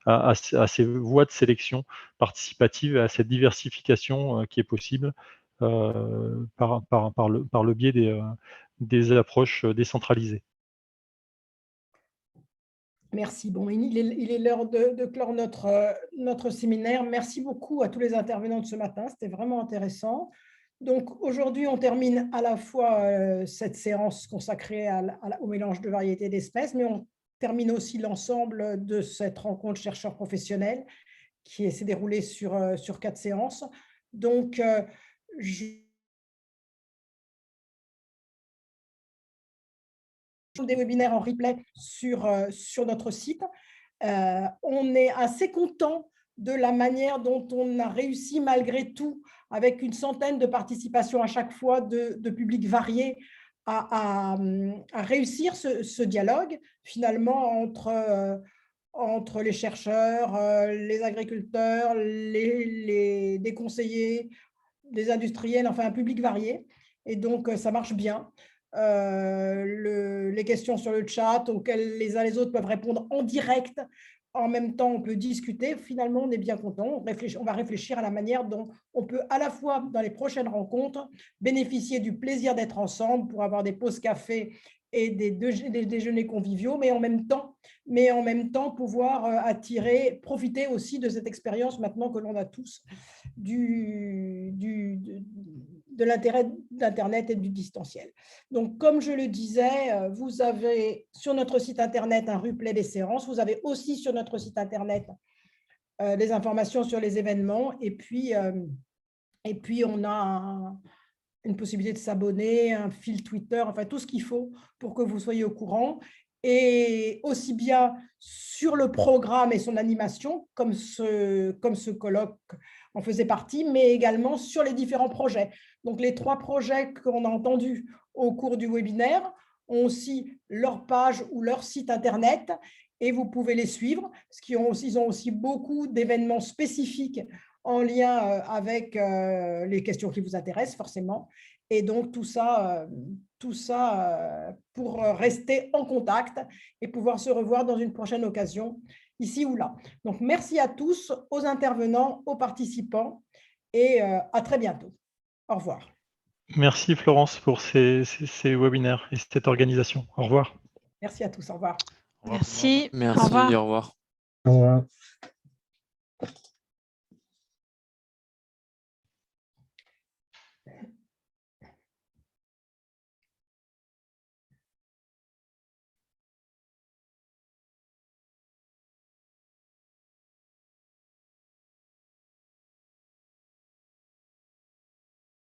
à ces voies de sélection participative et à cette diversification qui est possible par le biais des approches décentralisées. Merci. Bon, il est l'heure de clore notre séminaire. Merci beaucoup à tous les intervenants de ce matin. C'était vraiment intéressant. Donc, aujourd'hui, on termine à la fois cette séance consacrée au mélange de variétés d'espèces, mais on termine aussi l'ensemble de cette rencontre chercheurs professionnels qui s'est déroulée sur 4 séances. Donc, des webinaires en replay sur notre site. On est assez content de la manière dont on a réussi malgré tout, avec une centaine de participations à chaque fois de publics variés, à réussir ce dialogue finalement entre les chercheurs, les agriculteurs, des conseillers, des industriels, enfin un public varié. Et donc, ça marche bien. Les questions sur le chat auxquelles les uns les autres peuvent répondre en direct. En même temps, on peut discuter. Finalement, on est bien content. On va réfléchir à la manière dont on peut, à la fois dans les prochaines rencontres, bénéficier du plaisir d'être ensemble pour avoir des pauses café et des déjeuners conviviaux, mais en même temps pouvoir profiter aussi de cette expérience maintenant que l'on a tous de l'intérêt d'Internet et du distanciel. Donc, comme je le disais, vous avez sur notre site Internet un replay des séances. Vous avez aussi sur notre site Internet des informations sur les événements. Et puis on a une possibilité de s'abonner, un fil Twitter, enfin tout ce qu'il faut pour que vous soyez au courant. Et aussi bien sur le programme et son animation, comme ce colloque en faisait partie, mais également sur les différents projets. Donc, les 3 projets qu'on a entendus au cours du webinaire ont aussi leur page ou leur site Internet et vous pouvez les suivre, parce qu'ils ont aussi beaucoup d'événements spécifiques en lien avec les questions qui vous intéressent forcément. Et donc, tout ça pour rester en contact et pouvoir se revoir dans une prochaine occasion, ici ou là. Donc, merci à tous, aux intervenants, aux participants et à très bientôt. Au revoir. Merci Florence pour ces webinaires et cette organisation. Au revoir. Merci à tous. Au revoir. Merci. Merci, Au revoir. au revoir. Au revoir.